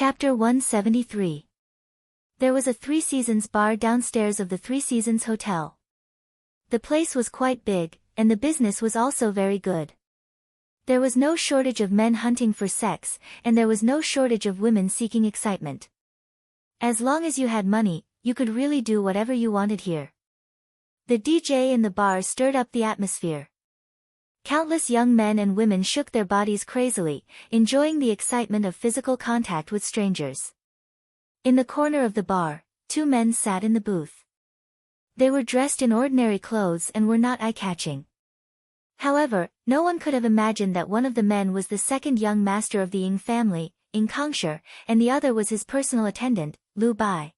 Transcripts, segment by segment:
Chapter 173. There was a Three Seasons bar downstairs of the Three Seasons Hotel. The place was quite big, and the business was also very good. There was no shortage of men hunting for sex, and there was no shortage of women seeking excitement. As long as you had money, you could really do whatever you wanted here. The DJ in the bar stirred up the atmosphere. Countless young men and women shook their bodies crazily, enjoying the excitement of physical contact with strangers. In the corner of the bar, two men sat in the booth. They were dressed in ordinary clothes and were not eye-catching. However, no one could have imagined that one of the men was the second young master of the Ying family, Ying Kangshi, and the other was his personal attendant, Liu Bai.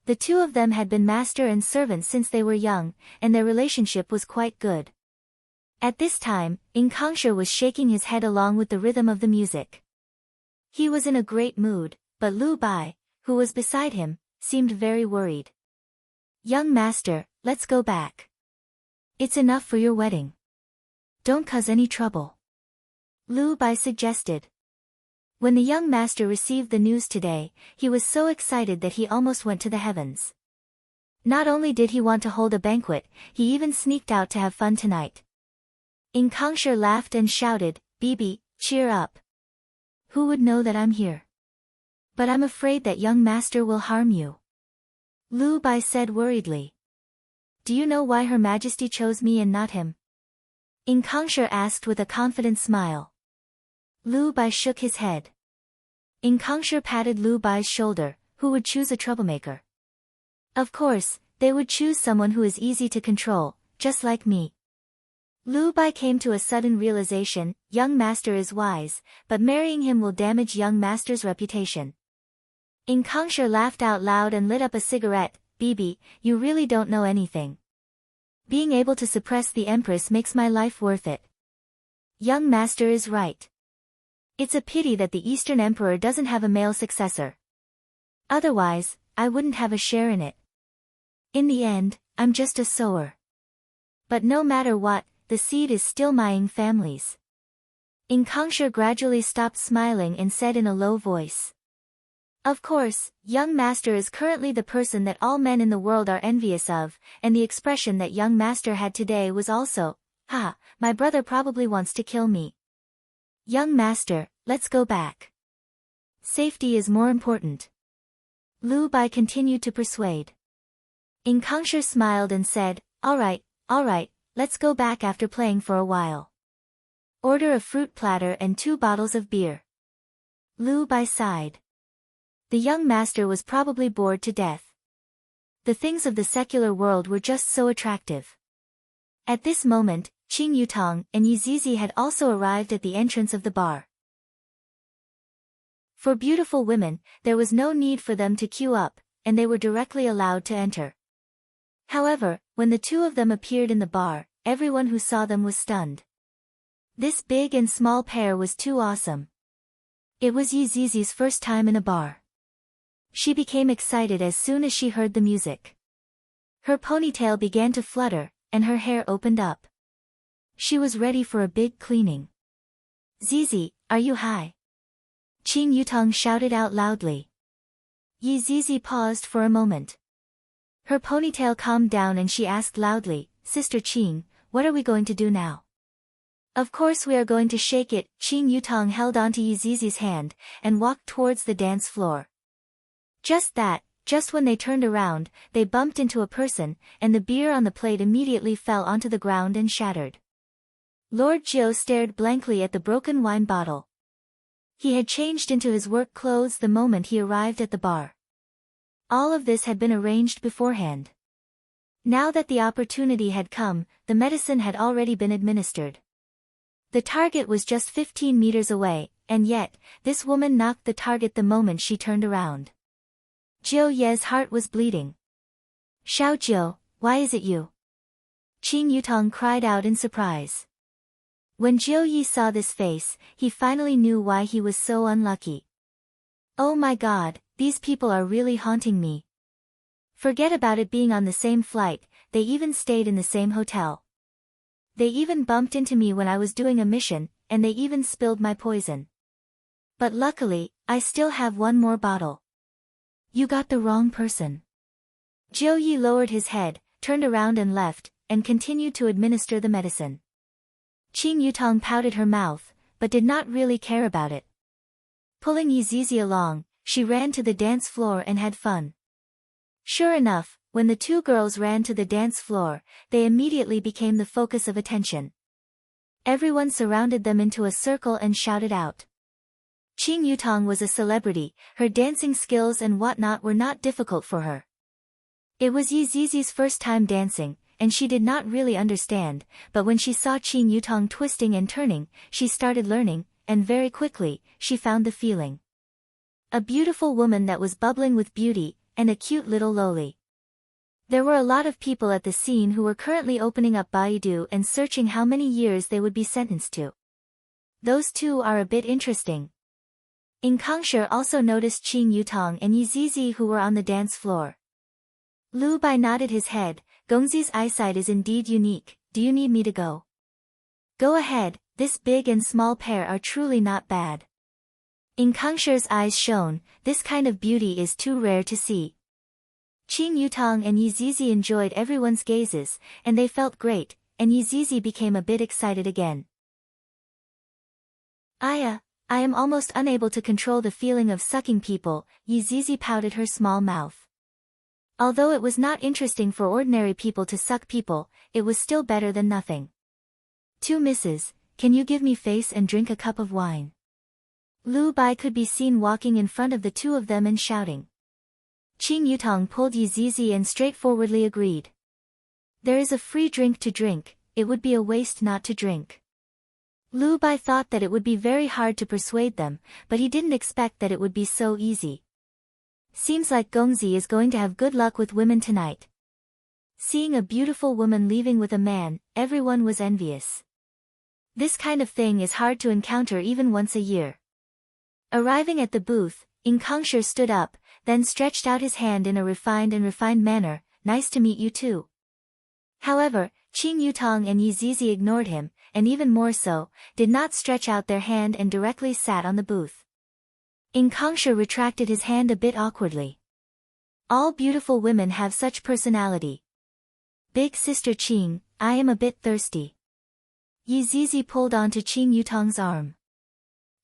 The two of them had been master and servant since they were young, and their relationship was quite good. At this time, Ying Kangshi was shaking his head along with the rhythm of the music. He was in a great mood, but Liu Bai, who was beside him, seemed very worried. "Young master, let's go back. It's enough for your wedding. Don't cause any trouble," Liu Bai suggested. When the young master received the news today, he was so excited that he almost went to the heavens. Not only did he want to hold a banquet, he even sneaked out to have fun tonight. Ying Kangshi laughed and shouted, "Bibi, cheer up. Who would know that I'm here? But I'm afraid that young master will harm you," Liu Bai said worriedly. "Do you know why Her Majesty chose me and not him?" Ying Kangshi asked with a confident smile. Liu Bai shook his head. Ying Kangshi patted Liu Bai's shoulder. "Who would choose a troublemaker? Of course, they would choose someone who is easy to control, just like me." Liu Bai came to a sudden realization: young master is wise, but marrying him will damage young master's reputation. Ying Kangshi laughed out loud and lit up a cigarette. "Bibi, you really don't know anything. Being able to suppress the empress makes my life worth it. Young master is right. It's a pity that the Eastern Emperor doesn't have a male successor. Otherwise, I wouldn't have a share in it. In the end, I'm just a sower. But no matter what, the seed is still my Ying family's." Ying Kangshi gradually stopped smiling and said in a low voice, "Of course, young master is currently the person that all men in the world are envious of, and the expression that young master had today was also, 'Ha, my brother probably wants to kill me.' Young master, let's go back. Safety is more important," Liu Bai continued to persuade. Ying Kangshi smiled and said, all right, let's go back after playing for a while. Order a fruit platter and 2 bottles of beer." Liu Bai sighed. The young master was probably bored to death. The things of the secular world were just so attractive. At this moment, Qing Yutong and Yi Zizi had also arrived at the entrance of the bar. For beautiful women, there was no need for them to queue up, and they were directly allowed to enter. However, when the two of them appeared in the bar, everyone who saw them was stunned. This big and small pair was too awesome. It was Yi Zizi's first time in a bar. She became excited as soon as she heard the music. Her ponytail began to flutter, and her hair opened up. She was ready for a big cleaning. "Zizi, are you high?" Qing Yutong shouted out loudly. Yi Zizi paused for a moment. Her ponytail calmed down and she asked loudly, "Sister Qing, what are we going to do now?" "Of course we are going to shake it." Qing Yutong held onto Yi Zizi's hand, and walked towards the dance floor. Just when they turned around, they bumped into a person, and the beer on the plate immediately fell onto the ground and shattered. Lord Jiu stared blankly at the broken wine bottle. He had changed into his work clothes the moment he arrived at the bar. All of this had been arranged beforehand. Now that the opportunity had come, the medicine had already been administered. The target was just 15 meters away, and yet, this woman knocked the target the moment she turned around. Jiu Ye's heart was bleeding. "Xiao Jiu, why is it you?" Qing Yutong cried out in surprise. When Jiu Yi saw this face, he finally knew why he was so unlucky. "Oh my God, these people are really haunting me. Forget about it being on the same flight, they even stayed in the same hotel. They even bumped into me when I was doing a mission, and they even spilled my poison. But luckily, I still have one more bottle. You got the wrong person. Jiu Yi lowered his head, turned around and left, and continued to administer the medicine. Qing Yutong pouted her mouth, but did not really care about it. Pulling Yizizi along, she ran to the dance floor and had fun. Sure enough, when the two girls ran to the dance floor, they immediately became the focus of attention. Everyone surrounded them into a circle and shouted out. Qing Yutong was a celebrity, her dancing skills and whatnot were not difficult for her. It was Yizizi's first time dancing, and she did not really understand, but when she saw Qing Yutong twisting and turning, she started learning, and very quickly, she found the feeling. A beautiful woman that was bubbling with beauty, and a cute little loli. There were a lot of people at the scene who were currently opening up Baidu and searching how many years they would be sentenced to. Those two are a bit interesting. In Kangshi also noticed Qing Yutong and Yizizi who were on the dance floor. Lu Bai nodded his head. Gongzi's eyesight is indeed unique. Do you need me to go? Go ahead, this big and small pair are truly not bad. In Kangshi's eyes shone, this kind of beauty is too rare to see. Qing Yutong and Yizizi enjoyed everyone's gazes, and they felt great, and Yizizi became a bit excited again. I am almost unable to control the feeling of sucking people, Yizizi pouted her small mouth. Although it was not interesting for ordinary people to suck people, it was still better than nothing. 2 misses, can you give me face and drink a cup of wine? Lu Bai could be seen walking in front of the two of them and shouting. Qing Yutong pulled Yizizi and straightforwardly agreed. There is a free drink to drink, it would be a waste not to drink. Lu Bai thought that it would be very hard to persuade them, but he didn't expect that it would be so easy. Seems like Gongzi is going to have good luck with women tonight. Seeing a beautiful woman leaving with a man, everyone was envious. This kind of thing is hard to encounter even once a year. Arriving at the booth, In Kangshi stood up, then stretched out his hand in a refined manner, nice to meet you too. However, Qing Yutong and Yizizi ignored him, and even more so, did not stretch out their hand and directly sat on the booth. In Kangshi retracted his hand a bit awkwardly. All beautiful women have such personality. Big sister Qing, I am a bit thirsty. Yizizi pulled onto Qing Yutong's arm.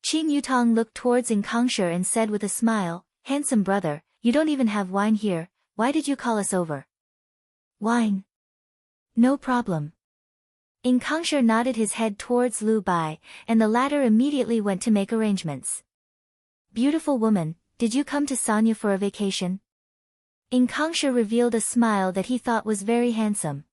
Qing Yutong looked towards In Kangshi and said with a smile, handsome brother, you don't even have wine here, why did you call us over? Wine? No problem. In Kangshi nodded his head towards Lu Bai, and the latter immediately went to make arrangements. Beautiful woman, did you come to Sanya for a vacation? In Kangshi revealed a smile that he thought was very handsome.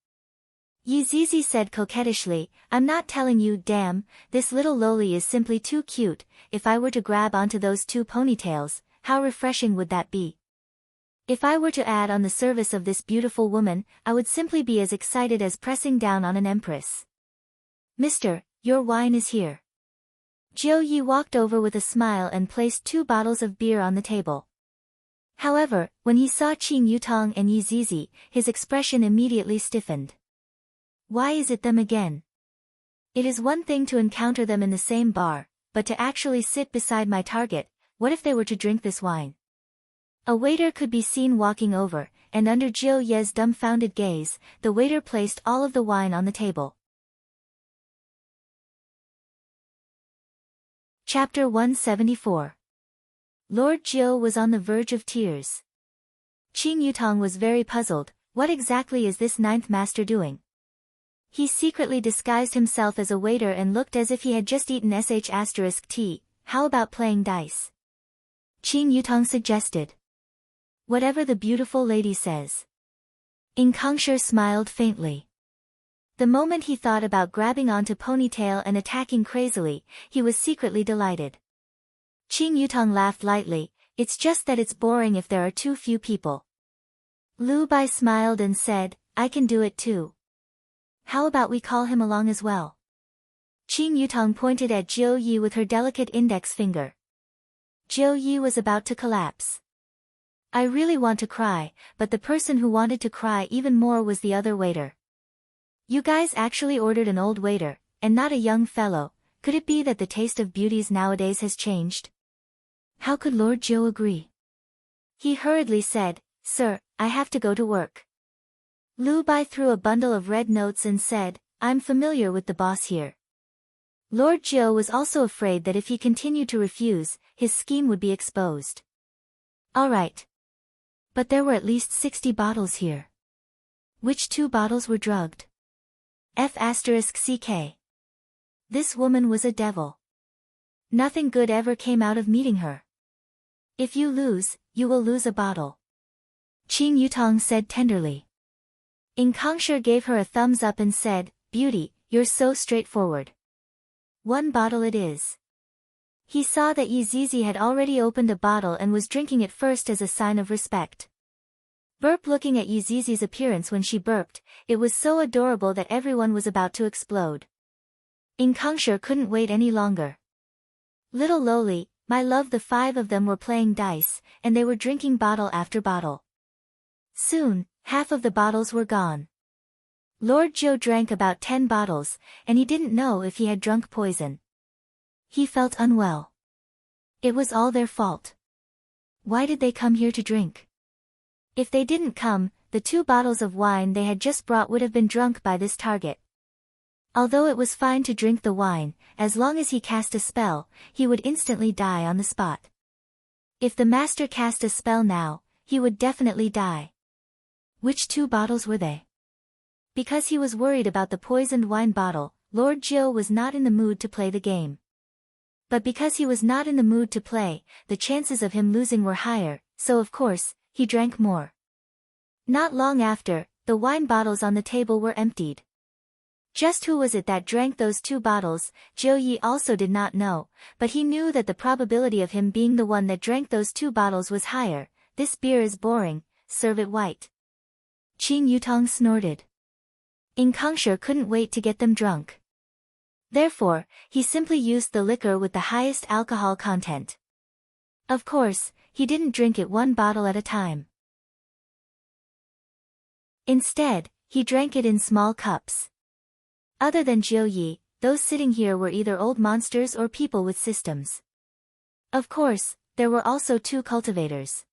Yizizi said coquettishly, I'm not telling you, damn, this little loli is simply too cute, if I were to grab onto those 2 ponytails, how refreshing would that be? If I were to add on the service of this beautiful woman, I would simply be as excited as pressing down on an empress. Mister, your wine is here. Jiu Yi walked over with a smile and placed 2 bottles of beer on the table. However, when he saw Qing Yutong and Yizizi, his expression immediately stiffened. Why is it them again? It is one thing to encounter them in the same bar, but to actually sit beside my target, what if they were to drink this wine? A waiter could be seen walking over, and under Jiu Ye's dumbfounded gaze, the waiter placed all of the wine on the table. Chapter 174. Lord Jiu was on the verge of tears. Qing Yutong was very puzzled, what exactly is this 9th master doing? He secretly disguised himself as a waiter and looked as if he had just eaten **T, how about playing dice? Qing Yutong suggested. Whatever the beautiful lady says. In Kangshi smiled faintly. The moment he thought about grabbing onto Ponytail and attacking crazily, he was secretly delighted. Qing Yutong laughed lightly, it's just that it's boring if there are too few people. Lu Bai smiled and said, I can do it too. How about we call him along as well? Qing Yutong pointed at Jiu Yi with her delicate index finger. Jiu Yi was about to collapse. I really want to cry, but the person who wanted to cry even more was the other waiter. You guys actually ordered an old waiter, and not a young fellow, could it be that the taste of beauties nowadays has changed? How could Lord Jiu agree? He hurriedly said, "Sir, I have to go to work." Lu Bai threw a bundle of red notes and said, "I'm familiar with the boss here." Lord Jiu was also afraid that if he continued to refuse, his scheme would be exposed. All right. But there were at least 60 bottles here. Which 2 bottles were drugged? F***ck. This woman was a devil. Nothing good ever came out of meeting her. If you lose, you will lose a bottle. Qing Yutong said tenderly. In Kongshi gave her a thumbs up and said, "Beauty, you're so straightforward. 1 bottle it is." He saw that Yi Zizi had already opened a bottle and was drinking it first as a sign of respect. Burp. Looking at Yi Zizi's appearance when she burped, it was so adorable that everyone was about to explode. In Kongshi couldn't wait any longer. Little Loli, my love, the 5 of them were playing dice, and they were drinking bottle after bottle. Soon, half of the bottles were gone. Lord Jiu drank about 10 bottles, and he didn't know if he had drunk poison. He felt unwell. It was all their fault. Why did they come here to drink? If they didn't come, the 2 bottles of wine they had just brought would have been drunk by this target. Although it was fine to drink the wine, as long as he cast a spell, he would instantly die on the spot. If the master cast a spell now, he would definitely die. Which 2 bottles were they? Because he was worried about the poisoned wine bottle, Lord Jiu was not in the mood to play the game. But because he was not in the mood to play, the chances of him losing were higher, so of course, he drank more. Not long after, the wine bottles on the table were emptied. Just who was it that drank those 2 bottles, Jiu Yi also did not know, but he knew that the probability of him being the one that drank those 2 bottles was higher. This beer is boring, serve it white. Qing Yutong snorted. In Kongshi couldn't wait to get them drunk. Therefore, he simply used the liquor with the highest alcohol content. Of course, he didn't drink it 1 bottle at a time. Instead, he drank it in small cups. Other than Jiu Yi, those sitting here were either old monsters or people with systems. Of course, there were also 2 cultivators.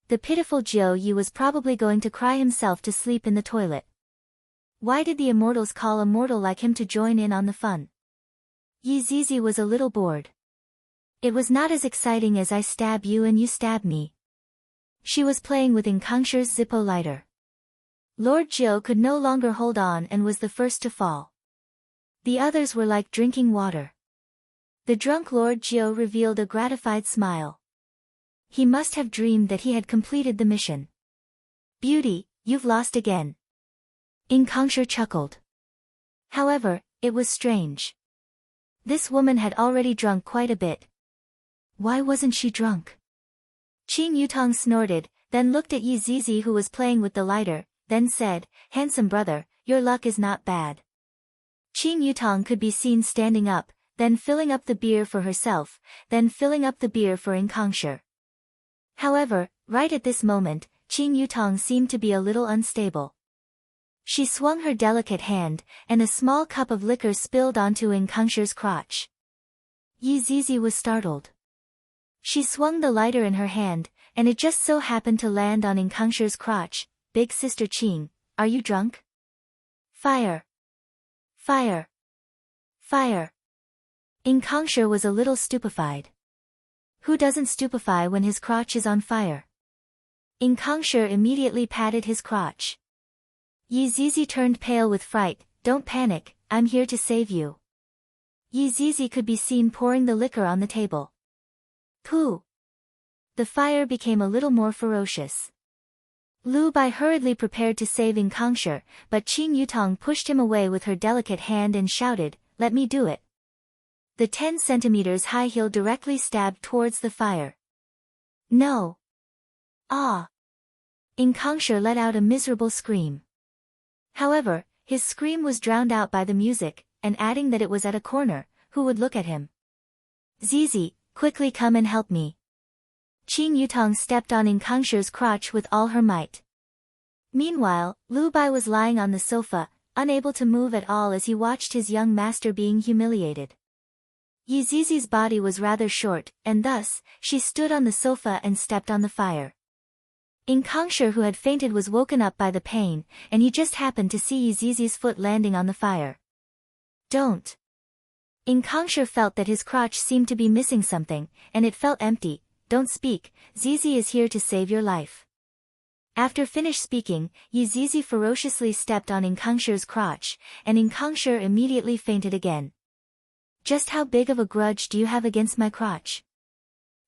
The pitiful Jiu Yi was probably going to cry himself to sleep in the toilet. Why did the immortals call a mortal like him to join in on the fun? Yi Zizi was a little bored. It was not as exciting as I stab you and you stab me. She was playing with Inkongshi's Zippo lighter. Lord Jiu could no longer hold on and was the first to fall. The others were like drinking water. The drunk Lord Jiu revealed a gratified smile. He must have dreamed that he had completed the mission. "Beauty, you've lost again." Inkongshi chuckled. However, it was strange. This woman had already drunk quite a bit. Why wasn't she drunk? Qing Yutong snorted, then looked at Yi Zizi who was playing with the lighter, then said, "Handsome brother, your luck is not bad." Qing Yutong could be seen standing up, then filling up the beer for herself, then filling up the beer for Inkongshi. However, right at this moment, Qing Yutong seemed to be a little unstable. She swung her delicate hand, and a small cup of liquor spilled onto Inkongshi's crotch. Yi Zizi was startled. She swung the lighter in her hand, and it just so happened to land on Inkongshi's crotch. "Big sister Qing, are you drunk?" "Fire! Fire! Fire!" Inkongshi was a little stupefied. Who doesn't stupefy when his crotch is on fire? Inkongshi immediately patted his crotch. Yi Zizi turned pale with fright. "Don't panic, I'm here to save you." Yi Zizi could be seen pouring the liquor on the table. Pooh! The fire became a little more ferocious. Lu Bai hurriedly prepared to save Inkongshi, but Qing Yutong pushed him away with her delicate hand and shouted, "Let me do it." The 10 centimeters high heel directly stabbed towards the fire. No! Ah! Inkongshi let out a miserable scream. However, his scream was drowned out by the music, and adding that it was at a corner, who would look at him? "Zizi, quickly come and help me." Qing Yutong stepped on Inkongshi's crotch with all her might. Meanwhile, Lu Bai was lying on the sofa, unable to move at all as he watched his young master being humiliated. Yizizi's body was rather short, and thus, she stood on the sofa and stepped on the fire. Inkongsher, who had fainted, was woken up by the pain, and he just happened to see Yizizi's foot landing on the fire. Don't. Inkongsher felt that his crotch seemed to be missing something, and it felt empty. Don't speak, Zizi is here to save your life. After finished speaking, Yizizi ferociously stepped on Inkongsher's crotch, and Inkongsher immediately fainted again. Just how big of a grudge do you have against my crotch?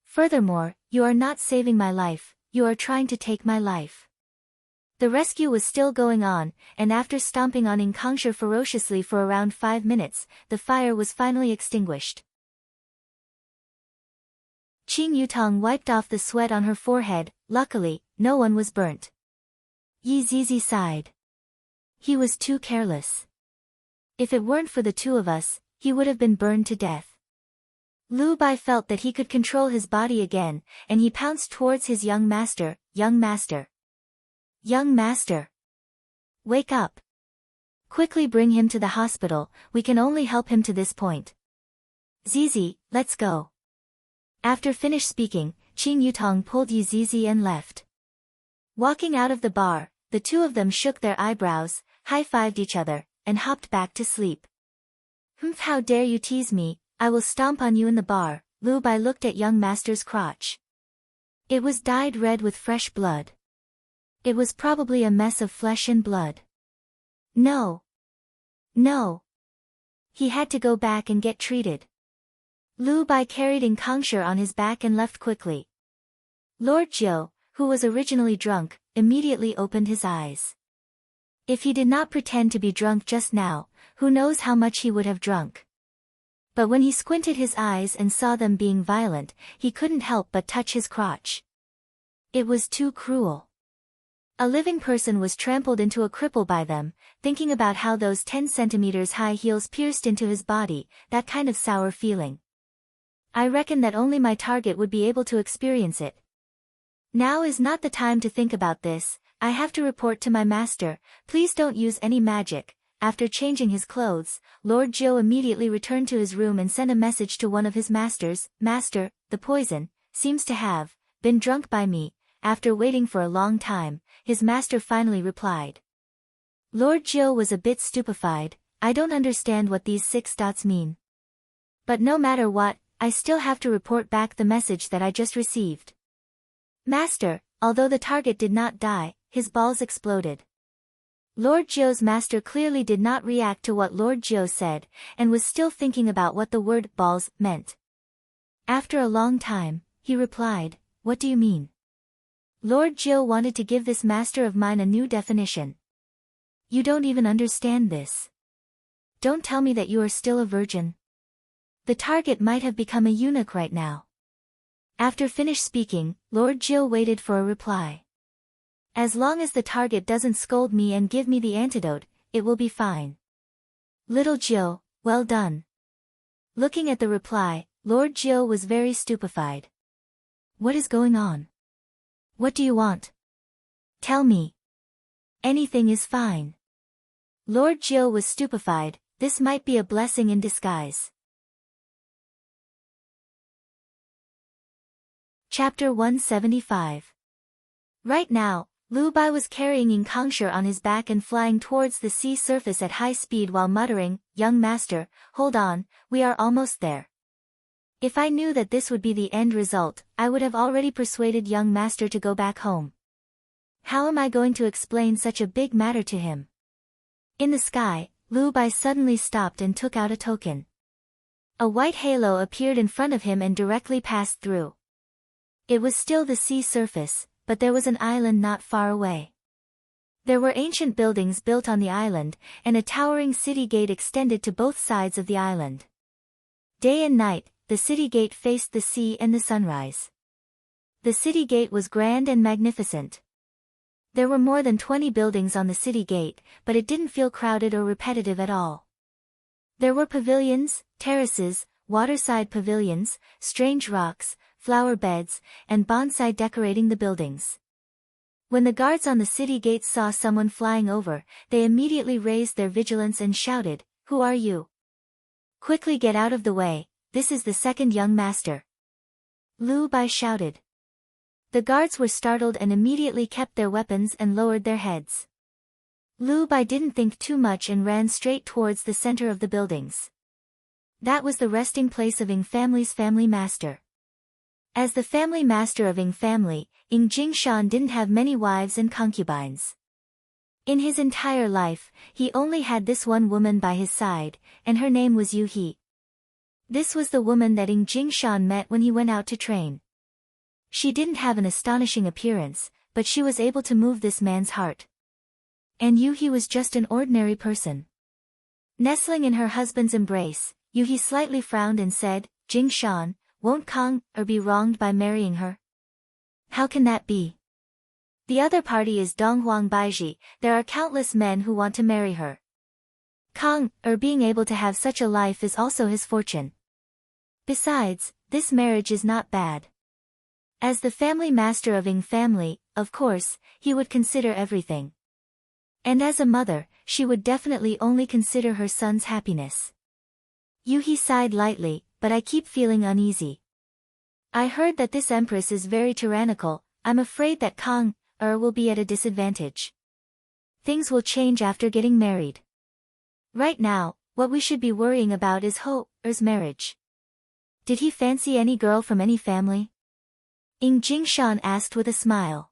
Furthermore, you are not saving my life, you are trying to take my life. The rescue was still going on, and after stomping on Inkongsher ferociously for around 5 minutes, the fire was finally extinguished. Qing Yutong wiped off the sweat on her forehead. Luckily, no one was burnt. Yizizi sighed. He was too careless. If it weren't for the two of us, he would have been burned to death. Lu Bai felt that he could control his body again, and he pounced towards his young master. Young master. Young master. Wake up. Quickly bring him to the hospital, we can only help him to this point. Zizi, let's go. After finished speaking, Qing Yutong pulled Yizizi and left. Walking out of the bar, the two of them shook their eyebrows, high-fived each other, and hopped back to sleep. Humph, how dare you tease me, I will stomp on you in the bar. Lu Bai looked at young master's crotch. It was dyed red with fresh blood. It was probably a mess of flesh and blood. No. No. He had to go back and get treated. Lu Bai carried Inkongsher on his back and left quickly. Lord Jiu, who was originally drunk, immediately opened his eyes. If he did not pretend to be drunk just now, who knows how much he would have drunk. But when he squinted his eyes and saw them being violent, he couldn't help but touch his crotch. It was too cruel. A living person was trampled into a cripple by them, thinking about how those 10 centimeters high heels pierced into his body, that kind of sour feeling. I reckon that only my target would be able to experience it. Now is not the time to think about this, I have to report to my master, please don't use any magic. After changing his clothes, Lord Jiu immediately returned to his room and sent a message to one of his masters. Master, the poison seems to have been drunk by me. After waiting for a long time, his master finally replied. Lord Jiu was a bit stupefied, I don't understand what these 6 dots mean. But no matter what, I still have to report back the message that I just received. Master, although the target did not die, his balls exploded. Lord Jiu's master clearly did not react to what Lord Jiu said, and was still thinking about what the word balls meant. After a long time, he replied, what do you mean? Lord Jiu wanted to give this master of mine a new definition. You don't even understand this. Don't tell me that you are still a virgin. The target might have become a eunuch right now. After finished speaking, Lord Jiu waited for a reply. As long as the target doesn't scold me and give me the antidote, it will be fine. Little Jiu, well done. Looking at the reply, Lord Jiu was very stupefied. What is going on? What do you want? Tell me. Anything is fine. Lord Jiu was stupefied, this might be a blessing in disguise. Chapter 175. Right now, Lu Bai was carrying Inkongsher on his back and flying towards the sea surface at high speed while muttering, young master, hold on, we are almost there. If I knew that this would be the end result, I would have already persuaded young master to go back home. How am I going to explain such a big matter to him? In the sky, Lu Bai suddenly stopped and took out a token. A white halo appeared in front of him and directly passed through. It was still the sea surface, but there was an island not far away. There were ancient buildings built on the island, and a towering city gate extended to both sides of the island. Day and night, the city gate faced the sea and the sunrise. The city gate was grand and magnificent. There were more than 20 buildings on the city gate, but it didn't feel crowded or repetitive at all. There were pavilions, terraces, waterside pavilions, strange rocks, flower beds, and bonsai decorating the buildings. When the guards on the city gates saw someone flying over, they immediately raised their vigilance and shouted, "Who are you? Quickly get out of the way, this is the second young master. Lu Bai shouted. The guards were startled and immediately kept their weapons and lowered their heads. Lu Bai didn't think too much and ran straight towards the center of the buildings. That was the resting place of Ying family's family master. As the family master of Ying family, Ying Jingshan didn't have many wives and concubines. In his entire life, he only had this one woman by his side, and her name was Yu He. This was the woman that Ying Jingshan met when he went out to train. She didn't have an astonishing appearance, but she was able to move this man's heart. And Yu He was just an ordinary person. Nestling in her husband's embrace, Yu He slightly frowned and said, Jingshan, won't Kang be wronged by marrying her? How can that be? The other party is Donghuang Baiji, there are countless men who want to marry her. Kang being able to have such a life is also his fortune. Besides, this marriage is not bad. As the family master of Ying family, of course, he would consider everything. And as a mother, she would definitely only consider her son's happiness. Yu He sighed lightly, but I keep feeling uneasy. I heard that this empress is very tyrannical, I'm afraid that Kang will be at a disadvantage. Things will change after getting married. Right now, what we should be worrying about is Ho-er's marriage. Did he fancy any girl from any family? Ying Jingshan asked with a smile.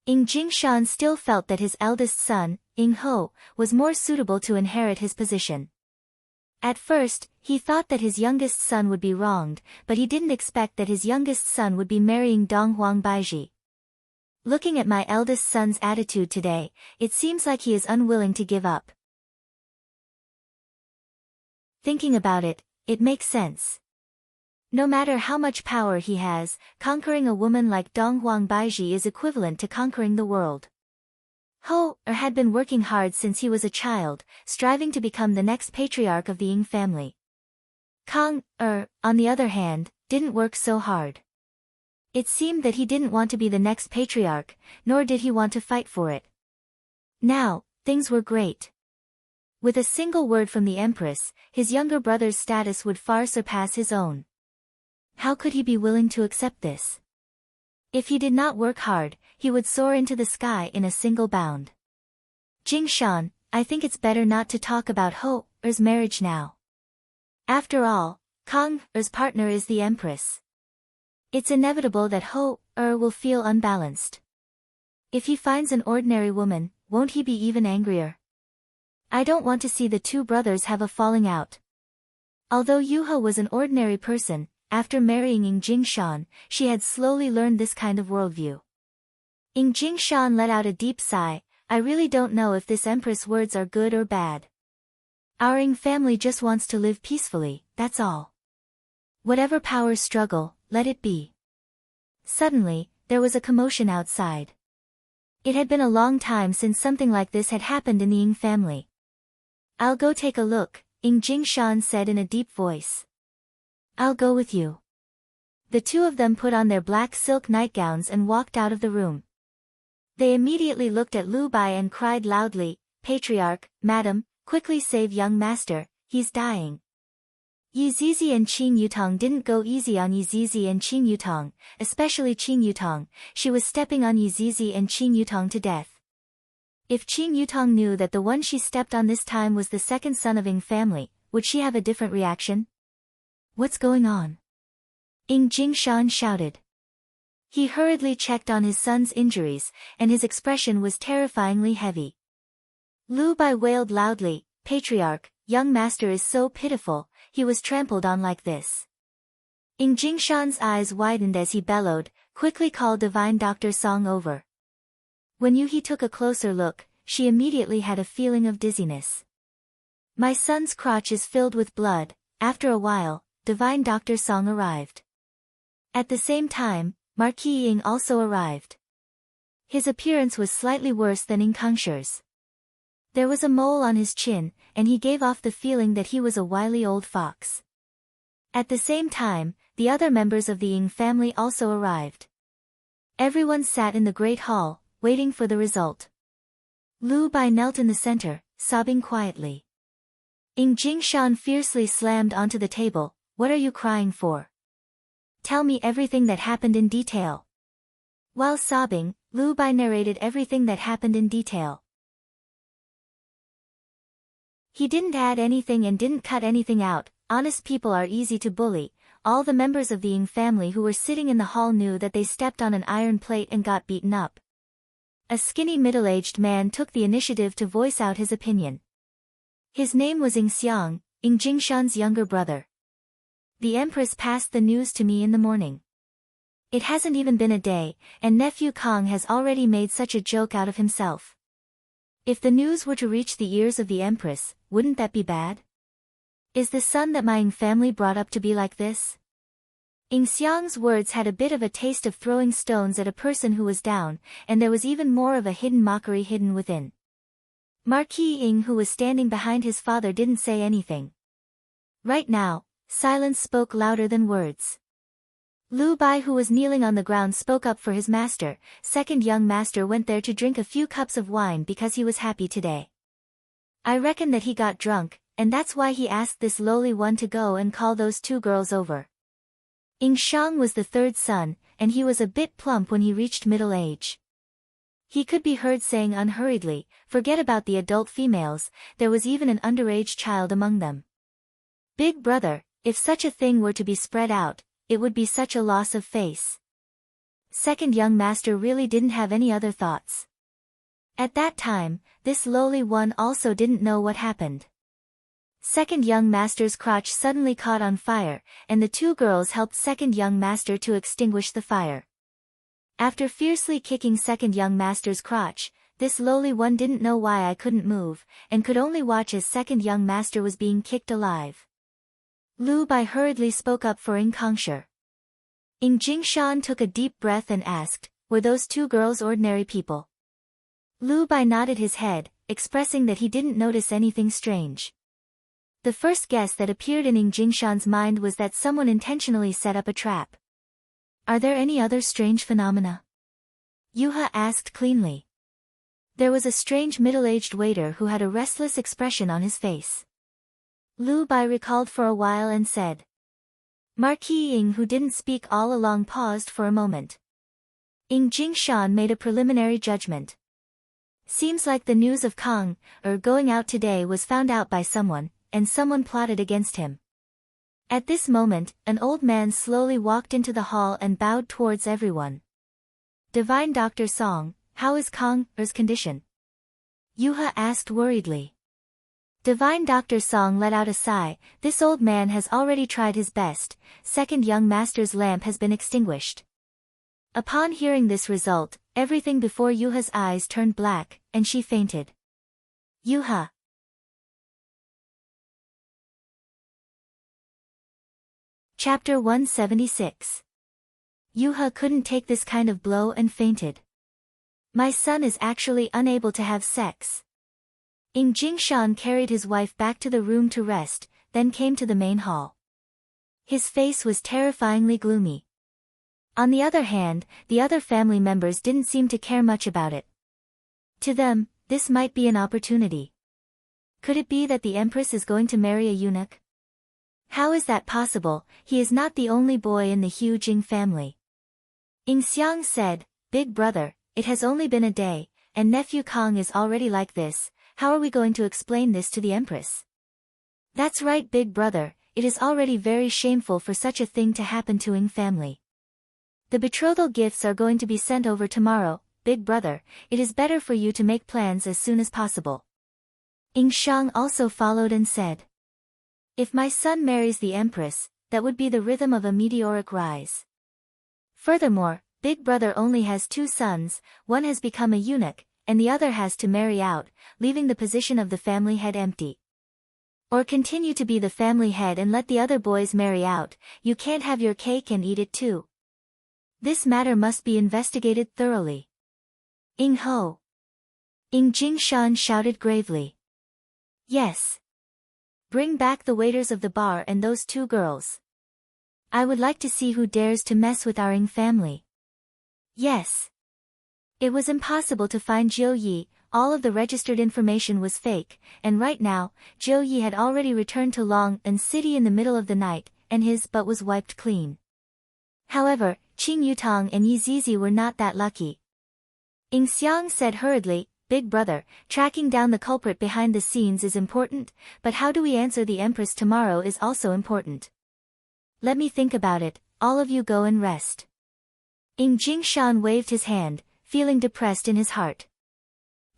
Ying Jingshan still felt that his eldest son, Ying Ho, was more suitable to inherit his position. At first, he thought that his youngest son would be wronged, but he didn't expect that his youngest son would be marrying Donghuang Baiji. Looking at my eldest son's attitude today, it seems like he is unwilling to give up. Thinking about it, it makes sense. No matter how much power he has, conquering a woman like Donghuang Baiji is equivalent to conquering the world. Ho-er had been working hard since he was a child, striving to become the next patriarch of the Ying family. Kang-er, on the other hand, didn't work so hard. It seemed that he didn't want to be the next patriarch, nor did he want to fight for it. Now, things were great. With a single word from the Empress, his younger brother's status would far surpass his own. How could he be willing to accept this? If he did not work hard, he would soar into the sky in a single bound. Jingshan, I think it's better not to talk about Ho-er's marriage now. After all, Kang-er's partner is the Empress. It's inevitable that Ho-er will feel unbalanced. If he finds an ordinary woman, won't he be even angrier? I don't want to see the two brothers have a falling out. Although Yuho was an ordinary person, after marrying Ying Jingshan, she had slowly learned this kind of worldview. Ying Jingshan let out a deep sigh, I really don't know if this Empress' words are good or bad. Our Ying family just wants to live peacefully, that's all. Whatever powers struggle, let it be. Suddenly, there was a commotion outside. It had been a long time since something like this had happened in the Ying family. I'll go take a look, Ying Jingshan said in a deep voice. I'll go with you. The two of them put on their black silk nightgowns and walked out of the room. They immediately looked at Lu Bai and cried loudly, Patriarch, Madam, quickly save young master, he's dying. Yizizi and Qing Yutong didn't go easy on Yizizi and Qing Yutong, especially Qing Yutong, she was stepping on Yizizi and Qing Yutong to death. If Qing Yutong knew that the one she stepped on this time was the second son of Ying family, would she have a different reaction? What's going on? Ying Jingshan shouted. He hurriedly checked on his son's injuries, and his expression was terrifyingly heavy. Lu Bai wailed loudly, Patriarch, young master is so pitiful, he was trampled on like this. Ying Jingshan's eyes widened as he bellowed, quickly call divine Dr. Song over. When Yu He took a closer look, she immediately had a feeling of dizziness. My son's crotch is filled with blood. After a while, divine Dr. Song arrived. At the same time, Marquis Ying also arrived. His appearance was slightly worse than Ying Kangsher's. There was a mole on his chin, and he gave off the feeling that he was a wily old fox. At the same time, the other members of the Ying family also arrived. Everyone sat in the great hall, waiting for the result. Lu Bai knelt in the center, sobbing quietly. Ying Jingshan fiercely slammed onto the table, what are you crying for? Tell me everything that happened in detail. While sobbing, Lu Bai narrated everything that happened in detail. He didn't add anything and didn't cut anything out. Honest people are easy to bully. All the members of the Ying family who were sitting in the hall knew that they stepped on an iron plate and got beaten up. A skinny middle-aged man took the initiative to voice out his opinion. His name was Ying Xiang, Ying Jingshan's younger brother. The Empress passed the news to me in the morning. It hasn't even been a day, and nephew Kong has already made such a joke out of himself. If the news were to reach the ears of the Empress, wouldn't that be bad? Is the son that my Ying family brought up to be like this? Ying Xiang's words had a bit of a taste of throwing stones at a person who was down, and there was even more of a hidden mockery hidden within. Marquis Ying, who was standing behind his father, didn't say anything. Right now, silence spoke louder than words. Lu Bai, who was kneeling on the ground, spoke up for his master. Second young master went there to drink a few cups of wine because he was happy today. I reckon that he got drunk, and that's why he asked this lowly one to go and call those two girls over. Ying Xiang was the third son, and he was a bit plump when he reached middle age. He could be heard saying unhurriedly, "Forget about the adult females, there was even an underage child among them. Big brother, if such a thing were to be spread out, it would be such a loss of face." Second young master really didn't have any other thoughts. At that time, this lowly one also didn't know what happened. Second young master's crotch suddenly caught on fire, and the two girls helped second young master to extinguish the fire. After fiercely kicking second young master's crotch, this lowly one didn't know why I couldn't move, and could only watch as second young master was being kicked alive. Lu Bai hurriedly spoke up for Ying Kongsha. Ying Jingshan took a deep breath and asked, "Were those two girls ordinary people?" Lu Bai nodded his head, expressing that he didn't notice anything strange. The first guess that appeared in Ying Jingshan's mind was that someone intentionally set up a trap. "Are there any other strange phenomena?" Yuha asked cleanly. There was a strange middle-aged waiter who had a restless expression on his face. Lu Bai recalled for a while and said. Marquis Ying, who didn't speak all along, paused for a moment. Ying Jingshan made a preliminary judgment. Seems like the news of Kong, going out today was found out by someone, and someone plotted against him. At this moment, an old man slowly walked into the hall and bowed towards everyone. "Divine Dr. Song, how is Kong's condition?" Yuha asked worriedly. Divine Dr. Song let out a sigh. "This old man has already tried his best. Second young master's lamp has been extinguished." Upon hearing this result, everything before Yuha's eyes turned black, and she fainted. Yuha. Chapter 176. Yuha couldn't take this kind of blow and fainted. "My son is actually unable to have sex." Ying Jingshan carried his wife back to the room to rest, then came to the main hall. His face was terrifyingly gloomy. On the other hand, the other family members didn't seem to care much about it. To them, this might be an opportunity. Could it be that the Empress is going to marry a eunuch? How is that possible? He is not the only boy in the huge Ying family. Ying Xiang said, "Big brother, it has only been a day, and nephew Kong is already like this. How are we going to explain this to the Empress?" "That's right, big brother, it is already very shameful for such a thing to happen to Ying family. The betrothal gifts are going to be sent over tomorrow. Big brother, it is better for you to make plans as soon as possible." Ying Xiang also followed and said. "If my son marries the Empress, that would be the rhythm of a meteoric rise. Furthermore, big brother only has two sons, one has become a eunuch, and the other has to marry out, leaving the position of the family head empty. Or continue to be the family head and let the other boys marry out. You can't have your cake and eat it too. This matter must be investigated thoroughly." "Ying Ho." Ying Jingshan shouted gravely. "Yes. Bring back the waiters of the bar and those two girls. I would like to see who dares to mess with our Ying family." "Yes." It was impossible to find Jiu Yi, all of the registered information was fake, and right now, Jiu Yi had already returned to Long An City in the middle of the night, and his butt was wiped clean. However, Qing Yutong and Yi Zizi were not that lucky. Ying Xiang said hurriedly, "Big brother, tracking down the culprit behind the scenes is important, but how do we answer the Empress tomorrow is also important. Let me think about it, all of you go and rest." Ying Jingshan waved his hand, feeling depressed in his heart.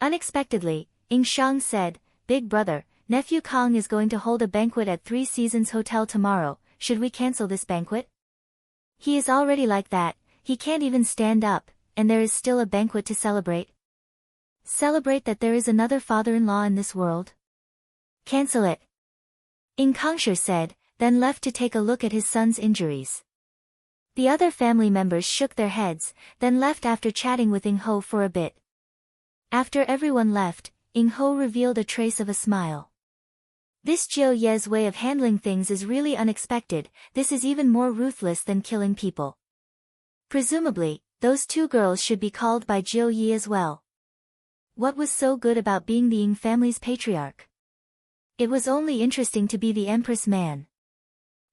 Unexpectedly, Ying Xiang said, "Big brother, nephew Kong is going to hold a banquet at Three Seasons Hotel tomorrow, should we cancel this banquet? He is already like that, he can't even stand up, and there is still a banquet to celebrate. Celebrate that there is another father-in-law in this world? Cancel it." Ying Kongsher said, then left to take a look at his son's injuries. The other family members shook their heads, then left after chatting with Ying Ho for a bit. After everyone left, Ying Ho revealed a trace of a smile. "This Jiu Ye's way of handling things is really unexpected, this is even more ruthless than killing people. Presumably, those two girls should be called by Jiu Ye as well. What was so good about being the Ying family's patriarch? It was only interesting to be the Empress man.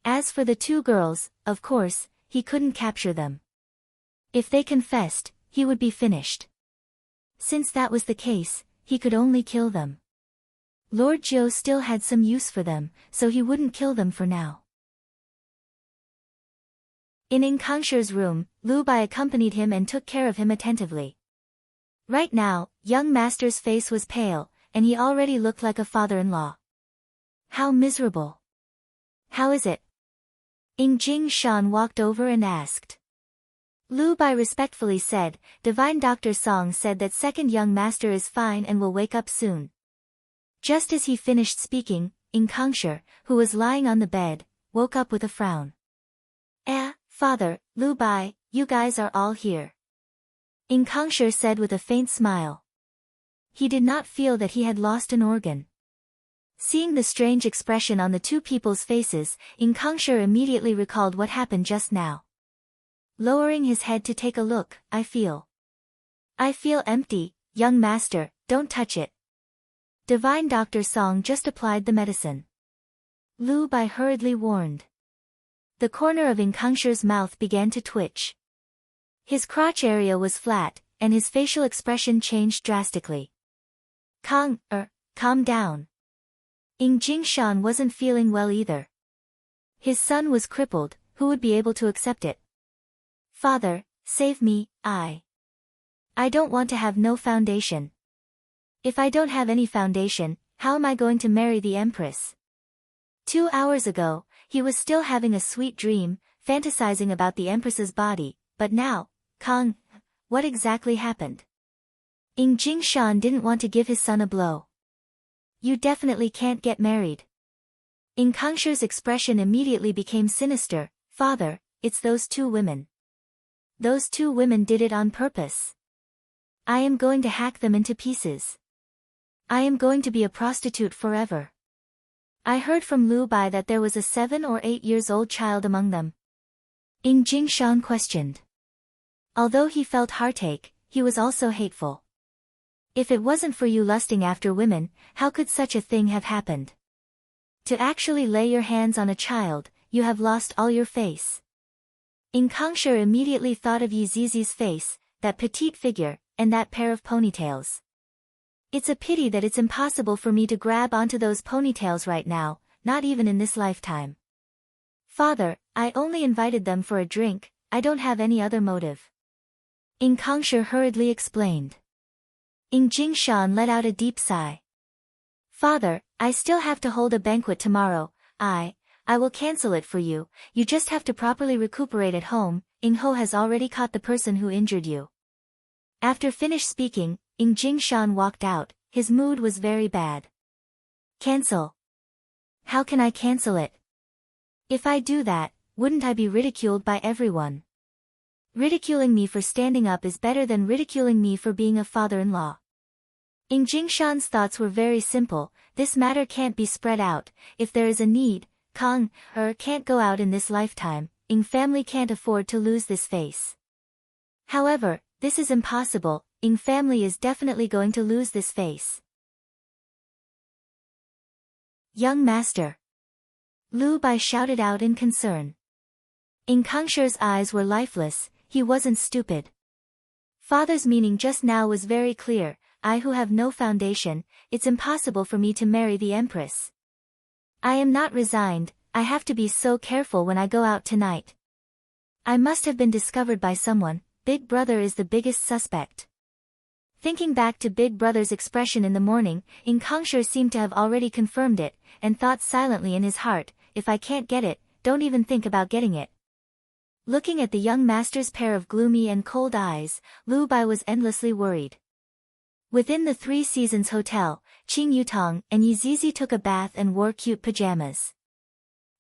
As for the two girls, of course, he couldn't capture them. If they confessed, he would be finished. Since that was the case, he could only kill them. Lord Jiu still had some use for them, so he wouldn't kill them for now." In Ying Kongsher's room, Lu Bai accompanied him and took care of him attentively. Right now, young master's face was pale, and he already looked like a father-in-law. "How miserable. How is it?" Ying Jingshan walked over and asked. Lu Bai respectfully said, "Divine Dr. Song said that second young master is fine and will wake up soon." Just as he finished speaking, Ying Kongsher, who was lying on the bed, woke up with a frown. Father, Lu Bai, you guys are all here." Ying Kongsher said with a faint smile. He did not feel that he had lost an organ. Seeing the strange expression on the two people's faces, Ying Kongsher immediately recalled what happened just now. Lowering his head to take a look, I feel empty, young master, don't touch it. Divine Dr. Song just applied the medicine. Lu Bai hurriedly warned. The corner of Ying Kongsher's mouth began to twitch. His crotch area was flat, and his facial expression changed drastically. Calm down. Ying Jingshan wasn't feeling well either. His son was crippled, who would be able to accept it? "Father, save me, I don't want to have no foundation. If I don't have any foundation, how am I going to marry the Empress?" 2 hours ago, he was still having a sweet dream, fantasizing about the Empress's body, but now, what exactly happened? Ying Jingshan didn't want to give his son a blow. "You definitely can't get married." Ying Kongsher's expression immediately became sinister. "Father, it's those two women. Those two women did it on purpose. I am going to hack them into pieces. I am going to be a prostitute forever." I heard from Lu Bai that there was a 7 or 8 years old child among them. Ying Jingshan questioned. Although he felt heartache, he was also hateful. If it wasn't for you lusting after women, how could such a thing have happened? To actually lay your hands on a child, you have lost all your face. Ying Kongsher immediately thought of Yi Zizi's face, that petite figure, and that pair of ponytails. It's a pity that it's impossible for me to grab onto those ponytails right now, not even in this lifetime. "Father, I only invited them for a drink, I don't have any other motive." Ying Kongsher hurriedly explained. Ying Jingshan let out a deep sigh. "Father, I still have to hold a banquet tomorrow, I will cancel it for you, you just have to properly recuperate at home, Ying Ho has already caught the person who injured you." After finished speaking, Ying Jingshan walked out, his mood was very bad. "Cancel? How can I cancel it? If I do that, wouldn't I be ridiculed by everyone? Ridiculing me for standing up is better than ridiculing me for being a father-in-law." Ying Jingshan's thoughts were very simple, this matter can't be spread out, if there is a need, can't go out in this lifetime, Ying family can't afford to lose this face. However, this is impossible, Ying family is definitely going to lose this face. Young master. Lu Bai shouted out in concern. In Kangshi's eyes were lifeless. He wasn't stupid. Father's meaning just now was very clear. I who have no foundation, it's impossible for me to marry the empress. I am not resigned. I have to be so careful when I go out tonight. I must have been discovered by someone. Big brother is the biggest suspect. Thinking back to Big Brother's expression in the morning, In Kangshi seemed to have already confirmed it, and thought silently in his heart, if I can't get it, don't even think about getting it. Looking at the young master's pair of gloomy and cold eyes, Lu Bai was endlessly worried. Within the Three Seasons Hotel, Qing Yutong and Yi Zizi took a bath and wore cute pajamas.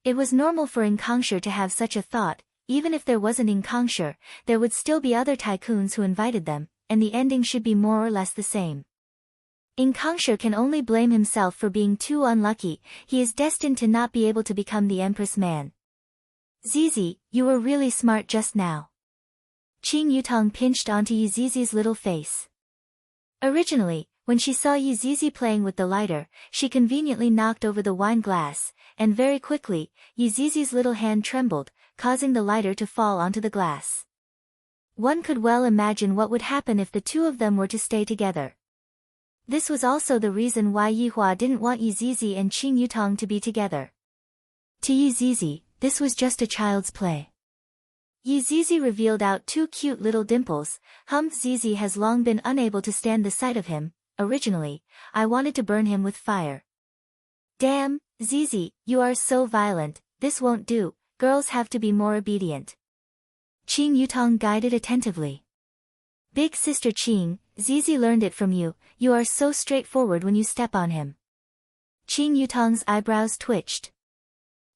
It was normal for In Kangshi to have such a thought. Even if there wasn't In Kangshi, there would still be other tycoons who invited them, and the ending should be more or less the same. In Kangshi can only blame himself for being too unlucky. He is destined to not be able to become the empress man. Zizi, you were really smart just now. Qing Yutong pinched onto Yi Zizi's little face. Originally, when she saw Yi Zizi playing with the lighter, she conveniently knocked over the wine glass, and very quickly, Yi Zizi's little hand trembled, causing the lighter to fall onto the glass. One could well imagine what would happen if the two of them were to stay together. This was also the reason why Yi Hua didn't want Yi Zizi and Qing Yutong to be together. To Yi Zizi, this was just a child's play. Yi Zizi revealed out two cute little dimples. Zizi has long been unable to stand the sight of him. Originally, I wanted to burn him with fire. Damn, Zizi, you are so violent. This won't do. Girls have to be more obedient. Qing Yutong guided attentively. Big sister Qing, Zizi learned it from you. You are so straightforward when you step on him. Qing Yutong's eyebrows twitched.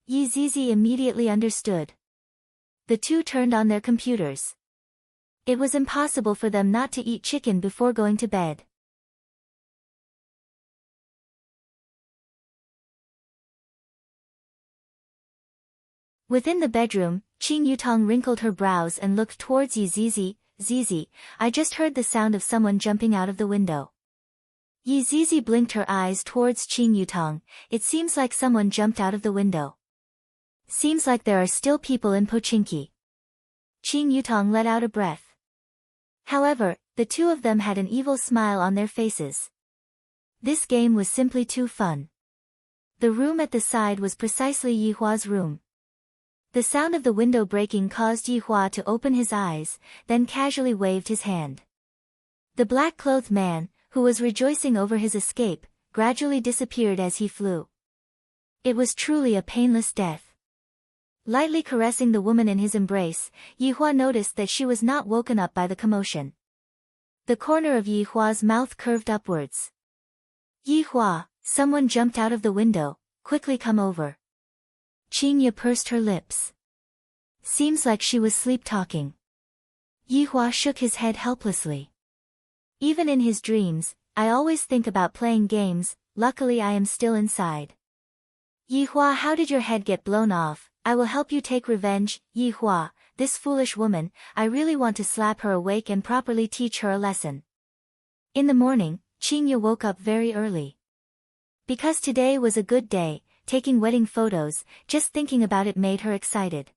Yi Zizi immediately understood. The two turned on their computers. It was impossible for them not to eat chicken before going to bed. Within the bedroom, Qing Yutong wrinkled her brows and looked towards Yi Zizi. Zizi, I just heard the sound of someone jumping out of the window. Yi Zizi blinked her eyes towards Qing Yutong. It seems like someone jumped out of the window. Seems like there are still people in Pochinki. Qing Yutong let out a breath. However, the two of them had an evil smile on their faces. This game was simply too fun. The room at the side was precisely Yi Hua's room. The sound of the window breaking caused Yi Hua to open his eyes, then casually waved his hand. The black-clothed man, who was rejoicing over his escape, gradually disappeared as he flew. It was truly a painless death. Lightly caressing the woman in his embrace, Yi Hua noticed that she was not woken up by the commotion. The corner of Yi Hua's mouth curved upwards. Yi Hua, someone jumped out of the window, quickly come over. Qing Ye pursed her lips. Seems like she was sleep-talking. Yi Hua shook his head helplessly. Even in his dreams, I always think about playing games. Luckily I am still inside. Yi Hua, how did your head get blown off? I will help you take revenge. Yi Hua, this foolish woman, I really want to slap her awake and properly teach her a lesson. In the morning, Qing Ye woke up very early. Because today was a good day, taking wedding photos, just thinking about it made her excited.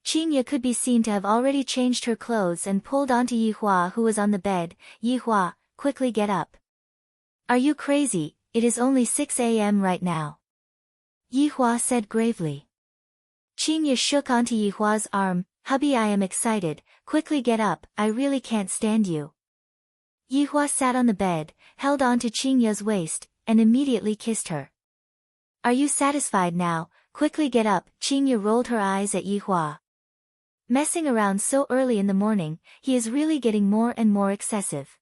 Qing Ye could be seen to have already changed her clothes and pulled onto Yi Hua, who was on the bed. Yi Hua, quickly get up. Are you crazy? It is only 6 a.m. right now. Yi Hua said gravely. Qing Ye shook onto Yi Hua's arm. Hubby, I am excited. Quickly get up, I really can't stand you. Yi Hua sat on the bed, held on to Qing Ye's waist, and immediately kissed her. Are you satisfied now? Quickly get up. Qing Ye rolled her eyes at Yi Hua. Messing around so early in the morning, he is really getting more and more excessive.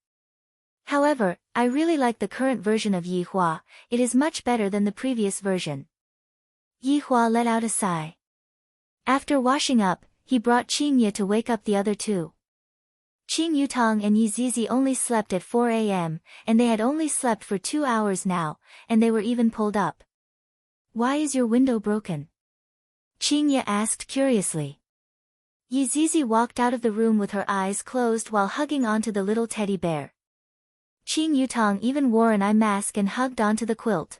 However, I really like the current version of Yi Hua. It is much better than the previous version. Yi Hua let out a sigh. After washing up, he brought Qing Ye to wake up the other two. Qing Yutong and Yi Zizi only slept at 4 a.m., and they had only slept for 2 hours now, and they were even pulled up. Why is your window broken? Qing Ye asked curiously. Yi Zizi walked out of the room with her eyes closed while hugging onto the little teddy bear. Qing Yutong even wore an eye mask and hugged onto the quilt.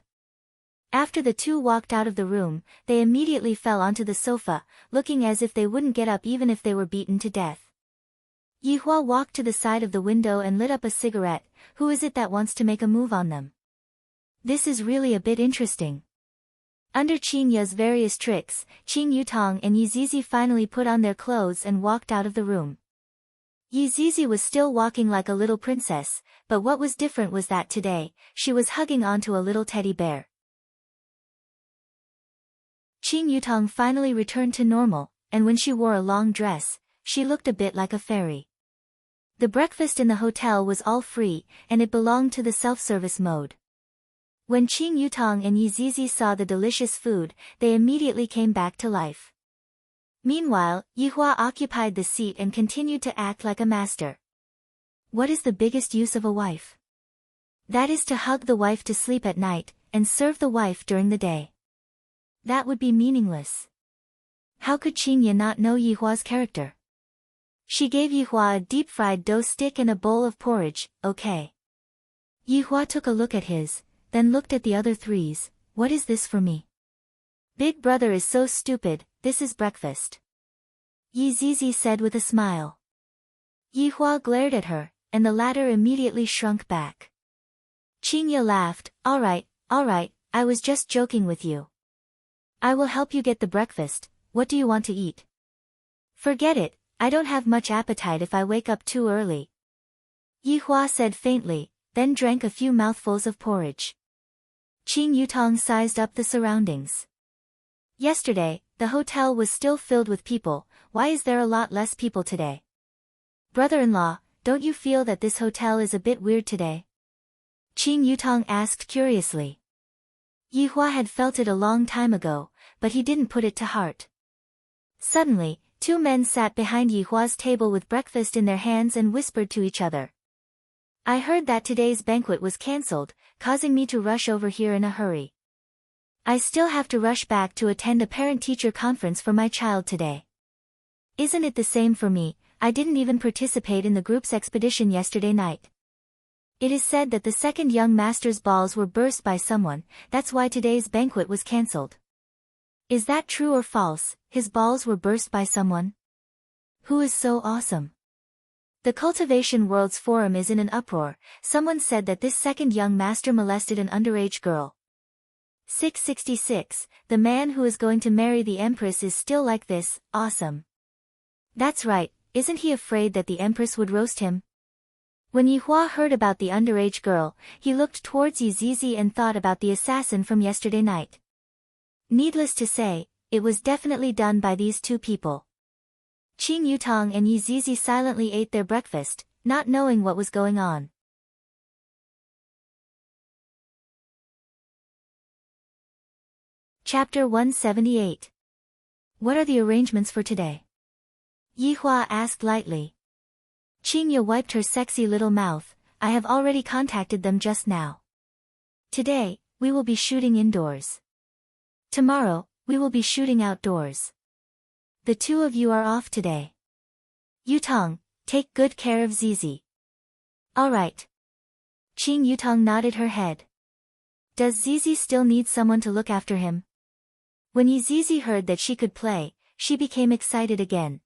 After the two walked out of the room, they immediately fell onto the sofa, looking as if they wouldn't get up even if they were beaten to death. Yihua walked to the side of the window and lit up a cigarette. Who is it that wants to make a move on them? This is really a bit interesting. Under Qing Ye's various tricks, Qing Yutong and Yi Zizi finally put on their clothes and walked out of the room. Yi Zizi was still walking like a little princess, but what was different was that today, she was hugging onto a little teddy bear. Qing Yutong finally returned to normal, and when she wore a long dress, she looked a bit like a fairy. The breakfast in the hotel was all free, and it belonged to the self-service mode. When Qing Yutong and Yi Zizi saw the delicious food, they immediately came back to life. Meanwhile, Yihua occupied the seat and continued to act like a master. What is the biggest use of a wife? That is to hug the wife to sleep at night, and serve the wife during the day. That would be meaningless. How could Qing Ye not know Yihua's character? She gave Yihua a deep-fried dough stick and a bowl of porridge. Okay. Yihua took a look at his, then looked at the other threes. What is this for me? Big brother is so stupid, this is breakfast. Yi Zizi said with a smile. Yihua glared at her, and the latter immediately shrunk back. Qing Ye laughed. All right, I was just joking with you. I will help you get the breakfast. What do you want to eat? Forget it, I don't have much appetite if I wake up too early. Yihua said faintly, then drank a few mouthfuls of porridge. Qing Yutong sized up the surroundings. Yesterday, the hotel was still filled with people. Why is there a lot less people today? Brother-in-law, don't you feel that this hotel is a bit weird today? Qing Yutong asked curiously. Yihua had felt it a long time ago, but he didn't put it to heart. Suddenly, two men sat behind Yihua's table with breakfast in their hands and whispered to each other. I heard that today's banquet was cancelled, causing me to rush over here in a hurry. I still have to rush back to attend a parent-teacher conference for my child today. Isn't it the same for me? I didn't even participate in the group's expedition yesterday night. It is said that the second young master's balls were burst by someone, that's why today's banquet was cancelled. Is that true or false? His balls were burst by someone? Who is so awesome? The Cultivation World's forum is in an uproar. Someone said that this second young master molested an underage girl. 666, the man who is going to marry the Empress is still like this, awesome. That's right, isn't he afraid that the Empress would roast him? When Yihua heard about the underage girl, he looked towards Yi Zizi and thought about the assassin from yesterday night. Needless to say, it was definitely done by these two people. Qing Yutong and Yi Zizi silently ate their breakfast, not knowing what was going on. Chapter 178. What are the arrangements for today? Yihua asked lightly. Qing Ye wiped her sexy little mouth. I have already contacted them just now. Today, we will be shooting indoors. Tomorrow, we will be shooting outdoors. The two of you are off today. Yutong, take good care of Zizi. All right. Qing Yutong nodded her head. Does Zizi still need someone to look after him? When Yi Zizi heard that she could play, she became excited again.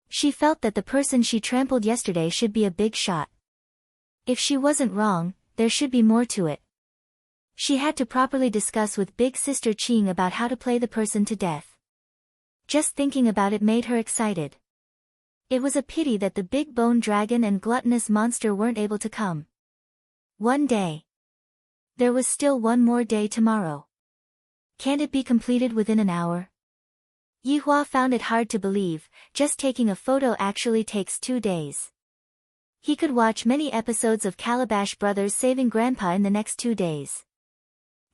She felt that the person she trampled yesterday should be a big shot. If she wasn't wrong, there should be more to it. She had to properly discuss with big sister Qing about how to play the person to death. Just thinking about it made her excited. It was a pity that the big bone dragon and gluttonous monster weren't able to come. One day. There was still one more day tomorrow. Can't it be completed within an hour? Yihua found it hard to believe, just taking a photo actually takes 2 days. He could watch many episodes of Calabash Brothers saving Grandpa in the next 2 days.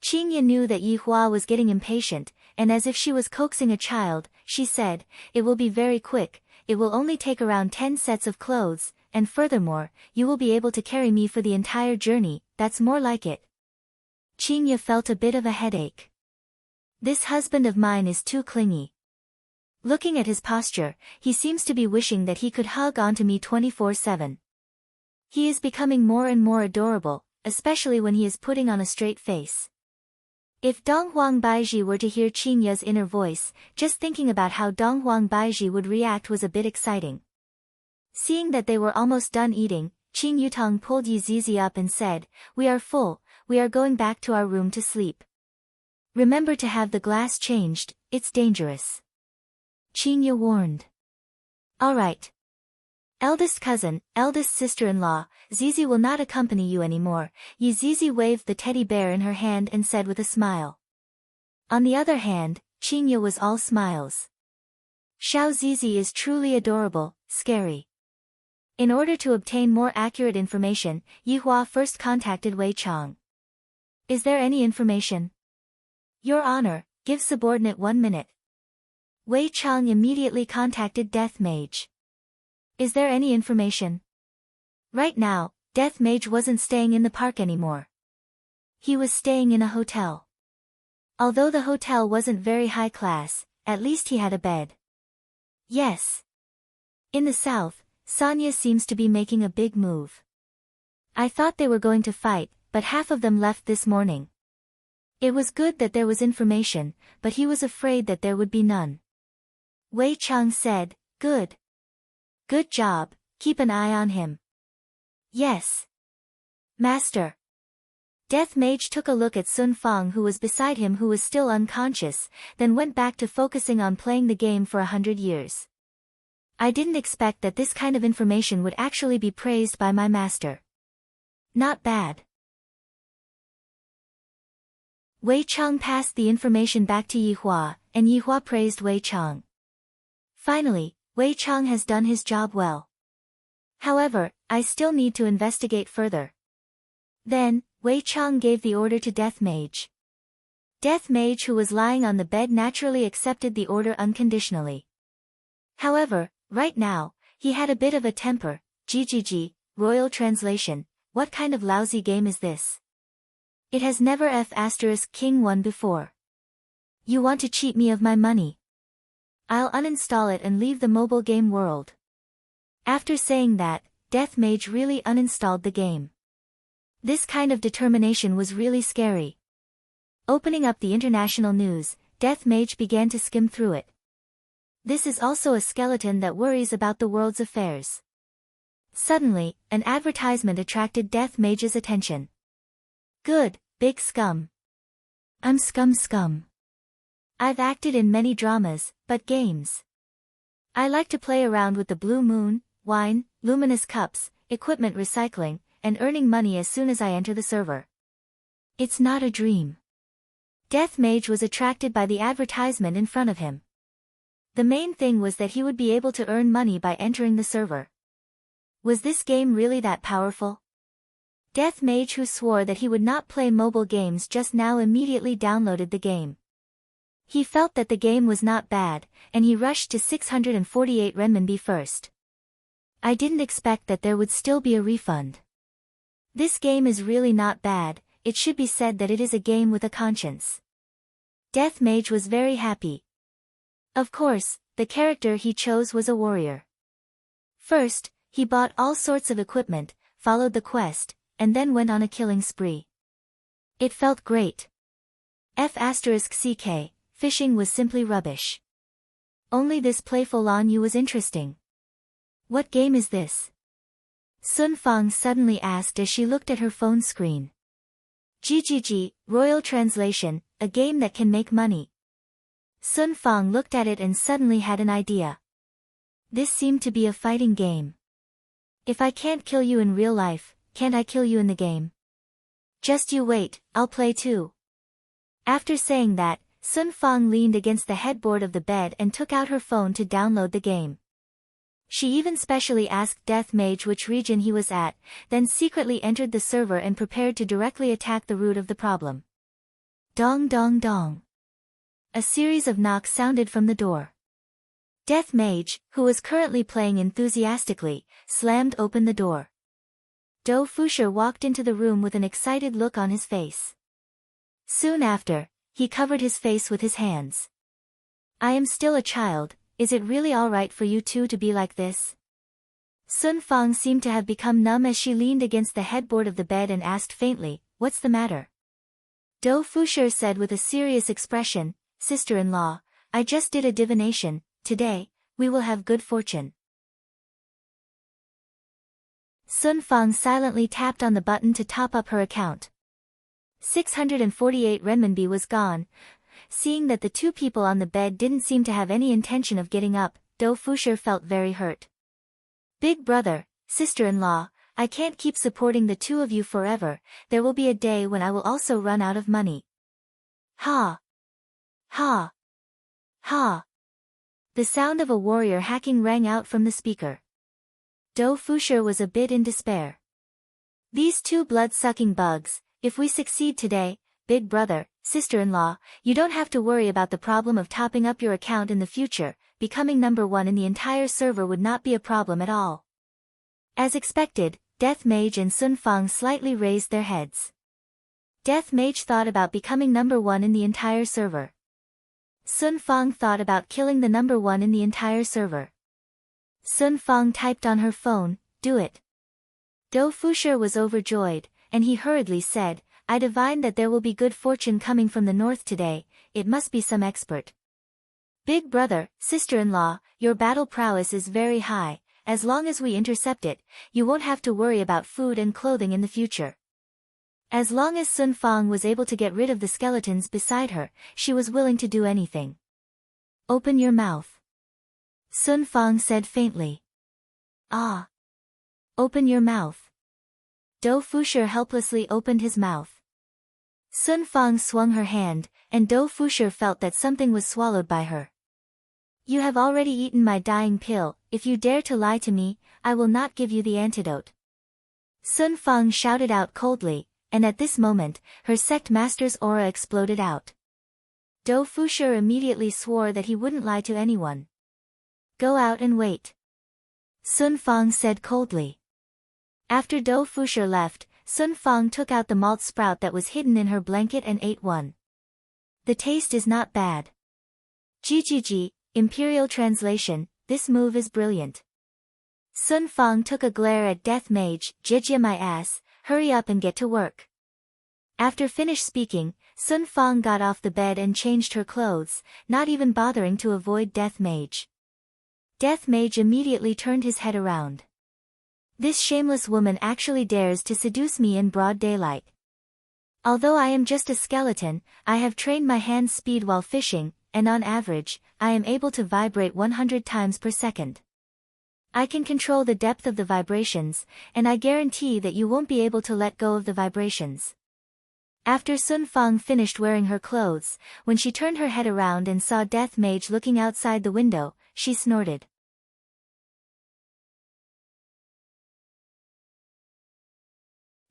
Qing Ye knew that Yihua was getting impatient, and as if she was coaxing a child, she said, it will be very quick, it will only take around 10 sets of clothes, and furthermore, you will be able to carry me for the entire journey, that's more like it. Qing Ye felt a bit of a headache. This husband of mine is too clingy. Looking at his posture, he seems to be wishing that he could hug onto me 24/7. He is becoming more and more adorable, especially when he is putting on a straight face. If Dong Huang Baiji were to hear Qing Ye's inner voice, just thinking about how Dong Huang Baiji would react was a bit exciting. Seeing that they were almost done eating, Qing Yutong pulled Yi Zizi up and said, "We are full, we are going back to our room to sleep. Remember to have the glass changed, it's dangerous." Qing Ye warned. "All right. Eldest cousin, eldest sister-in-law, Zizi will not accompany you anymore." Yi Zizi waved the teddy bear in her hand and said with a smile. On the other hand, Qing Ye was all smiles. Xiao Zizi is truly adorable, scary. In order to obtain more accurate information, Yi Hua first contacted Wei Chang. "Is there any information?" "Your Honor, give subordinate 1 minute." Wei Chang immediately contacted Death Mage. "Is there any information?" Right now, Death Mage wasn't staying in the park anymore. He was staying in a hotel. Although the hotel wasn't very high class, at least he had a bed. Yes. In the south, Sonia seems to be making a big move. I thought they were going to fight, but half of them left this morning. It was good that there was information, but he was afraid that there would be none. Wei Chang said, "Good. Good job, keep an eye on him." "Yes. Master." Death Mage took a look at Sun Fang who was beside him who was still unconscious, then went back to focusing on playing the game for 100 years. "I didn't expect that this kind of information would actually be praised by my master. Not bad." Wei Chang passed the information back to Yi Hua, and Yi Hua praised Wei Chang. "Finally, Wei Chang has done his job well. However, I still need to investigate further." Then, Wei Chang gave the order to Death Mage. Death Mage who was lying on the bed naturally accepted the order unconditionally. However, right now, he had a bit of a temper. "GGG, Royal Translation, what kind of lousy game is this? It has never King won before. You want to cheat me of my money? I'll uninstall it and leave the mobile game world." After saying that, Death Mage really uninstalled the game. This kind of determination was really scary. Opening up the international news, Death Mage began to skim through it. This is also a skeleton that worries about the world's affairs. Suddenly, an advertisement attracted Death Mage's attention. "Good, big scum. I'm scum. I've acted in many dramas, but games. I like to play around with the blue moon, wine, luminous cups, equipment recycling, and earning money as soon as I enter the server. It's not a dream." Death Mage was attracted by the advertisement in front of him. The main thing was that he would be able to earn money by entering the server. Was this game really that powerful? Death Mage who swore that he would not play mobile games just now immediately downloaded the game. He felt that the game was not bad, and he rushed to 648 renminbi first. "I didn't expect that there would still be a refund. This game is really not bad, it should be said that it is a game with a conscience." Death Mage was very happy. Of course, the character he chose was a warrior. First, he bought all sorts of equipment, followed the quest, and then went on a killing spree. It felt great. F***ck, fishing was simply rubbish. Only this playful Lan Yu was interesting. "What game is this?" Sun Fang suddenly asked as she looked at her phone screen. "GGG, Royal Translation, a game that can make money." Sun Fang looked at it and suddenly had an idea. This seemed to be a fighting game. "If I can't kill you in real life, can't I kill you in the game? Just you wait, I'll play too." After saying that, Sun Fang leaned against the headboard of the bed and took out her phone to download the game. She even specially asked Death Mage which region he was at, then secretly entered the server and prepared to directly attack the root of the problem. Dong dong dong. A series of knocks sounded from the door. Death Mage, who was currently playing enthusiastically, slammed open the door. Do Fusher walked into the room with an excited look on his face. Soon after, he covered his face with his hands. "I am still a child, is it really all right for you two to be like this?" Sun Fang seemed to have become numb as she leaned against the headboard of the bed and asked faintly, "What's the matter?" Dou Fusher said with a serious expression, "Sister-in-law, I just did a divination. Today, we will have good fortune." Sun Fang silently tapped on the button to top up her account. 648 renminbi was gone. Seeing that the two people on the bed didn't seem to have any intention of getting up, Dou Fusher felt very hurt. "Big brother, sister-in-law, I can't keep supporting the two of you forever. There will be a day when I will also run out of money." Ha! Ha! Ha! The sound of a warrior hacking rang out from the speaker. Dou Fusher was a bit in despair. "These two blood-sucking bugs, if we succeed today, big brother, sister-in-law, you don't have to worry about the problem of topping up your account in the future. Becoming number one in the entire server would not be a problem at all." As expected, Death Mage and Sun Fang slightly raised their heads. Death Mage thought about becoming number one in the entire server. Sun Fang thought about killing the number one in the entire server. Sun Fang typed on her phone, "Do it." Dou Fusher was overjoyed, and he hurriedly said, "I divine that there will be good fortune coming from the north today. It must be some expert." "Big brother, sister-in-law, your battle prowess is very high. As long as we intercept it, you won't have to worry about food and clothing in the future." As long as Sun Fang was able to get rid of the skeletons beside her, she was willing to do anything. "Open your mouth," Sun Fang said faintly. "Ah. Open your mouth." Dou Fusher helplessly opened his mouth. Sun Fang swung her hand, and Dou Fusher felt that something was swallowed by her. "You have already eaten my dying pill. If you dare to lie to me, I will not give you the antidote." Sun Fang shouted out coldly, and at this moment, her sect master's aura exploded out. Dou Fusher immediately swore that he wouldn't lie to anyone. "Go out and wait," Sun Fang said coldly. After Dou Fusher left, Sun Fang took out the malt sprout that was hidden in her blanket and ate one. "The taste is not bad." GGG, Imperial Translation, this move is brilliant. Sun Fang took a glare at Death Mage, "Jijia my ass, hurry up and get to work." After finished speaking, Sun Fang got off the bed and changed her clothes, not even bothering to avoid Death Mage. Death Mage immediately turned his head around. "This shameless woman actually dares to seduce me in broad daylight. Although I am just a skeleton, I have trained my hand speed while fishing, and on average, I am able to vibrate 100 times per second. I can control the depth of the vibrations, and I guarantee that you won't be able to let go of the vibrations." After Sun Fang finished wearing her clothes, when she turned her head around and saw Death Mage looking outside the window, she snorted.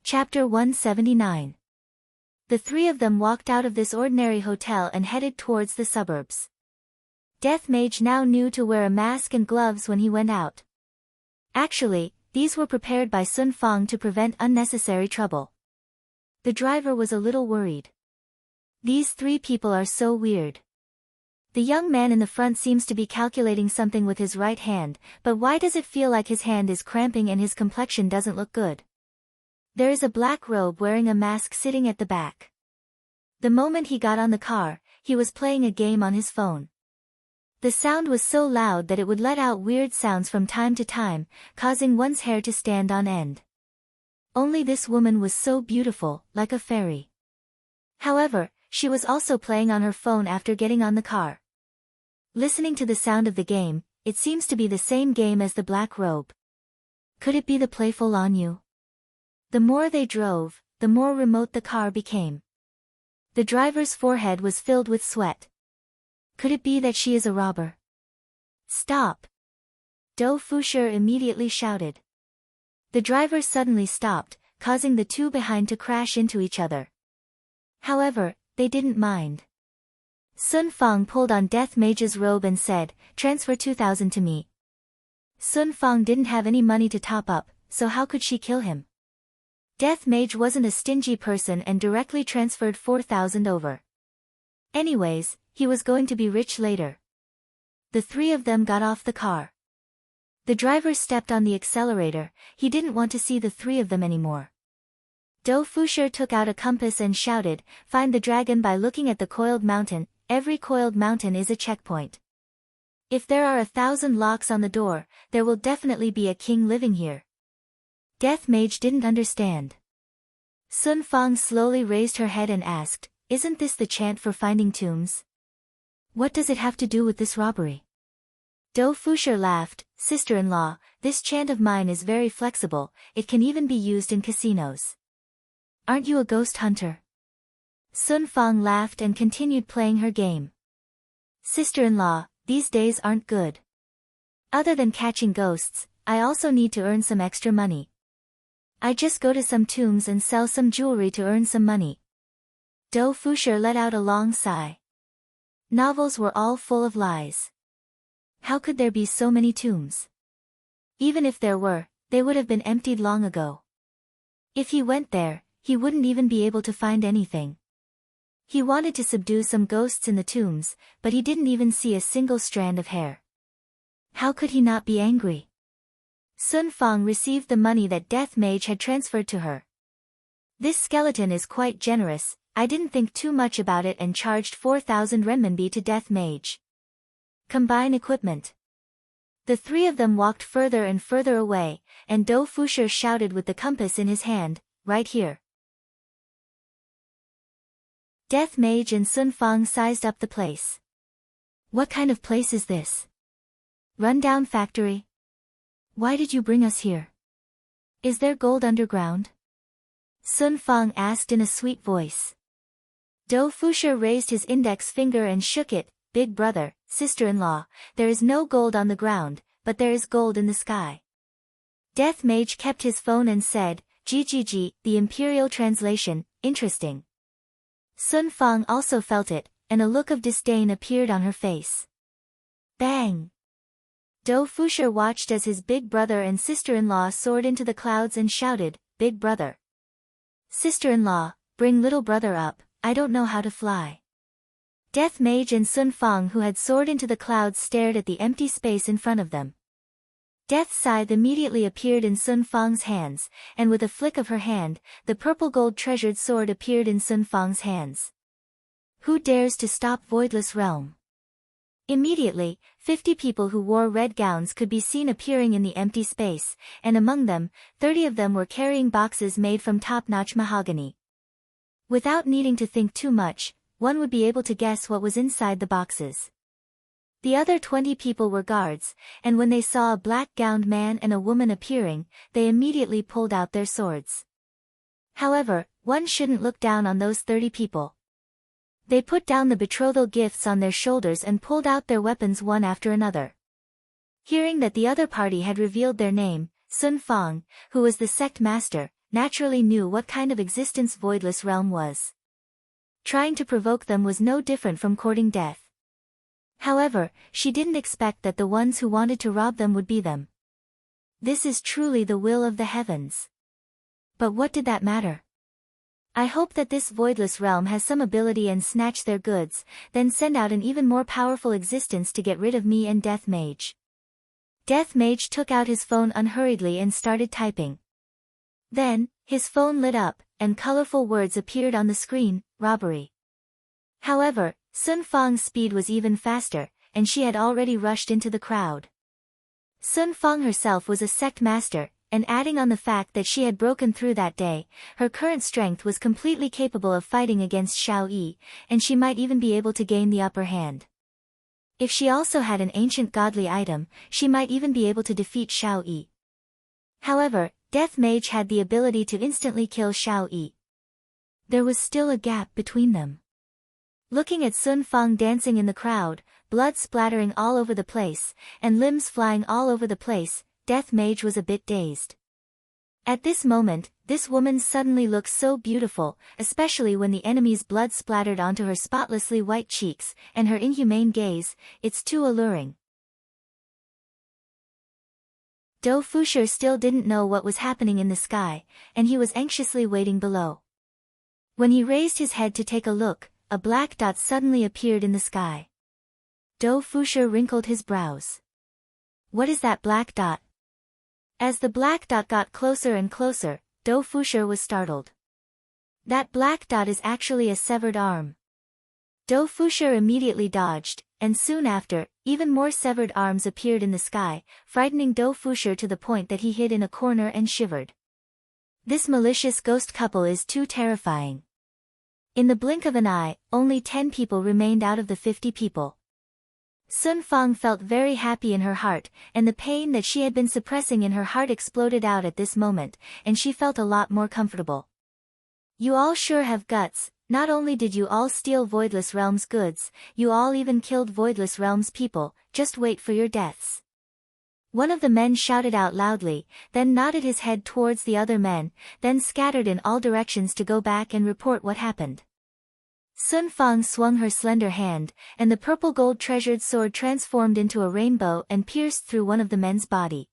Chapter 179. The three of them walked out of this ordinary hotel and headed towards the suburbs. Death Mage now knew to wear a mask and gloves when he went out. Actually, these were prepared by Sun Fang to prevent unnecessary trouble. The driver was a little worried. "These three people are so weird. The young man in the front seems to be calculating something with his right hand, but why does it feel like his hand is cramping and his complexion doesn't look good? There is a black robe wearing a mask sitting at the back." The moment he got on the car, he was playing a game on his phone. The sound was so loud that it would let out weird sounds from time to time, causing one's hair to stand on end. Only this woman was so beautiful, like a fairy. However, she was also playing on her phone after getting on the car. Listening to the sound of the game, it seems to be the same game as the black robe. Could it be the playful Lanyu? The more they drove, the more remote the car became. The driver's forehead was filled with sweat. Could it be that she is a robber? "Stop!" Dou Fusher immediately shouted. The driver suddenly stopped, causing the two behind to crash into each other. However, they didn't mind. Sun Fang pulled on Death Mage's robe and said, "Transfer 2,000 to me." Sun Fang didn't have any money to top up, so how could she kill him? Death Mage wasn't a stingy person and directly transferred 4,000 over. Anyways, he was going to be rich later. The three of them got off the car. The driver stepped on the accelerator, he didn't want to see the three of them anymore. Dou Fusher took out a compass and shouted, "Find the dragon by looking at the coiled mountain. Every coiled mountain is a checkpoint. If there are 1,000 locks on the door, there will definitely be a king living here." Death Mage didn't understand. Sun Fang slowly raised her head and asked, "Isn't this the chant for finding tombs? What does it have to do with this robbery?" Dou Fusher laughed, "Sister-in-law, this chant of mine is very flexible, it can even be used in casinos." "Aren't you a ghost hunter?" Sun Fang laughed and continued playing her game. "Sister-in-law, these days aren't good. Other than catching ghosts, I also need to earn some extra money. I just go to some tombs and sell some jewelry to earn some money." Dou Fusher let out a long sigh. Novels were all full of lies. How could there be so many tombs? Even if there were, they would have been emptied long ago. If he went there, he wouldn't even be able to find anything. He wanted to subdue some ghosts in the tombs, but he didn't even see a single strand of hair. How could he not be angry? Sun Fang received the money that Death Mage had transferred to her. "This skeleton is quite generous, I didn't think too much about it and charged 4,000 renminbi to Death Mage. Combine equipment." The three of them walked further and further away, and Dou Fusher shouted with the compass in his hand, "Right here." Death Mage and Sun Fang sized up the place. "What kind of place is this? Run-down factory? Why did you bring us here? Is there gold underground?" Sun Fang asked in a sweet voice. Dou Fusher raised his index finger and shook it, "Big brother, sister-in-law, there is no gold on the ground, but there is gold in the sky." Death Mage kept his phone and said, "GGG, the Imperial translation, interesting." Sun Fang also felt it, and a look of disdain appeared on her face. Bang! Dou Fusher watched as his big brother and sister-in-law soared into the clouds and shouted, "Big brother! Sister-in-law, bring little brother up, I don't know how to fly." Death Mage and Sun Fang, who had soared into the clouds, stared at the empty space in front of them. Death's scythe immediately appeared in Sun Fang's hands, and with a flick of her hand, the purple gold treasured sword appeared in Sun Fang's hands. "Who dares to stop Voidless Realm?" Immediately, 50 people who wore red gowns could be seen appearing in the empty space, and among them, 30 of them were carrying boxes made from top-notch mahogany. Without needing to think too much, one would be able to guess what was inside the boxes. The other 20 people were guards, and when they saw a black-gowned man and a woman appearing, they immediately pulled out their swords. However, one shouldn't look down on those 30 people. They put down the betrothal gifts on their shoulders and pulled out their weapons one after another. Hearing that the other party had revealed their name, Sun Fang, who was the sect master, naturally knew what kind of existence Voidless Realm was. Trying to provoke them was no different from courting death. However, she didn't expect that the ones who wanted to rob them would be them. This is truly the will of the heavens. But what did that matter? I hope that this Voidless Realm has some ability and snatch their goods, then send out an even more powerful existence to get rid of me and Death Mage. Death Mage took out his phone unhurriedly and started typing. Then, his phone lit up, and colorful words appeared on the screen, "Robbery." However, Sun Fang's speed was even faster, and she had already rushed into the crowd. Sun Fang herself was a sect master, and adding on the fact that she had broken through that day, her current strength was completely capable of fighting against Xiao Yi, and she might even be able to gain the upper hand. If she also had an ancient godly item, she might even be able to defeat Xiao Yi. However, Death Mage had the ability to instantly kill Xiao Yi. There was still a gap between them. Looking at Sun Fang dancing in the crowd, blood splattering all over the place, and limbs flying all over the place, Death Mage was a bit dazed. At this moment, this woman suddenly looked so beautiful, especially when the enemy's blood splattered onto her spotlessly white cheeks, and her inhumane gaze, it's too alluring. Dou Fusher still didn't know what was happening in the sky, and he was anxiously waiting below. When he raised his head to take a look, a black dot suddenly appeared in the sky. Dou Fusher wrinkled his brows. What is that black dot? As the black dot got closer and closer, Dou Fusher was startled. That black dot is actually a severed arm. Dou Fusher immediately dodged, and soon after, even more severed arms appeared in the sky, frightening Dou Fusher to the point that he hid in a corner and shivered. This malicious ghost couple is too terrifying. In the blink of an eye, only 10 people remained out of the 50 people. Sun Fang felt very happy in her heart, and the pain that she had been suppressing in her heart exploded out at this moment, and she felt a lot more comfortable. You all sure have guts. Not only did you all steal Voidless Realms goods, you all even killed Voidless Realms people. Just wait for your deaths. One of the men shouted out loudly, then nodded his head towards the other men, then scattered in all directions to go back and report what happened. Sun Fang swung her slender hand, and the purple gold treasured sword transformed into a rainbow and pierced through one of the men's body.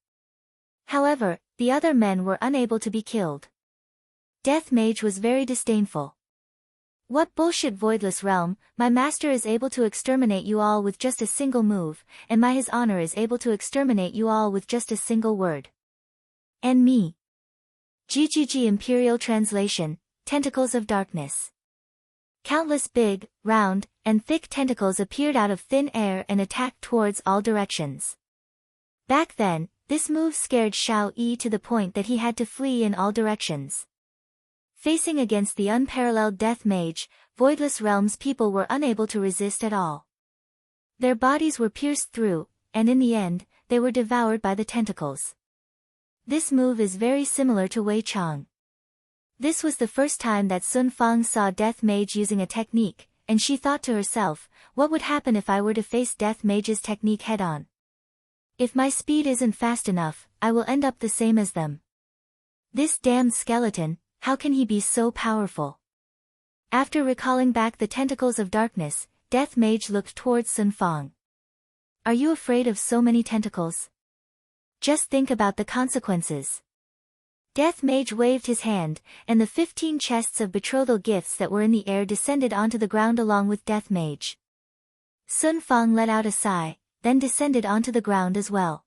However, the other men were unable to be killed. Death Mage was very disdainful. What bullshit, Voidless Realm, my master is able to exterminate you all with just a single move, and his honor is able to exterminate you all with just a single word. And me. GGG Imperial Translation, Tentacles of Darkness. Countless big, round, and thick tentacles appeared out of thin air and attacked towards all directions. Back then, this move scared Xiao Yi to the point that he had to flee in all directions. Facing against the unparalleled Death Mage, Voidless Realms people were unable to resist at all. Their bodies were pierced through, and in the end, they were devoured by the tentacles. This move is very similar to Wei Chang. This was the first time that Sun Fang saw Death Mage using a technique, and she thought to herself, what would happen if I were to face Death Mage's technique head-on? If my speed isn't fast enough, I will end up the same as them. This damned skeleton, how can he be so powerful? After recalling back the tentacles of darkness, Death Mage looked towards Sun Fang. Are you afraid of so many tentacles? Just think about the consequences. Death Mage waved his hand, and the 15 chests of betrothal gifts that were in the air descended onto the ground along with Death Mage. Sun Fang let out a sigh, then descended onto the ground as well.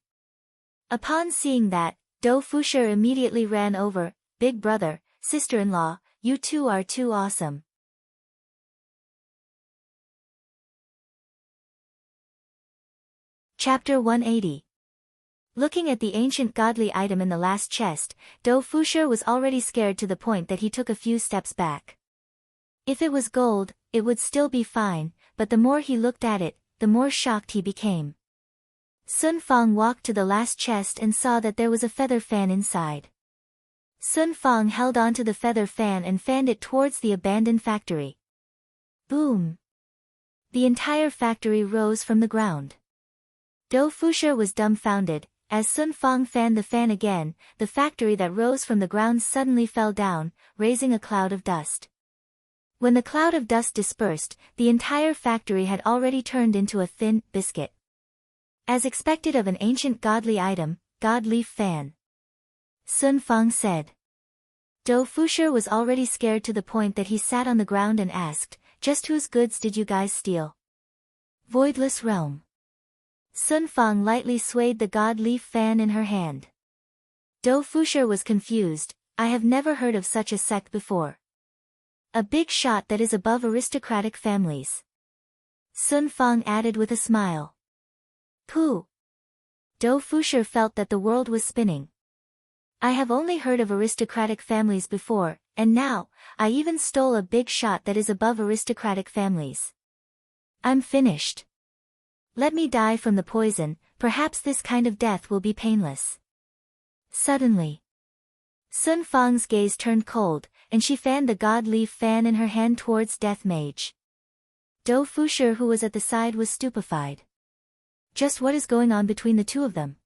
Upon seeing that, Dou Fusher immediately ran over. Big brother, sister-in-law, you two are too awesome. Chapter 180. Looking at the ancient godly item in the last chest, Dou Fusher was already scared to the point that he took a few steps back. If it was gold, it would still be fine, but the more he looked at it, the more shocked he became. Sun Fang walked to the last chest and saw that there was a feather fan inside. Sun Fang held onto the feather fan and fanned it towards the abandoned factory. Boom! The entire factory rose from the ground. Dou Fusher was dumbfounded. As Sun Fang fanned the fan again, the factory that rose from the ground suddenly fell down, raising a cloud of dust. When the cloud of dust dispersed, the entire factory had already turned into a thin biscuit. As expected of an ancient godly item, God Leaf Fan. Sun Fang said. Dou Fusher was already scared to the point that he sat on the ground and asked, just whose goods did you guys steal? Voidless Realm. Sun Fang lightly swayed the God Leaf Fan in her hand. Dou Fusher was confused. I have never heard of such a sect before. A big shot that is above aristocratic families. Sun Fang added with a smile. Pooh. Dou Fusher felt that the world was spinning. I have only heard of aristocratic families before, and now, I even stole a big shot that is above aristocratic families. I'm finished. Let me die from the poison, perhaps this kind of death will be painless. Suddenly, Sun Fang's gaze turned cold, and she fanned the God Leaf Fan in her hand towards Death Mage. Dou Fusher, who was at the side, was stupefied. Just what is going on between the two of them?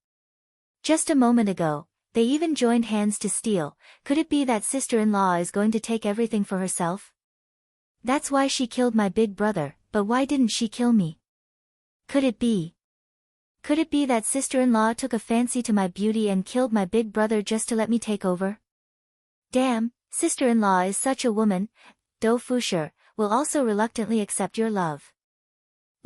Just a moment ago, they even joined hands to steal. Could it be that sister-in-law is going to take everything for herself? That's why she killed my big brother, but why didn't she kill me? Could it be that sister-in-law took a fancy to my beauty and killed my big brother just to let me take over? Damn, sister-in-law is such a woman. Dou Fusher will also reluctantly accept your love.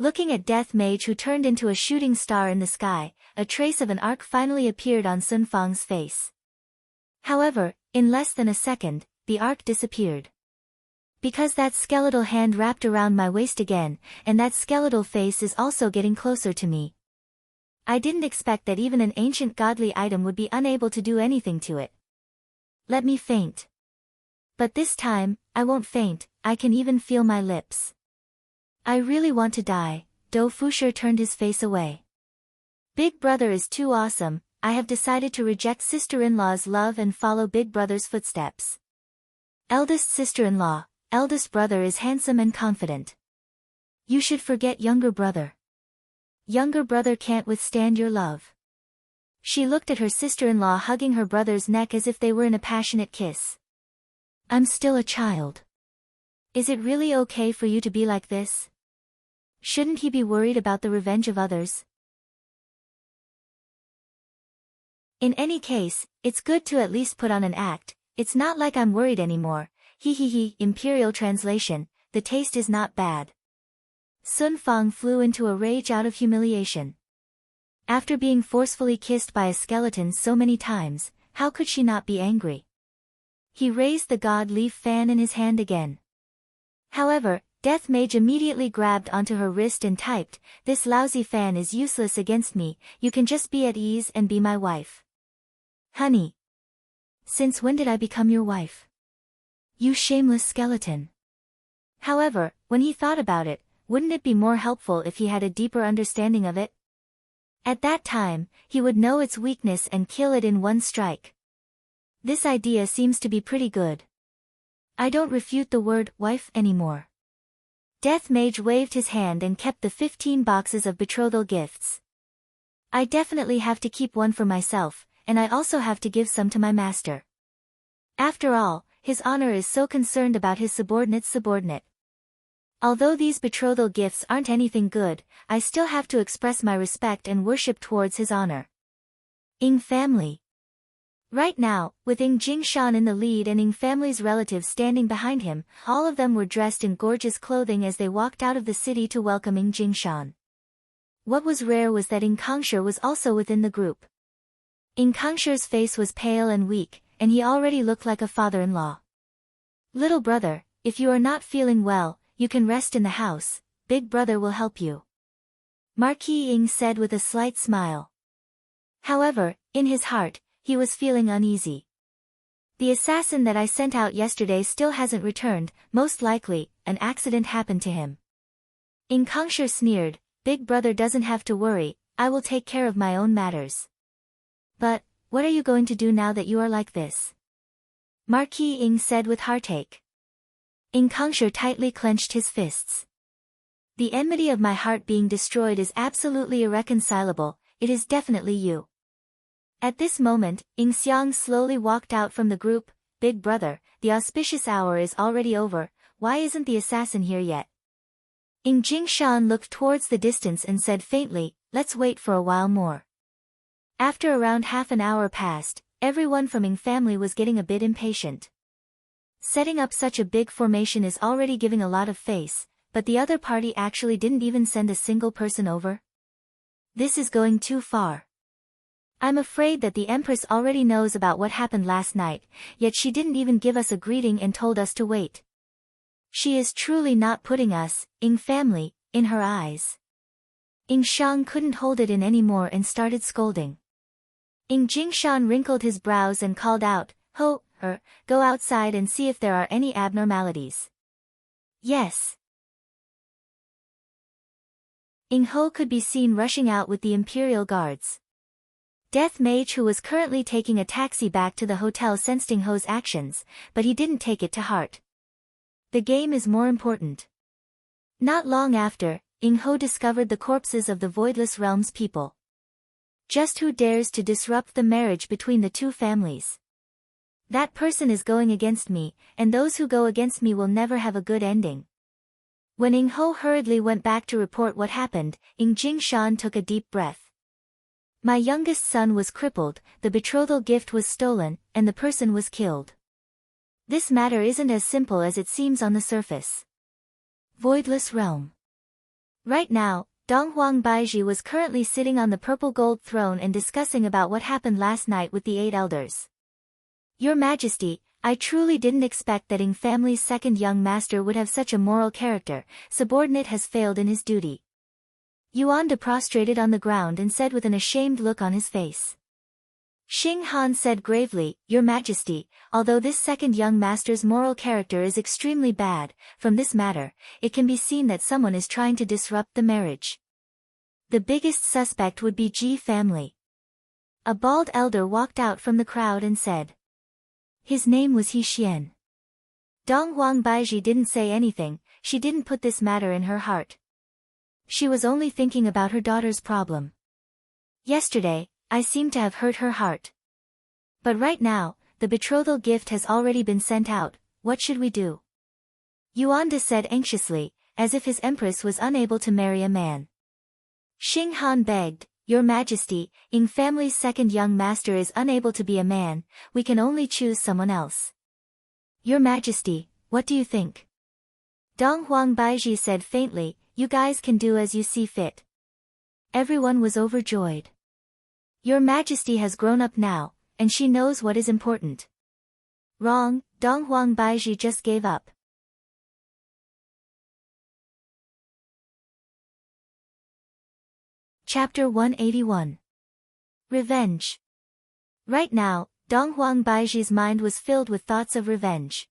Looking at Death Mage, who turned into a shooting star in the sky, a trace of an arc finally appeared on Sun Fang's face. However, in less than a second, the arc disappeared. Because that skeletal hand wrapped around my waist again, and that skeletal face is also getting closer to me. I didn't expect that even an ancient godly item would be unable to do anything to it. Let me faint. But this time, I won't faint, I can even feel my lips. I really want to die. Do Fusher turned his face away. Big brother is too awesome, I have decided to reject sister-in-law's love and follow big brother's footsteps. Eldest sister-in-law, eldest brother is handsome and confident. You should forget younger brother. Younger brother can't withstand your love. She looked at her sister-in-law hugging her brother's neck as if they were in a passionate kiss. I'm still a child. Is it really okay for you to be like this? Shouldn't he be worried about the revenge of others? In any case, it's good to at least put on an act, it's not like I'm worried anymore, he. Imperial translation, the taste is not bad. Sun Fang flew into a rage out of humiliation. After being forcefully kissed by a skeleton so many times, how could she not be angry? He raised the god leaf fan in his hand again. However, Death Mage immediately grabbed onto her wrist and typed, "This lousy fan is useless against me, you can just be at ease and be my wife." Honey. Since when did I become your wife? You shameless skeleton. However, when he thought about it, wouldn't it be more helpful if he had a deeper understanding of it? At that time, he would know its weakness and kill it in one strike. This idea seems to be pretty good. I don't refute the word wife anymore. Death Mage waved his hand and kept the 15 boxes of betrothal gifts. I definitely have to keep one for myself, and I also have to give some to my master. After all, his honor is so concerned about his subordinate's subordinate. Although these betrothal gifts aren't anything good, I still have to express my respect and worship towards his honor. Ing family. Right now, with Ing Jingshan in the lead and Ing family's relatives standing behind him, all of them were dressed in gorgeous clothing as they walked out of the city to welcome Ing Jingshan. What was rare was that Ing Kangshi was also within the group. Ing Kangshi's face was pale and weak, and he already looked like a father-in-law. Little brother, if you are not feeling well, you can rest in the house, big brother will help you. Marquis Ing said with a slight smile. However, in his heart, he was feeling uneasy. The assassin that I sent out yesterday still hasn't returned, most likely, an accident happened to him. Ing Kangshi sneered, big brother doesn't have to worry, I will take care of my own matters. But, what are you going to do now that you are like this? Marquis Ing said with heartache. Ing Kangshi tightly clenched his fists. The enmity of my heart being destroyed is absolutely irreconcilable, it is definitely you. At this moment, Ing Xiang slowly walked out from the group. Big brother, the auspicious hour is already over, why isn't the assassin here yet? Ing Jingshan looked towards the distance and said faintly, let's wait for a while more. After around half an hour passed, everyone from Ing family was getting a bit impatient. Setting up such a big formation is already giving a lot of face, but the other party actually didn't even send a single person over? This is going too far. I'm afraid that the Empress already knows about what happened last night, yet she didn't even give us a greeting and told us to wait. She is truly not putting us, Ing family, in her eyes. Ing Shang couldn't hold it in anymore and started scolding. Ing Jingshan wrinkled his brows and called out, Ho, go outside and see if there are any abnormalities. Yes. Ing Ho could be seen rushing out with the Imperial Guards. Death Mage, who was currently taking a taxi back to the hotel, sensed Ing Ho's actions, but he didn't take it to heart. The game is more important. Not long after, Ing Ho discovered the corpses of the Voidless Realms people. Just who dares to disrupt the marriage between the two families? That person is going against me, and those who go against me will never have a good ending. When Ing Ho hurriedly went back to report what happened, Ing Jingshan took a deep breath. My youngest son was crippled, the betrothal gift was stolen, and the person was killed. This matter isn't as simple as it seems on the surface. Voidless Realm. Right now, Donghuang Baiji was currently sitting on the purple gold throne and discussing about what happened last night with the 8 elders. Your Majesty, I truly didn't expect that Ing family's second young master would have such a moral character. Subordinate has failed in his duty. Yuanda prostrated on the ground and said with an ashamed look on his face. Xing Han said gravely, Your Majesty, although this second young master's moral character is extremely bad, from this matter, it can be seen that someone is trying to disrupt the marriage. The biggest suspect would be Ji family. A bald elder walked out from the crowd and said. His name was He Xian. Dong Huang Baiji didn't say anything, she didn't put this matter in her heart. She was only thinking about her daughter's problem. Yesterday, I seemed to have hurt her heart. But right now, the betrothal gift has already been sent out, what should we do? Yuanda said anxiously, as if his empress was unable to marry a man. Xing Han begged, Your Majesty, Ing family's second young master is unable to be a man, we can only choose someone else. Your Majesty, what do you think? Dong Huang Baiji said faintly, You guys can do as you see fit. Everyone was overjoyed. Your Majesty has grown up now, and she knows what is important. Wrong, Dong Huang Baiji just gave up. Chapter 181. Revenge. Right now, Dong Huang Baiji's mind was filled with thoughts of revenge.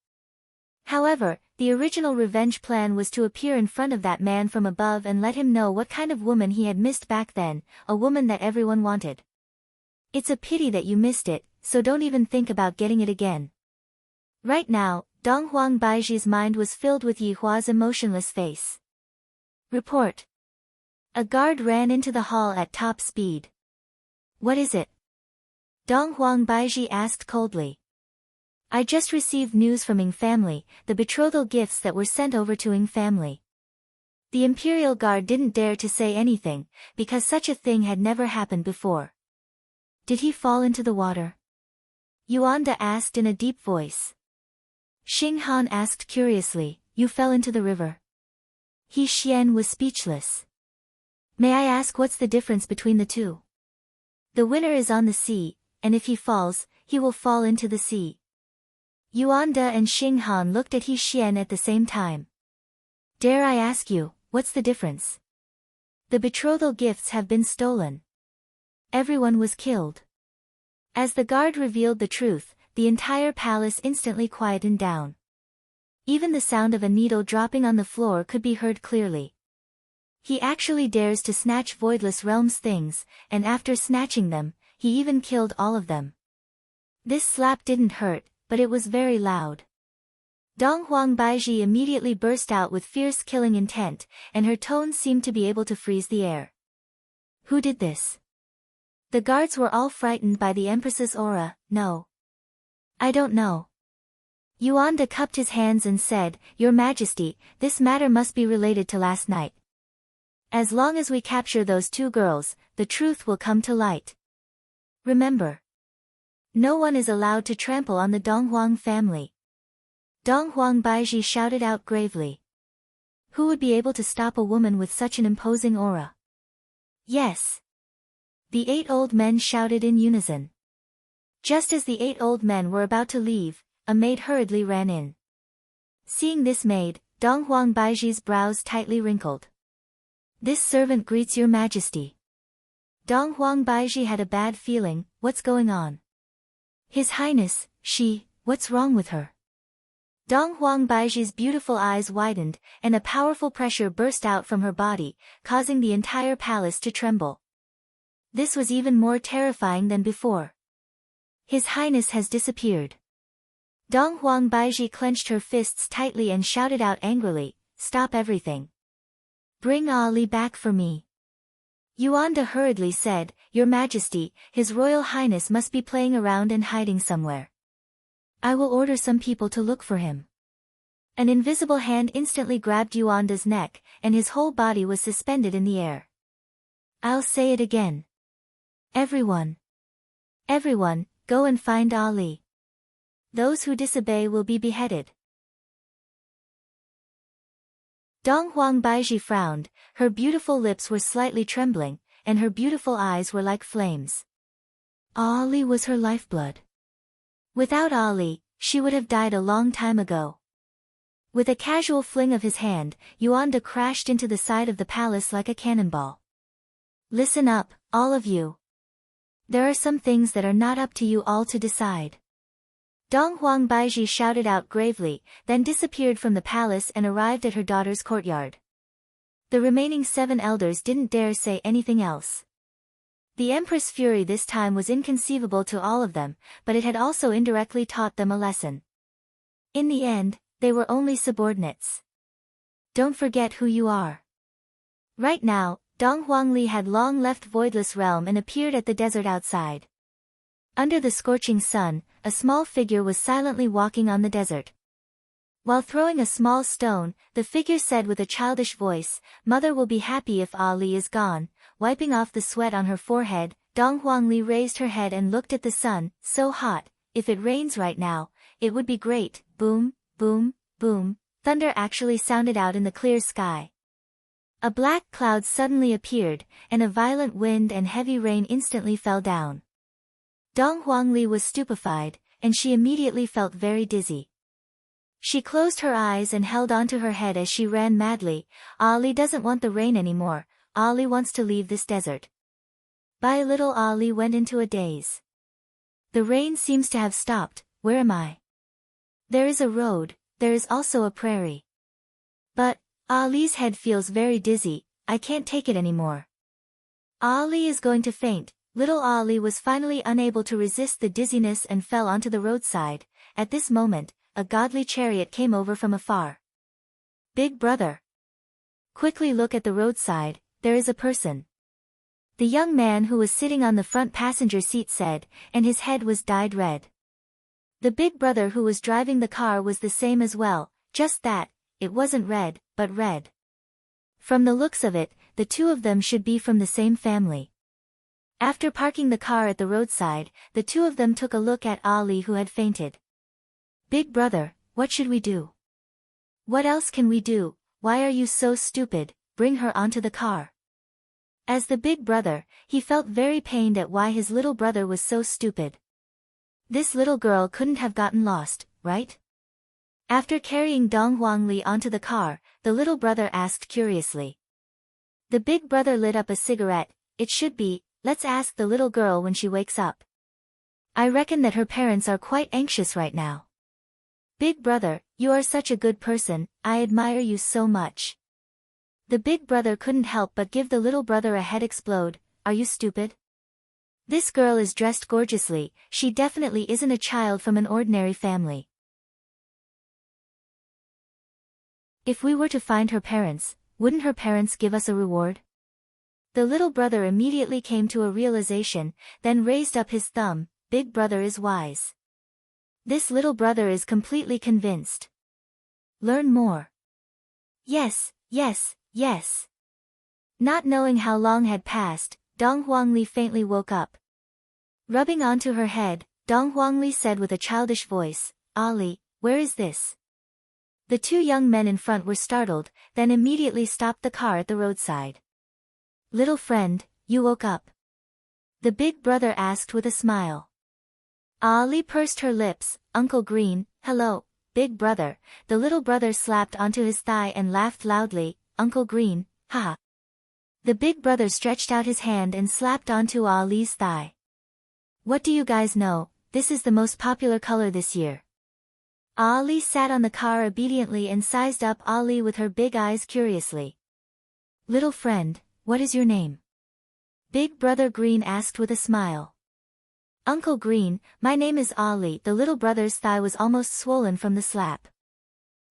However, the original revenge plan was to appear in front of that man from above and let him know what kind of woman he had missed back then, a woman that everyone wanted. It's a pity that you missed it, so don't even think about getting it again. Right now, Dong Huang Baiji's mind was filled with Yi Hua's emotionless face. Report. A guard ran into the hall at top speed. What is it? Dong Huang Baiji asked coldly. I just received news from Ing family, the betrothal gifts that were sent over to Ing family. The Imperial Guard didn't dare to say anything, because such a thing had never happened before. Did he fall into the water? Yuanda asked in a deep voice. Xing Han asked curiously, You fell into the river? He Xian was speechless. May I ask what's the difference between the two? The winner is on the sea, and if he falls, he will fall into the sea. Yuanda and Xing Han looked at He Xian at the same time. Dare I ask you, what's the difference? The betrothal gifts have been stolen. Everyone was killed. As the guard revealed the truth, the entire palace instantly quietened down. Even the sound of a needle dropping on the floor could be heard clearly. He actually dares to snatch Voidless Realms things, and after snatching them, he even killed all of them. This slap didn't hurt, but it was very loud. Dong Huang Baiji immediately burst out with fierce killing intent, and her tones seemed to be able to freeze the air. Who did this? The guards were all frightened by the Empress's aura. No. I don't know. Yuanda cupped his hands and said, Your Majesty, this matter must be related to last night. As long as we capture those two girls, the truth will come to light. Remember. No one is allowed to trample on the Dong Huang family. Dong Huang Baiji shouted out gravely. Who would be able to stop a woman with such an imposing aura? Yes. The 8 old men shouted in unison. Just as the 8 old men were about to leave, a maid hurriedly ran in. Seeing this maid, Dong Huang Baiji's brows tightly wrinkled. This servant greets Your Majesty. Dong Huang Baiji had a bad feeling, what's going on? His Highness, what's wrong with her? Dong Huang Baiji's beautiful eyes widened, and a powerful pressure burst out from her body, causing the entire palace to tremble. This was even more terrifying than before. His Highness has disappeared. Dong Huang Baiji clenched her fists tightly and shouted out angrily, Stop everything. Bring Ali back for me. Yuanda hurriedly said, Your Majesty, His Royal Highness must be playing around and hiding somewhere. I will order some people to look for him. An invisible hand instantly grabbed Yuanda's neck, and his whole body was suspended in the air. I'll say it again. Everyone, go and find Ali. Those who disobey will be beheaded. Dong Huang Baiji frowned, her beautiful lips were slightly trembling, and her beautiful eyes were like flames. Ali was her lifeblood. Without Ali, She would have died a long time ago. With a casual fling of his hand, Yuanda crashed into the side of the palace like a cannonball. Listen up, all of you. There are some things that are not up to you all to decide. Dong Huang Baiji shouted out gravely, then disappeared from the palace and arrived at her daughter's courtyard. The remaining 7 elders didn't dare say anything else. The Empress' fury this time was inconceivable to all of them, but it had also indirectly taught them a lesson. In the end, they were only subordinates. Don't forget who you are. Right now, Dong Huangli had long left Voidless Realm and appeared at the desert outside. Under the scorching sun, a small figure was silently walking on the desert. While throwing a small stone, the figure said with a childish voice, "Mother will be happy if Ali is gone." Wiping off the sweat on her forehead, Dong Huangli raised her head and looked at the sun. So hot, if it rains right now, it would be great. Boom, boom, boom, thunder actually sounded out in the clear sky. A black cloud suddenly appeared, and a violent wind and heavy rain instantly fell down. Dong Huangli was stupefied, and she immediately felt very dizzy. She closed her eyes and held onto her head as she ran madly. Ali doesn't want the rain anymore. Ali wants to leave this desert. By little Ali went into a daze. The rain seems to have stopped. Where am I? There is a road, there is also a prairie. But, Ali's head feels very dizzy, I can't take it anymore. Ali is going to faint. Little Ali was finally unable to resist the dizziness and fell onto the roadside. At this moment, a godly chariot came over from afar. Big brother. Quickly look at the roadside, there is a person. The young man who was sitting on the front passenger seat said, and his head was dyed red. The big brother who was driving the car was the same as well, just that, it wasn't red, but red. From the looks of it, the two of them should be from the same family. After parking the car at the roadside, the two of them took a look at Ali who had fainted. Big brother, what should we do? What else can we do? Why are you so stupid? Bring her onto the car. As the big brother, he felt very pained at why his little brother was so stupid. This little girl couldn't have gotten lost, right? After carrying Dong Huangli onto the car, the little brother asked curiously. The big brother lit up a cigarette. It should be, let's ask the little girl when she wakes up. I reckon that her parents are quite anxious right now. Big brother, you are such a good person, I admire you so much. The big brother couldn't help but give the little brother a head explode. Are you stupid? This girl is dressed gorgeously, she definitely isn't a child from an ordinary family. If we were to find her parents, wouldn't her parents give us a reward? The little brother immediately came to a realization, then raised up his thumb. Big brother is wise. This little brother is completely convinced. Learn more. Yes, yes, yes. Not knowing how long had passed, Dong Huangli faintly woke up. Rubbing onto her head, Dong Huangli said with a childish voice, Ali, where is this? The two young men in front were startled, then immediately stopped the car at the roadside. Little friend, you woke up? The big brother asked with a smile. Ali pursed her lips. Uncle Green, hello, big brother. The little brother slapped onto his thigh and laughed loudly. Uncle Green, haha. The big brother stretched out his hand and slapped onto Ali's thigh. What do you guys know, this is the most popular color this year. Ali sat on the car obediently and sized up Ali with her big eyes curiously. Little friend, what is your name? Big brother Green asked with a smile. Uncle Green, my name is Ali. The little brother's thigh was almost swollen from the slap.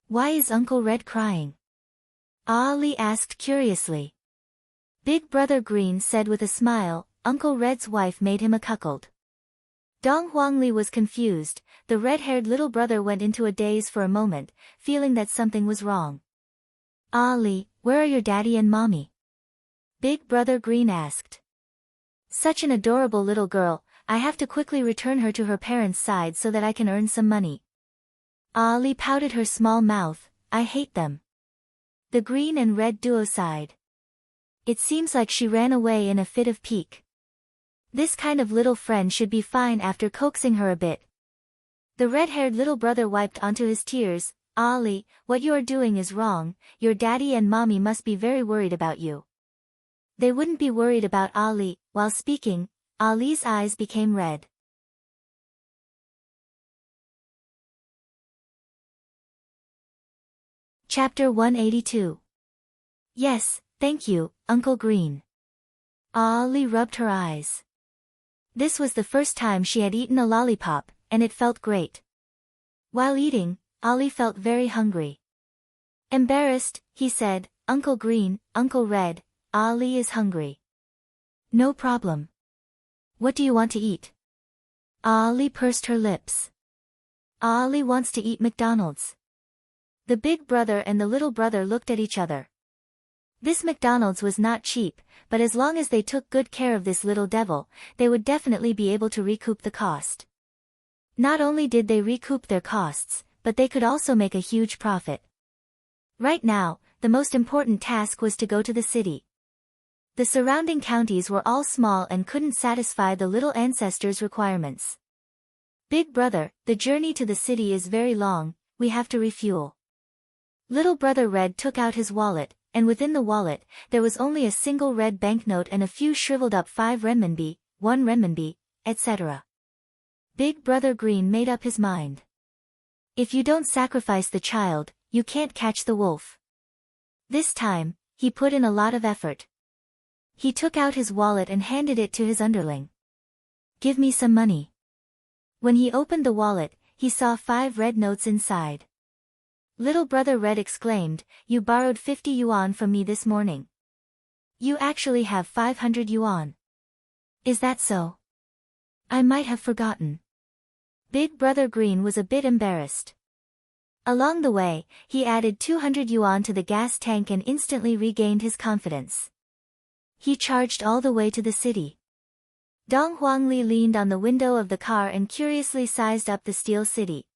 Why is Uncle Red crying? Ali asked curiously. Big brother Green said with a smile, Uncle Red's wife made him a cuckold. Dong Huangli was confused. The red-haired little brother went into a daze for a moment, feeling that something was wrong. Ali, where are your daddy and mommy? Big brother Green asked. Such an adorable little girl, I have to quickly return her to her parents' side so that I can earn some money. Ali pouted her small mouth, I hate them. The green and red duo sighed. It seems like she ran away in a fit of pique. This kind of little friend should be fine after coaxing her a bit. The red-haired little brother wiped onto his tears. "Ali, what you are doing is wrong. Your daddy and mommy must be very worried about you." They wouldn't be worried about Ali. While speaking, Ali's eyes became red. Chapter 182. "Yes, thank you, Uncle Green." Ali rubbed her eyes. This was the first time she had eaten a lollipop, and it felt great. While eating, Ali felt very hungry. Embarrassed, he said, "Uncle Green, Uncle Red, Ali is hungry." "No problem. What do you want to eat?" Ali pursed her lips. Ali wants to eat McDonald's. The big brother and the little brother looked at each other. This McDonald's was not cheap, but as long as they took good care of this little devil, they would definitely be able to recoup the cost. Not only did they recoup their costs, but they could also make a huge profit. Right now, the most important task was to go to the city. The surrounding counties were all small and couldn't satisfy the little ancestors' requirements. "Big brother, the journey to the city is very long, we have to refuel." Little brother Red took out his wallet, and within the wallet, there was only a single red banknote and a few shriveled up 5 renminbi, 1 renminbi, etc. Big brother Green made up his mind. If you don't sacrifice the child, you can't catch the wolf. This time, he put in a lot of effort. He took out his wallet and handed it to his underling. "Give me some money." When he opened the wallet, he saw 5 red notes inside. Little brother Red exclaimed, "You borrowed 50 yuan from me this morning. You actually have 500 yuan. Is that so? I might have forgotten." Big brother Green was a bit embarrassed. Along the way, he added 200 yuan to the gas tank and instantly regained his confidence. He charged all the way to the city. Dong Huangli leaned on the window of the car and curiously sized up the steel city.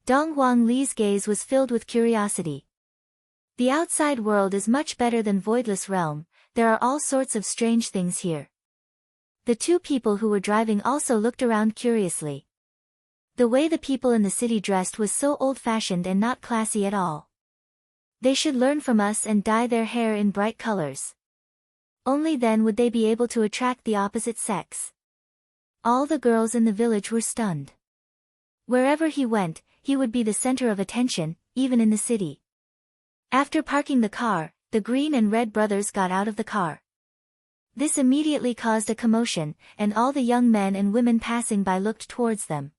Dong Huangli's gaze was filled with curiosity. The outside world is much better than Voidless Realm, there are all sorts of strange things here. The 2 people who were driving also looked around curiously. The way the people in the city dressed was so old-fashioned and not classy at all. They should learn from us and dye their hair in bright colors. Only then would they be able to attract the opposite sex. All the girls in the village were stunned. Wherever he went, he would be the center of attention, even in the city. After parking the car, the Green and Red brothers got out of the car. This immediately caused a commotion, and all the young men and women passing by looked towards them.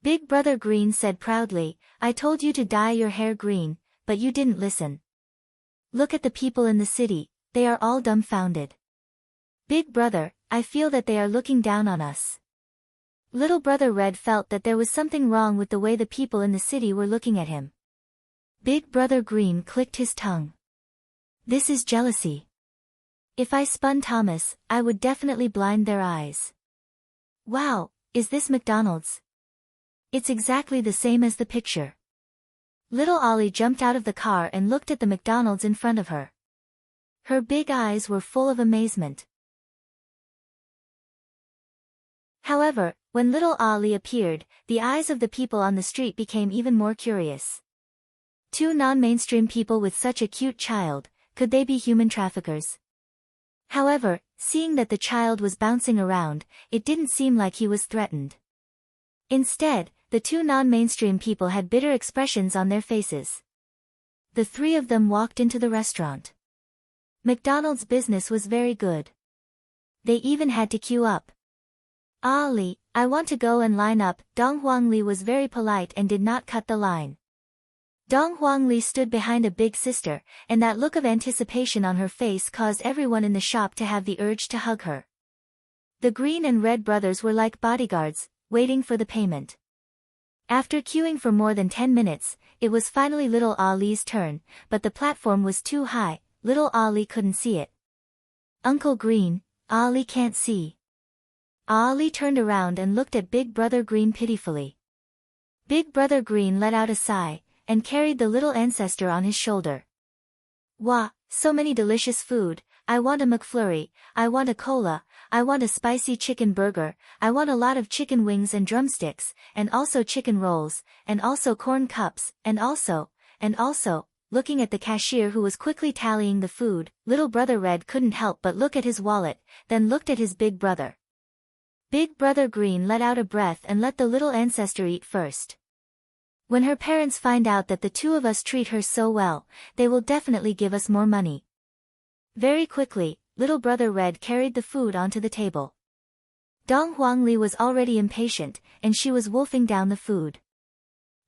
Big brother Green said proudly, "I told you to dye your hair green, but you didn't listen. Look at the people in the city, they are all dumbfounded. Big brother, I feel that they are looking down on us." Little brother Red felt that there was something wrong with the way the people in the city were looking at him. Big brother Green clicked his tongue. "This is jealousy. If I spun Thomas, I would definitely blind their eyes." "Wow, is this McDonald's?" "It's exactly the same as the picture." Little Ollie jumped out of the car and looked at the McDonald's in front of her. Her big eyes were full of amazement. However, when little Ali appeared, the eyes of the people on the street became even more curious. 2 non-mainstream people with such a cute child, could they be human traffickers? However, seeing that the child was bouncing around, it didn't seem like he was threatened. Instead, the 2 non-mainstream people had bitter expressions on their faces. The 3 of them walked into the restaurant. McDonald's business was very good. They even had to queue up. "Ali, I want to go and line up." Dong Huangli was very polite and did not cut the line. Dong Huangli stood behind a big sister, and that look of anticipation on her face caused everyone in the shop to have the urge to hug her. The Green and Red brothers were like bodyguards, waiting for the payment. After queuing for more than 10 minutes, it was finally little Ali's turn, but the platform was too high, little Ali couldn't see it. "Uncle Green, Ali can't see." Ali turned around and looked at Big Brother Green pitifully. Big Brother Green let out a sigh, and carried the little ancestor on his shoulder. "Wah, so many delicious food, I want a McFlurry, I want a cola, I want a spicy chicken burger, I want a lot of chicken wings and drumsticks, and also chicken rolls, and also corn cups, and also, looking at the cashier who was quickly tallying the food, little brother Red couldn't help but look at his wallet, then looked at his big brother. Big brother Green let out a breath and let the little ancestor eat first. When her parents find out that the two of us treat her so well, they will definitely give us more money. Very quickly, little brother Red carried the food onto the table. Dong Huangli was already impatient, and she was wolfing down the food.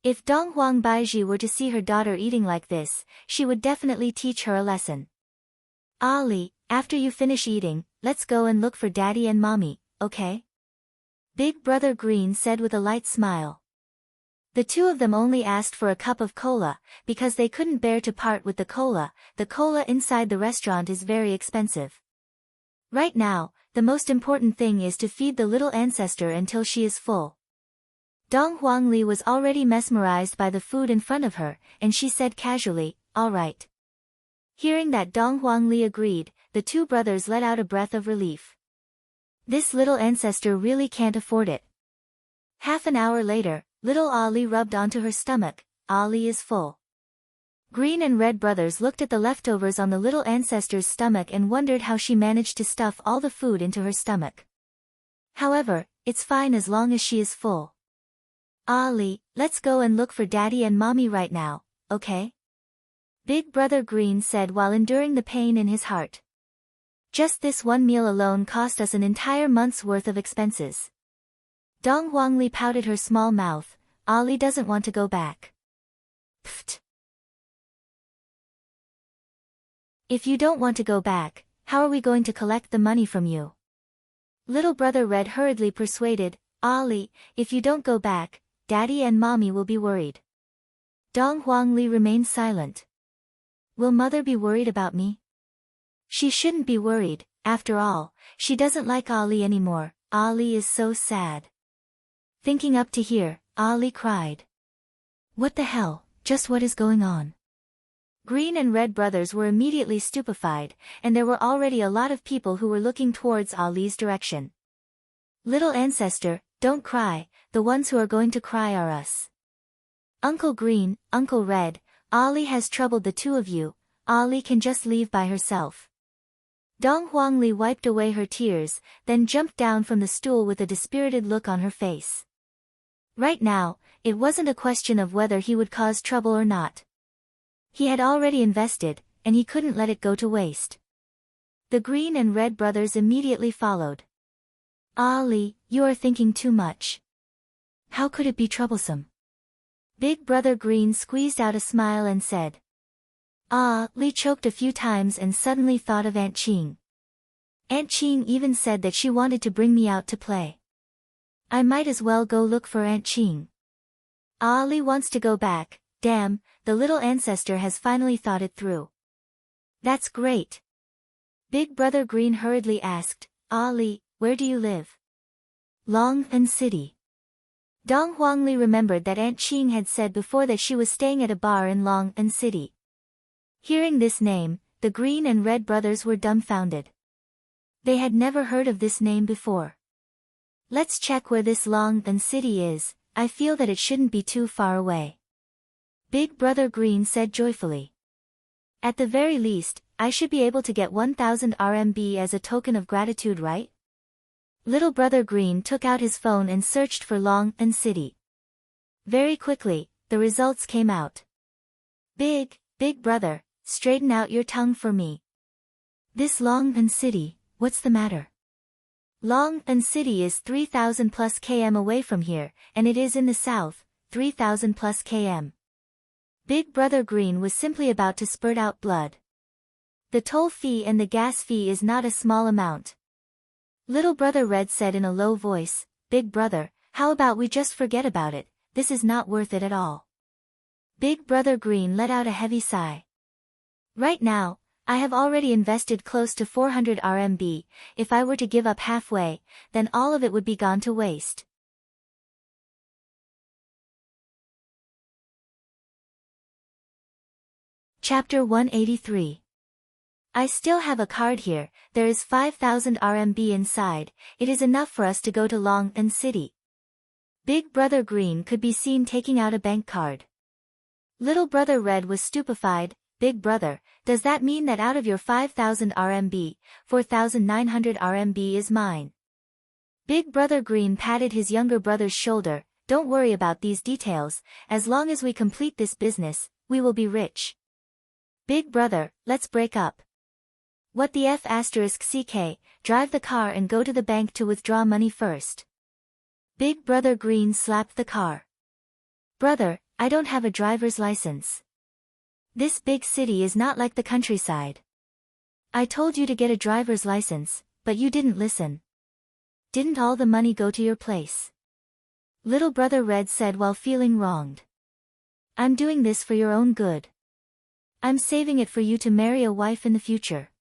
If Dong Huang Baiji were to see her daughter eating like this, she would definitely teach her a lesson. Ali, after you finish eating, let's go and look for Daddy and Mommy, okay? Big brother Green said with a light smile. The two of them only asked for a cup of cola, because they couldn't bear to part with the cola inside the restaurant is very expensive. Right now, the most important thing is to feed the little ancestor until she is full. Dong Huangli was already mesmerized by the food in front of her, and she said casually, "All right." Hearing that Dong Huangli agreed, the two brothers let out a breath of relief. This little ancestor really can't afford it. Half an hour later, little Ali rubbed onto her stomach. Ali is full. Green and Red brothers looked at the leftovers on the little ancestor's stomach and wondered how she managed to stuff all the food into her stomach. However, it's fine as long as she is full. Ali, let's go and look for Daddy and Mommy right now, okay? Big brother Green said while enduring the pain in his heart. Just this one meal alone cost us an entire month's worth of expenses. Dong Huangli pouted her small mouth. Ali doesn't want to go back. Pfft. If you don't want to go back, how are we going to collect the money from you? Little brother Red hurriedly persuaded, Ali, if you don't go back, Daddy and Mommy will be worried. Dong Huangli remained silent. Will Mother be worried about me? She shouldn't be worried, after all, she doesn't like Ali anymore. Ali is so sad. Thinking up to here, Ali cried. What the hell, just what is going on? Green and Red brothers were immediately stupefied, and there were already a lot of people who were looking towards Ali's direction. Little ancestor, don't cry, the ones who are going to cry are us. Uncle Green, Uncle Red, Ali has troubled the two of you, Ali can just leave by herself. Dong Huangli wiped away her tears, then jumped down from the stool with a dispirited look on her face. Right now, it wasn't a question of whether he would cause trouble or not. He had already invested, and he couldn't let it go to waste. The Green and Red brothers immediately followed. Ali, you are thinking too much. How could it be troublesome? Big brother Green squeezed out a smile and said. Ali choked a few times and suddenly thought of Aunt Qing. Aunt Qing even said that she wanted to bring me out to play. I might as well go look for Aunt Qing. Ali wants to go back, damn, the little ancestor has finally thought it through. That's great. Big brother Green hurriedly asked, Ali, where do you live? Long'an City. Dong Huangli remembered that Aunt Qing had said before that she was staying at a bar in Long'an City. Hearing this name, the Green and Red brothers were dumbfounded. They had never heard of this name before. Let's check where this Long'an City is, I feel that it shouldn't be too far away. Big brother Green said joyfully. At the very least, I should be able to get 1,000 RMB as a token of gratitude, right? Little brother Green took out his phone and searched for Long'an City. Very quickly, the results came out. Big brother, straighten out your tongue for me. This Long'an City, what's the matter? Long'an City is 3,000 plus km away from here, and it is in the south, 3,000 plus km. Big brother Green was simply about to spurt out blood. The toll fee and the gas fee is not a small amount. Little brother Red said in a low voice, Big brother, how about we just forget about it, this is not worth it at all. Big brother Green let out a heavy sigh. Right now, I have already invested close to 400 RMB, if I were to give up halfway, then all of it would be gone to waste. Chapter 183. I still have a card here, there is 5,000 RMB inside, it is enough for us to go to Long City. Big Brother Green could be seen taking out a bank card. Little Brother Red was stupefied. Big Brother, does that mean that out of your 5,000 RMB, 4,900 RMB is mine? Big Brother Green patted his younger brother's shoulder. Don't worry about these details, as long as we complete this business, we will be rich. Big Brother, let's break up. What the F***, drive the car and go to the bank to withdraw money first. Big Brother Green slapped the car. Brother, I don't have a driver's license. This big city is not like the countryside. I told you to get a driver's license, but you didn't listen. Didn't all the money go to your place? Little Brother Red said while feeling wronged. I'm doing this for your own good. I'm saving it for you to marry a wife in the future.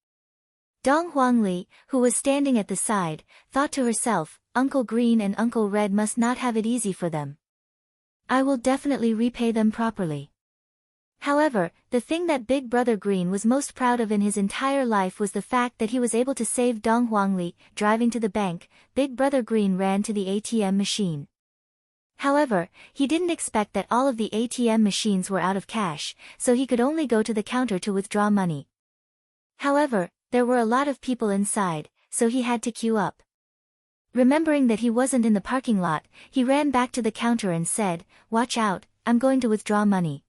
Dong Huangli, who was standing at the side, thought to herself, Uncle Green and Uncle Red must not have it easy for them. I will definitely repay them properly. However, the thing that Big Brother Green was most proud of in his entire life was the fact that he was able to save Dong Huangli. Driving to the bank, Big Brother Green ran to the ATM machine. However, he didn't expect that all of the ATM machines were out of cash, so he could only go to the counter to withdraw money. However, there were a lot of people inside, so he had to queue up. Remembering that he wasn't in the parking lot, he ran back to the counter and said, "Watch out, I'm going to withdraw money.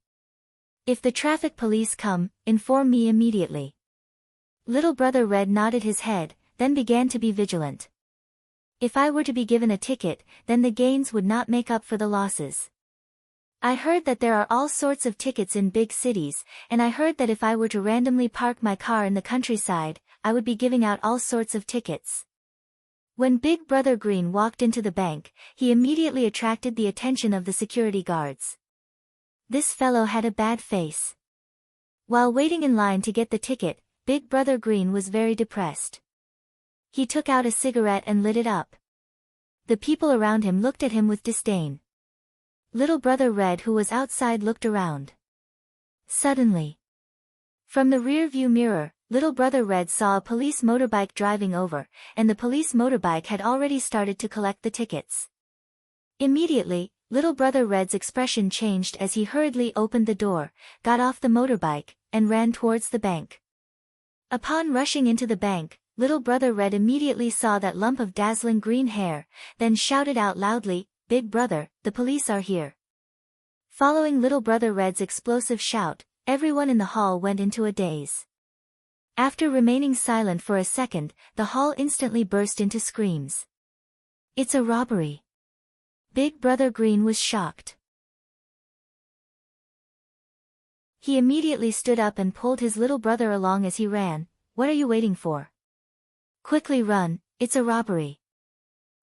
If the traffic police come, inform me immediately." Little Brother Red nodded his head, then began to be vigilant. If I were to be given a ticket, then the gains would not make up for the losses. I heard that there are all sorts of tickets in big cities, and I heard that if I were to randomly park my car in the countryside, I would be giving out all sorts of tickets. When Big Brother Green walked into the bank, he immediately attracted the attention of the security guards. This fellow had a bad face. While waiting in line to get the ticket, Big Brother Green was very depressed. He took out a cigarette and lit it up. The people around him looked at him with disdain. Little Brother Red, who was outside, looked around. Suddenly, from the rear-view mirror, Little Brother Red saw a police motorbike driving over, and the police motorbike had already started to collect the tickets. Immediately, Little Brother Red's expression changed as he hurriedly opened the door, got off the motorbike, and ran towards the bank. Upon rushing into the bank, Little Brother Red immediately saw that lump of dazzling green hair, then shouted out loudly, "Big Brother, the police are here." Following Little Brother Red's explosive shout, everyone in the hall went into a daze. After remaining silent for a second, the hall instantly burst into screams. "It's a robbery!" Big Brother Green was shocked. He immediately stood up and pulled his little brother along as he ran. "What are you waiting for? Quickly run, it's a robbery."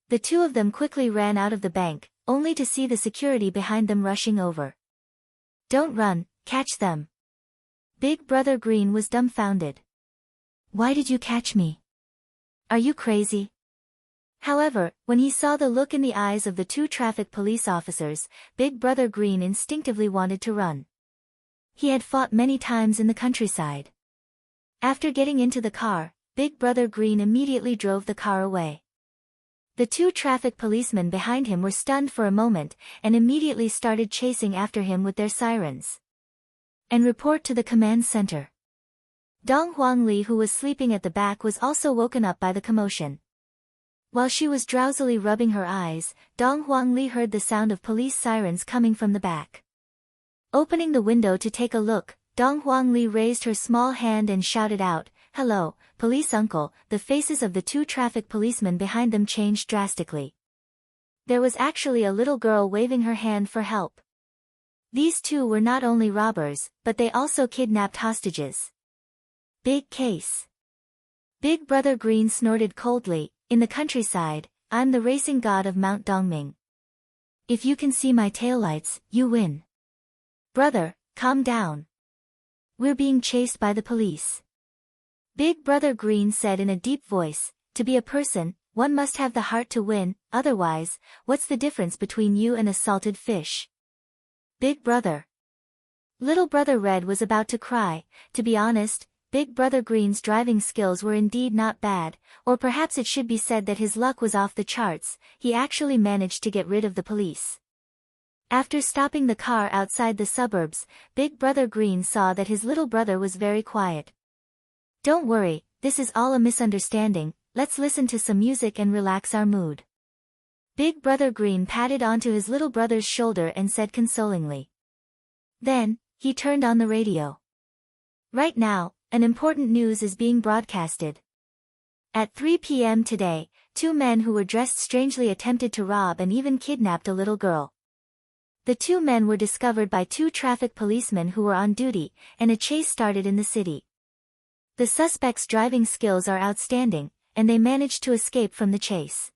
The two of them quickly ran out of the bank, only to see the security behind them rushing over. "Don't run, catch them." Big Brother Green was dumbfounded. "Why did you catch me? Are you crazy?" However, when he saw the look in the eyes of the two traffic police officers, Big Brother Green instinctively wanted to run. He had fought many times in the countryside. After getting into the car, Big Brother Green immediately drove the car away. The two traffic policemen behind him were stunned for a moment, and immediately started chasing after him with their sirens. "And report to the command center." Dong Huangli, who was sleeping at the back, was also woken up by the commotion. While she was drowsily rubbing her eyes, Dong Huangli heard the sound of police sirens coming from the back. Opening the window to take a look, Dong Huangli raised her small hand and shouted out, "Hello, police uncle." The faces of the two traffic policemen behind them changed drastically. There was actually a little girl waving her hand for help. These two were not only robbers, but they also kidnapped hostages. Big case. Big Brother Green snorted coldly. "In the countryside, I'm the racing god of Mount Dongming. If you can see my taillights, you win." "Brother, calm down. We're being chased by the police." Big Brother Green said in a deep voice, "To be a person, one must have the heart to win, otherwise, what's the difference between you and a salted fish?" Big Brother. Little Brother Red was about to cry. To be honest, Big Brother Green's driving skills were indeed not bad, or perhaps it should be said that his luck was off the charts. He actually managed to get rid of the police. After stopping the car outside the suburbs, Big Brother Green saw that his little brother was very quiet. "Don't worry, this is all a misunderstanding, let's listen to some music and relax our mood." Big Brother Green patted onto his little brother's shoulder and said consolingly. Then, he turned on the radio. "Right now, an important news is being broadcasted. At 3 p.m. today, 2 men who were dressed strangely attempted to rob and even kidnapped a little girl. The 2 men were discovered by 2 traffic policemen who were on duty, and a chase started in the city. The suspects' driving skills are outstanding, and they managed to escape from the chase.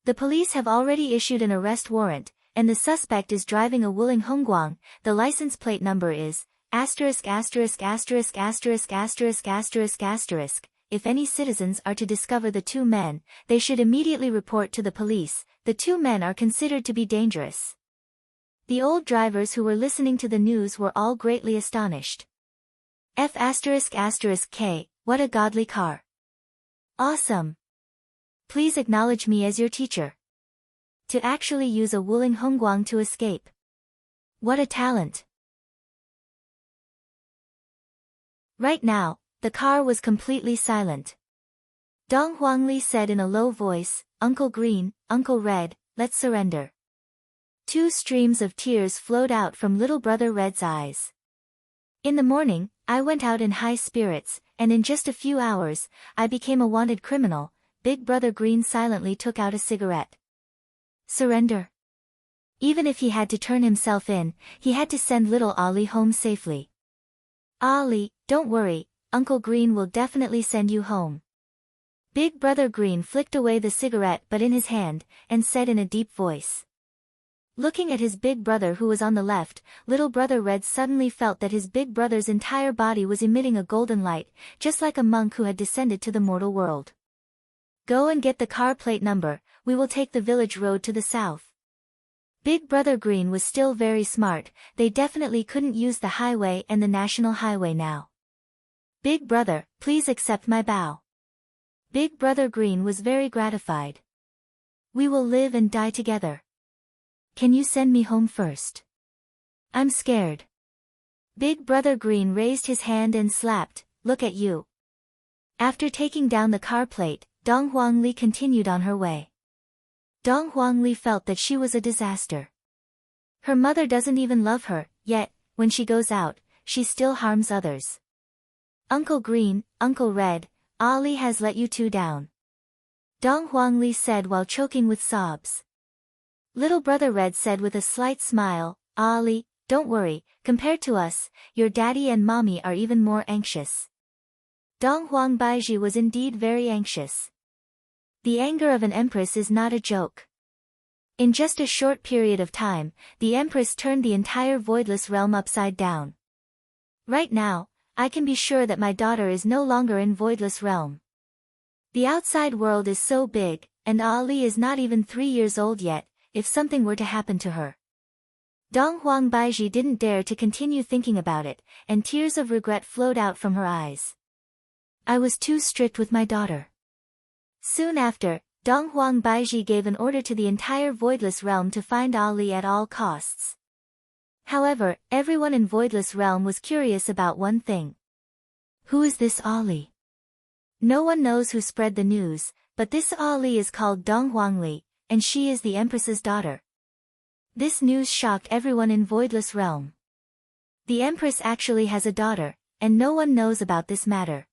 The police have already issued an arrest warrant, and the suspect is driving a Wuling Hongguang. The license plate number is ********************. If any citizens are to discover the 2 men, they should immediately report to the police. The 2 men are considered to be dangerous." The old drivers who were listening to the news were all greatly astonished. F****K, what a godly car. Awesome. Please acknowledge me as your teacher. To actually use a Wuling Hongguang to escape. What a talent. Right now, the car was completely silent. Dong Huangli said in a low voice, "Uncle Green, Uncle Red, let's surrender." 2 streams of tears flowed out from little brother Red's eyes. "In the morning, I went out in high spirits, and in just a few hours, I became a wanted criminal." Big Brother Green silently took out a cigarette. Surrender? Even if he had to turn himself in, he had to send little Ollie home safely. "Ollie, don't worry, Uncle Green will definitely send you home." Big Brother Green flicked away the cigarette butt in his hand, and said in a deep voice. Looking at his big brother who was on the left, little brother Red suddenly felt that his big brother's entire body was emitting a golden light, just like a monk who had descended to the mortal world. "Go and get the car plate number, we will take the village road to the south." Big Brother Green was still very smart, they definitely couldn't use the highway and the national highway now. "Big brother, please accept my bow." Big Brother Green was very gratified. "We will live and die together. Can you send me home first? I'm scared." Big Brother Green raised his hand and slapped, "Look at you." After taking down the car plate, Dong Huangli continued on her way. Dong Huangli felt that she was a disaster. Her mother doesn't even love her, yet, when she goes out, she still harms others. "Uncle Green, Uncle Red, Ollie has let you 2 down," Dong Huangli said while choking with sobs. Little brother Red said with a slight smile, "Ollie, don't worry, compared to us, your daddy and mommy are even more anxious." Dong Huang Baiji was indeed very anxious. The anger of an empress is not a joke. In just a short period of time, the empress turned the entire voidless realm upside down. Right now, I can be sure that my daughter is no longer in voidless realm. The outside world is so big, and Ali is not even 3 years old yet, if something were to happen to her. Dong Huang Baiji didn't dare to continue thinking about it, and tears of regret flowed out from her eyes. I was too strict with my daughter. Soon after, Dong Huang Baiji gave an order to the entire voidless realm to find Ali at all costs. However, everyone in voidless realm was curious about one thing. Who is this Ali? No one knows who spread the news, but this Ali is called Dong Huangli, and she is the Empress's daughter. This news shocked everyone in voidless realm. The Empress actually has a daughter, and no one knows about this matter.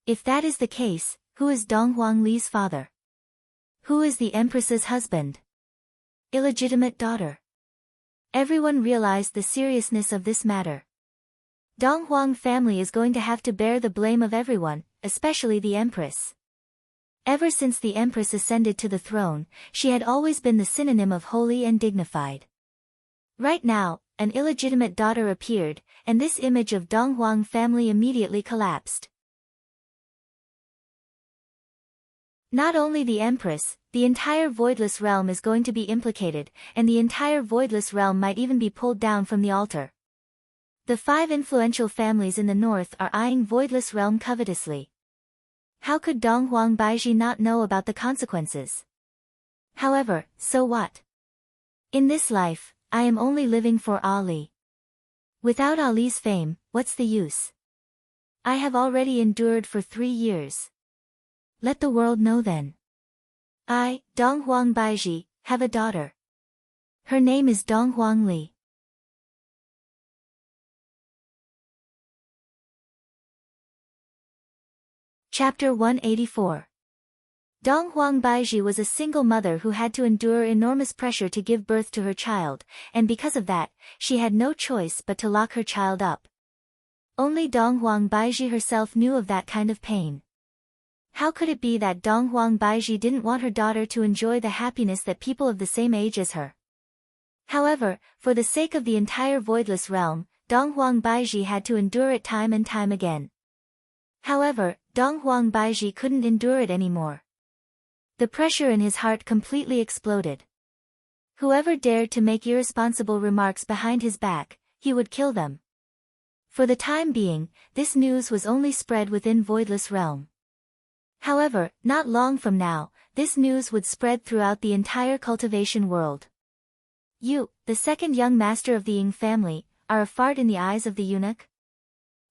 If that is the case, who is Dong Huangli's father? Who is the Empress's husband? Illegitimate daughter. Everyone realized the seriousness of this matter. Dong Huang family is going to have to bear the blame of everyone, especially the Empress. Ever since the Empress ascended to the throne, she had always been the synonym of holy and dignified. Right now, an illegitimate daughter appeared, and this image of Dong Huang family immediately collapsed. Not only the Empress, the entire voidless realm is going to be implicated, and the entire voidless realm might even be pulled down from the altar. The 5 influential families in the north are eyeing Voidless Realm covetously. How could Dong Huang Baiji not know about the consequences? However, so what? In this life, I am only living for Ali. Without Ali's fame, what's the use? I have already endured for 3 years. Let the world know then. I, Dong Huang Baiji, have a daughter. Her name is Dong Huang Li. Chapter 184. Dong Huang Baiji was a single mother who had to endure enormous pressure to give birth to her child, and because of that, she had no choice but to lock her child up. Only Dong Huang Baiji herself knew of that kind of pain. How could it be that Dong Huang Baiji didn't want her daughter to enjoy the happiness that people of the same age as her? However, for the sake of the entire Voidless Realm, Dong Huang Baiji had to endure it time and time again. However, Dong Huang Baiji couldn't endure it anymore. The pressure in his heart completely exploded. Whoever dared to make irresponsible remarks behind his back, he would kill them. For the time being, this news was only spread within Voidless Realm. However, not long from now, this news would spread throughout the entire cultivation world. You, the second young master of the Ying family, are a fart in the eyes of the eunuch?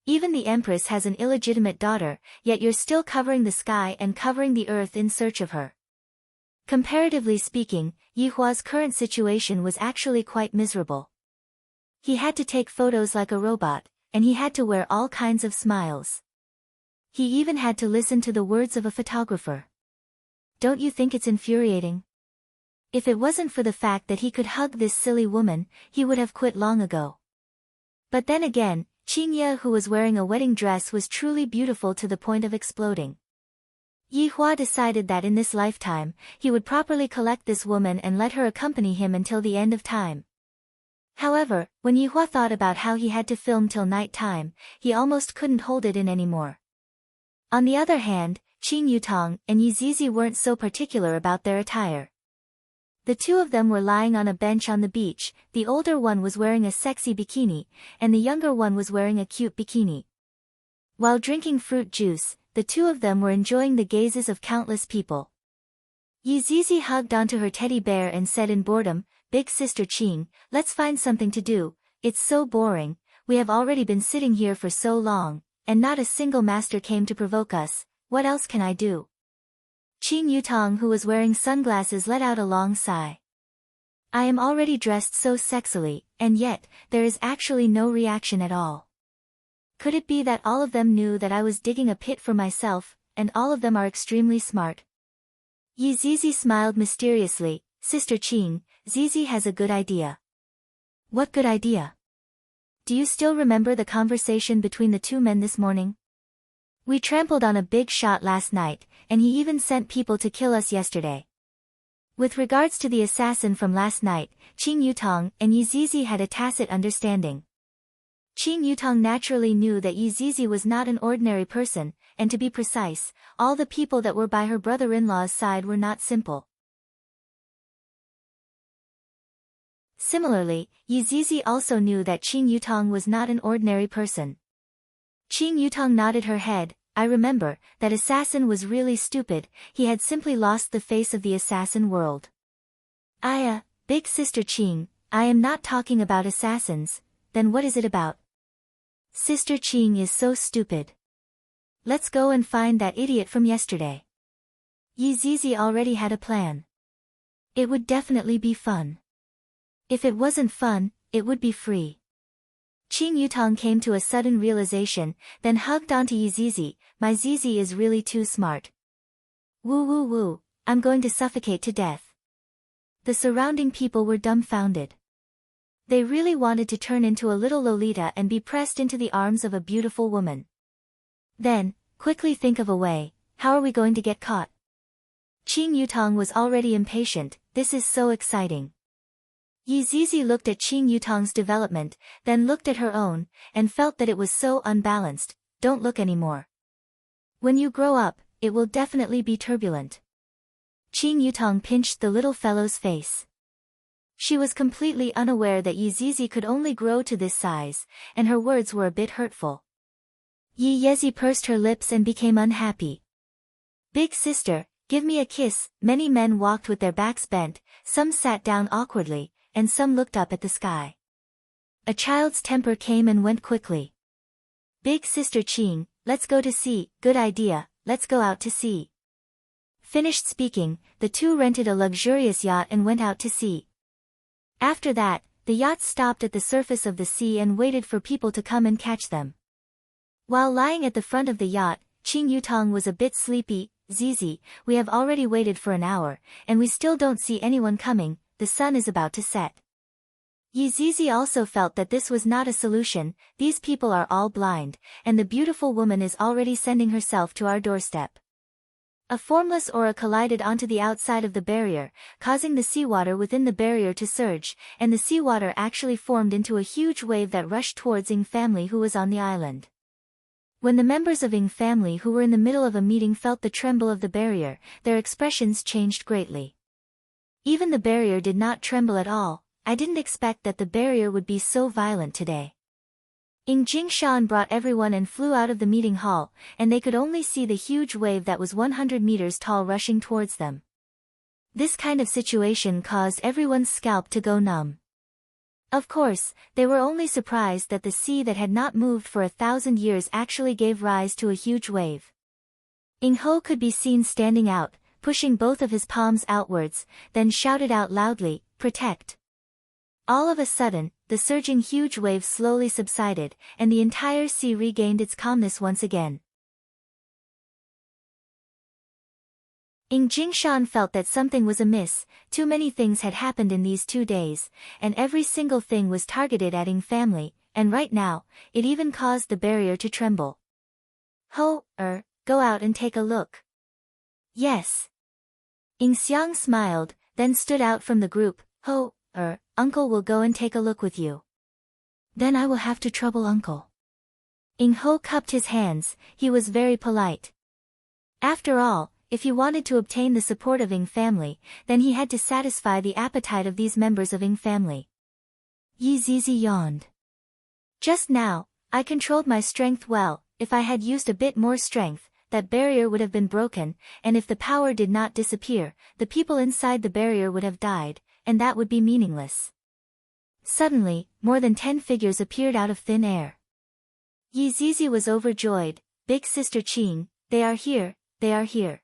Even the empress has an illegitimate daughter, yet you're still covering the sky and covering the earth in search of her. Comparatively speaking, Yi Hua's current situation was actually quite miserable. He had to take photos like a robot, and he had to wear all kinds of smiles. He even had to listen to the words of a photographer. Don't you think it's infuriating? If it wasn't for the fact that he could hug this silly woman, he would have quit long ago. But then again, Qingye, who was wearing a wedding dress, was truly beautiful to the point of exploding. Yi Hua decided that in this lifetime, he would properly collect this woman and let her accompany him until the end of time. However, when Yi Hua thought about how he had to film till night time, he almost couldn't hold it in anymore. On the other hand, Qin Yutong and Yi Zizi weren't so particular about their attire. The two of them were lying on a bench on the beach. The older one was wearing a sexy bikini, and the younger one was wearing a cute bikini. While drinking fruit juice, the two of them were enjoying the gazes of countless people. Yi Zizi hugged onto her teddy bear and said in boredom, "Big sister Qing, let's find something to do. It's so boring, we have already been sitting here for so long, and not a single master came to provoke us. What else can I do?" Qin Yutong, who was wearing sunglasses, let out a long sigh. I am already dressed so sexily, and yet, there is actually no reaction at all. Could it be that all of them knew that I was digging a pit for myself, and all of them are extremely smart? Yi Zizi smiled mysteriously. "Sister Qing, Zizi has a good idea." "What good idea?" "Do you still remember the conversation between the two men this morning? We trampled on a big shot last night, and he even sent people to kill us yesterday." With regards to the assassin from last night, Qing Yutong and Yi Zizi had a tacit understanding. Qing Yutong naturally knew that Yi Zizi was not an ordinary person, and to be precise, all the people that were by her brother-in-law's side were not simple. Similarly, Yi Zizi also knew that Qing Yutong was not an ordinary person. Qing Yutong nodded her head. "I remember, that assassin was really stupid, he had simply lost the face of the assassin world." Big sister Qing, I am not talking about assassins, then what is it about?" "Sister Qing is so stupid. Let's go and find that idiot from yesterday." Yi Zizi already had a plan. It would definitely be fun. If it wasn't fun, it would be free. Qing Yutong came to a sudden realization, then hugged onto Yi Zizi. "My Zizi is really too smart. Woo woo woo, I'm going to suffocate to death." The surrounding people were dumbfounded. They really wanted to turn into a little Lolita and be pressed into the arms of a beautiful woman. Then, quickly think of a way. How are we going to get caught? Qing Yutong was already impatient. This is so exciting. Yi Zizi looked at Qing Yutong's development, then looked at her own, and felt that it was so unbalanced. Don't look anymore. When you grow up, it will definitely be turbulent. Qing Yutong pinched the little fellow's face. She was completely unaware that Yizizi could only grow to this size, and her words were a bit hurtful. Yizizi pursed her lips and became unhappy. Big sister, give me a kiss. Many men walked with their backs bent, some sat down awkwardly, and some looked up at the sky. A child's temper came and went quickly. Big sister Qing, let's go to sea. Good idea, let's go out to sea. Finished speaking, the two rented a luxurious yacht and went out to sea. After that, the yacht stopped at the surface of the sea and waited for people to come and catch them. While lying at the front of the yacht, Qing Yutong was a bit sleepy. Zizi, we have already waited for an hour, and we still don't see anyone coming. The sun is about to set. Yizizi also felt that this was not a solution. These people are all blind, and the beautiful woman is already sending herself to our doorstep. A formless aura collided onto the outside of the barrier, causing the seawater within the barrier to surge, and the seawater actually formed into a huge wave that rushed towards Ying family who was on the island. When the members of Ying family who were in the middle of a meeting felt the tremble of the barrier, their expressions changed greatly. Even the barrier did not tremble at all. I didn't expect that the barrier would be so violent today. Ying Jingshan brought everyone and flew out of the meeting hall, and they could only see the huge wave that was 100 meters tall rushing towards them. This kind of situation caused everyone's scalp to go numb. Of course, they were only surprised that the sea that had not moved for 1,000 years actually gave rise to a huge wave. Ying Ho could be seen standing out, pushing both of his palms outwards, then shouted out loudly, "Protect!" All of a sudden, the surging huge wave slowly subsided, and the entire sea regained its calmness once again. Ying Jingshan felt that something was amiss. Too many things had happened in these 2 days, and every single thing was targeted at Ying family, and right now, it even caused the barrier to tremble. Go out and take a look. Yes. Ying Xiang smiled, then stood out from the group. Uncle will go and take a look with you. Then I will have to trouble uncle. Ying Ho cupped his hands. He was very polite. After all, if he wanted to obtain the support of Ying family, then he had to satisfy the appetite of these members of Ying family. Yizizi yawned. Just now, I controlled my strength well. If I had used a bit more strength, that barrier would have been broken, and if the power did not disappear, the people inside the barrier would have died, and that would be meaningless. Suddenly, more than 10 figures appeared out of thin air. Yizizi was overjoyed. Big sister Qing, they are here, they are here.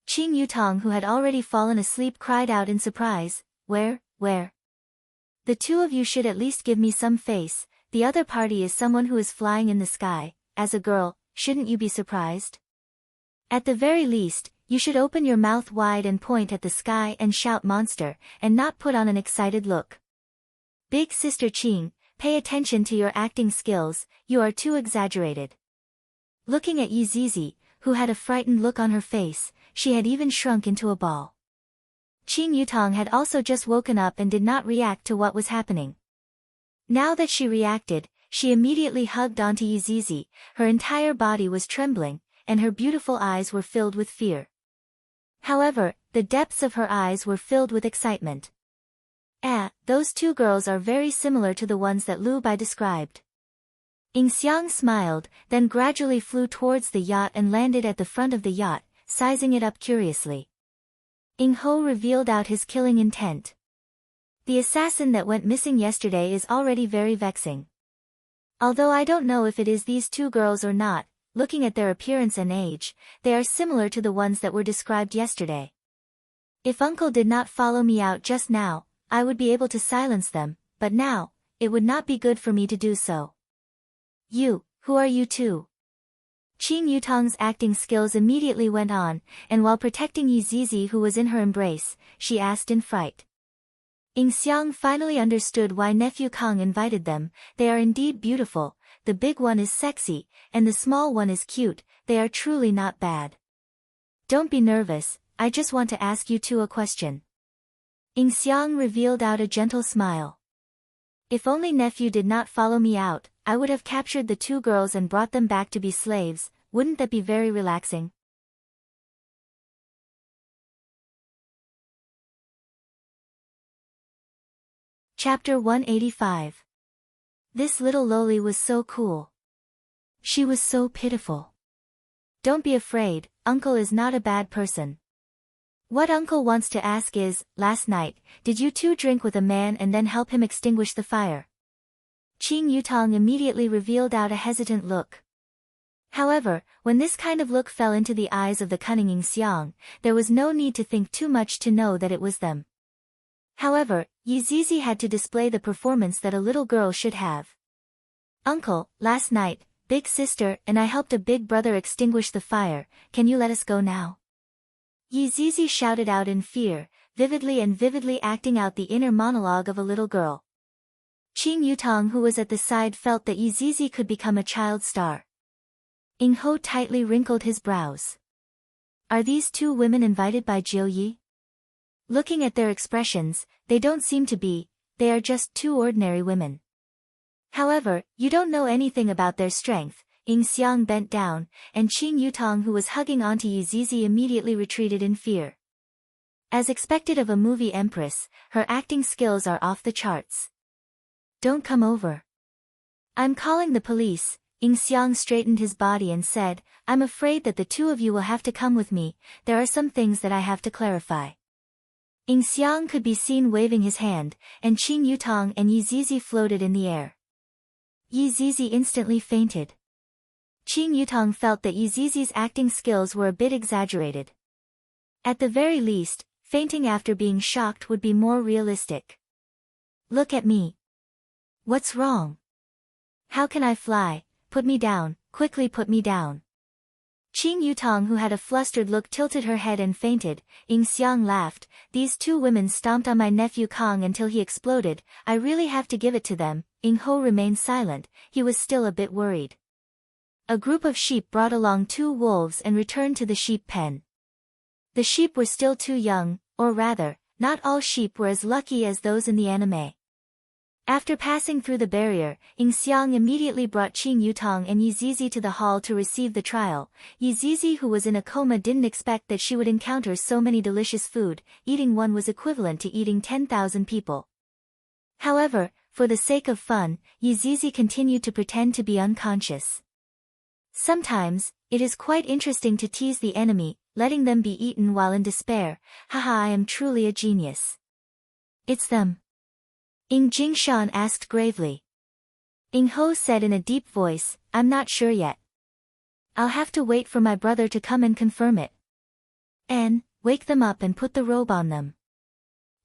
Qing Yutong, who had already fallen asleep, cried out in surprise, Where? The two of you should at least give me some face. The other party is someone who is flying in the sky. As a girl, shouldn't you be surprised? At the very least, you should open your mouth wide and point at the sky and shout monster, and not put on an excited look. Big sister Qing, pay attention to your acting skills, you are too exaggerated. Looking at Yizizi, who had a frightened look on her face, she had even shrunk into a ball. Qing Yutong had also just woken up and did not react to what was happening. Now that she reacted, she immediately hugged onto Yizizi. Her entire body was trembling, and her beautiful eyes were filled with fear. However, the depths of her eyes were filled with excitement. Those two girls are very similar to the ones that Lu Bai described. Ying Xiang smiled, then gradually flew towards the yacht and landed at the front of the yacht, sizing it up curiously. Ying Ho revealed out his killing intent. The assassin that went missing yesterday is already very vexing. Although I don't know if it is these two girls or not, looking at their appearance and age, they are similar to the ones that were described yesterday. If uncle did not follow me out just now, I would be able to silence them, but now, it would not be good for me to do so. Who are you two? Qing Yutong's acting skills immediately went on, and while protecting Yizizi who was in her embrace, she asked in fright. Ying Xiang finally understood why nephew Kang invited them. They are indeed beautiful, the big one is sexy, and the small one is cute. They are truly not bad. Don't be nervous, I just want to ask you two a question. Ying Xiang revealed out a gentle smile. If only nephew did not follow me out, I would have captured the two girls and brought them back to be slaves. Wouldn't that be very relaxing? Chapter 185. This little loli was so cool. She was so pitiful. Don't be afraid, Uncle is not a bad person. What Uncle wants to ask is, last night, did you two drink with a man and then help him extinguish the fire? Qing Yutong immediately revealed out a hesitant look. However, when this kind of look fell into the eyes of the cunning Ying Xiang, there was no need to think too much to know that it was them. However, Yi Zizi had to display the performance that a little girl should have. Uncle, last night, big sister and I helped a big brother extinguish the fire, can you let us go now? Yi Zizi shouted out in fear, vividly acting out the inner monologue of a little girl. Qing Yutong who was at the side felt that Yi Zizi could become a child star. Ying Ho tightly wrinkled his brows. Are these two women invited by Jiu Yi? Looking at their expressions, they don't seem to be, they are just two ordinary women. However, you don't know anything about their strength. Ying Xiang bent down, and Qing Yutong who was hugging onto Yi Zizi immediately retreated in fear. As expected of a movie empress, her acting skills are off the charts. Don't come over. I'm calling the police. Ying Xiang straightened his body and said, I'm afraid that the two of you will have to come with me, there are some things that I have to clarify. Ying Xiang could be seen waving his hand, and Qing Yutong and Yi Zizi floated in the air. Yi Zizi instantly fainted. Qing Yutong felt that Yi Zizi's acting skills were a bit exaggerated. At the very least, fainting after being shocked would be more realistic. Look at me. What's wrong? How can I fly? Put me down, quickly put me down. Qing Yutong who had a flustered look tilted her head and fainted. Ying Xiang laughed, these two women stomped on my nephew Kong until he exploded, I really have to give it to them. Ying Ho remained silent, he was still a bit worried. A group of sheep brought along two wolves and returned to the sheep pen. The sheep were still too young, or rather, not all sheep were as lucky as those in the anime. After passing through the barrier, Ying Xiang immediately brought Qing Yutong and Yi Zizi to the hall to receive the trial. Yi Zizi who was in a coma didn't expect that she would encounter so many delicious food, eating one was equivalent to eating 10,000 people. However, for the sake of fun, Yi Zizi continued to pretend to be unconscious. Sometimes, it is quite interesting to tease the enemy, letting them be eaten while in despair. Haha, I am truly a genius. It's them. Ying Jingshan asked gravely. Ying Ho said in a deep voice, I'm not sure yet. I'll have to wait for my brother to come and confirm it. N, wake them up and put the robe on them.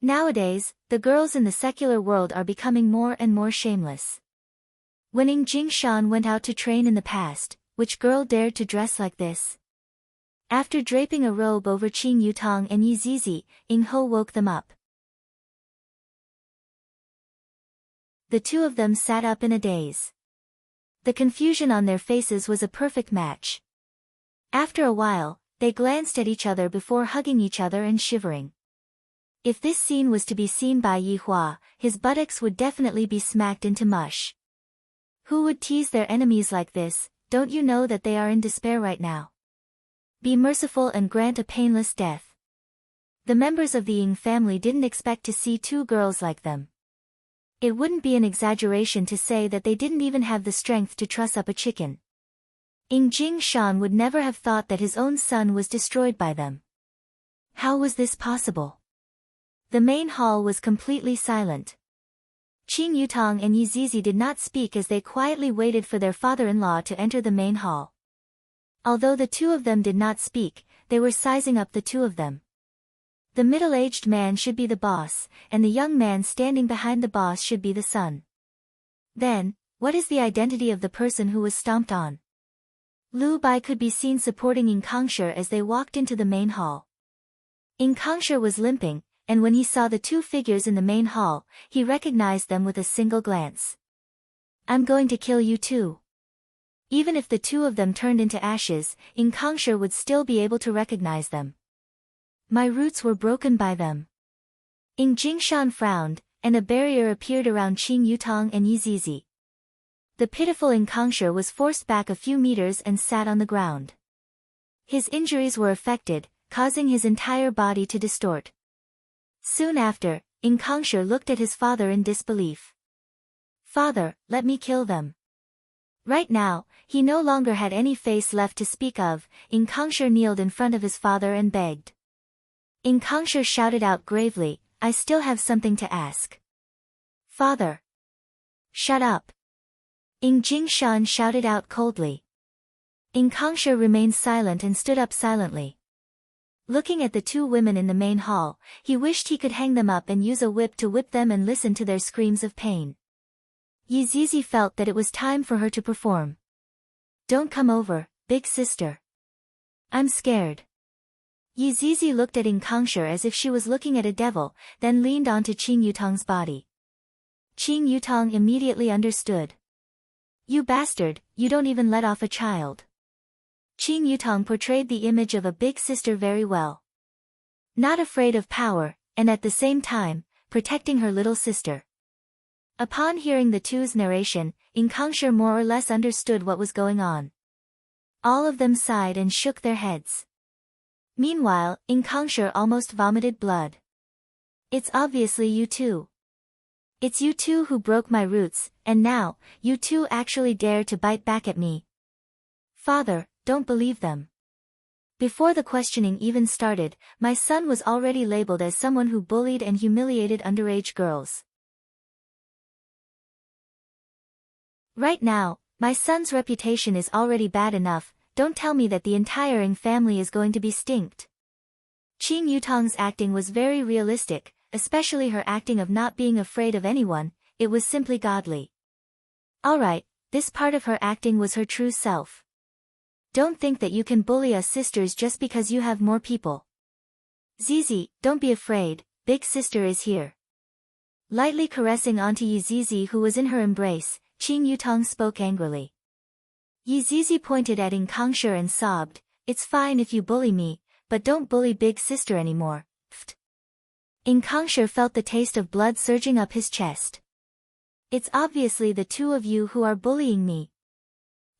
Nowadays, the girls in the secular world are becoming more and more shameless. When Ying Jingshan went out to train in the past, which girl dared to dress like this? After draping a robe over Qing Yutong and Yi Zizi, Ying Ho woke them up. The two of them sat up in a daze. The confusion on their faces was a perfect match. After a while, they glanced at each other before hugging each other and shivering. If this scene was to be seen by Yi Hua, his buttocks would definitely be smacked into mush. Who would tease their enemies like this? Don't you know that they are in despair right now? Be merciful and grant a painless death. The members of the Ying family didn't expect to see two girls like them. It wouldn't be an exaggeration to say that they didn't even have the strength to truss up a chicken. Ying Jingshan would never have thought that his own son was destroyed by them. How was this possible? The main hall was completely silent. Qing Yutong and Yi Zizi did not speak as they quietly waited for their father-in-law to enter the main hall. Although the two of them did not speak, they were sizing up the two of them. The middle-aged man should be the boss, and the young man standing behind the boss should be the son. Then, what is the identity of the person who was stomped on? Lu Bai could be seen supporting Ying Kangshi as they walked into the main hall. Ying Kangshi was limping, and when he saw the two figures in the main hall, he recognized them with a single glance. I'm going to kill you too. Even if the two of them turned into ashes, Ying Kangshi would still be able to recognize them. My roots were broken by them. Ying Jingshan frowned, and a barrier appeared around Qing Yutong and Yi Zizi. The pitiful Ying Kangshi was forced back a few meters and sat on the ground. His injuries were affected, causing his entire body to distort. Soon after, Ing Kongsher looked at his father in disbelief. "Father, let me kill them." Right now, he no longer had any face left to speak of. Ing Kongsher kneeled in front of his father and begged. Ing Kongsher shouted out gravely, "I still have something to ask." "Father." "Shut up." Ing Jingshan shouted out coldly. Ing Kongsher remained silent and stood up silently. Looking at the two women in the main hall, he wished he could hang them up and use a whip to whip them and listen to their screams of pain. Yizizi felt that it was time for her to perform. "Don't come over, big sister. I'm scared." Yizizi looked at Ing Kongsher as if she was looking at a devil, then leaned onto Qing Yutong's body. Qing Yutong immediately understood. "You bastard, you don't even let off a child." Qing Yutong portrayed the image of a big sister very well. Not afraid of power, and at the same time, protecting her little sister. Upon hearing the two's narration, Ing Kongsher more or less understood what was going on. All of them sighed and shook their heads. Meanwhile, Ing Kongsher almost vomited blood. "It's obviously you two. It's you two who broke my roots, and now, you two actually dare to bite back at me." "Father, don't believe them." Before the questioning even started, my son was already labeled as someone who bullied and humiliated underage girls. Right now, my son's reputation is already bad enough, don't tell me that the entire Ing family is going to be stinked. Qing Yutong's acting was very realistic, especially her acting of not being afraid of anyone, it was simply godly. Alright, this part of her acting was her true self. Don't think that you can bully us sisters just because you have more people. Zizi, don't be afraid, big sister is here. Lightly caressing onto Yizizi who was in her embrace, Qing Yutong spoke angrily. Yizizi pointed at Ing Kongsher and sobbed, "It's fine if you bully me, but don't bully big sister anymore." Pfft. Ing Kongsher felt the taste of blood surging up his chest. "It's obviously the two of you who are bullying me."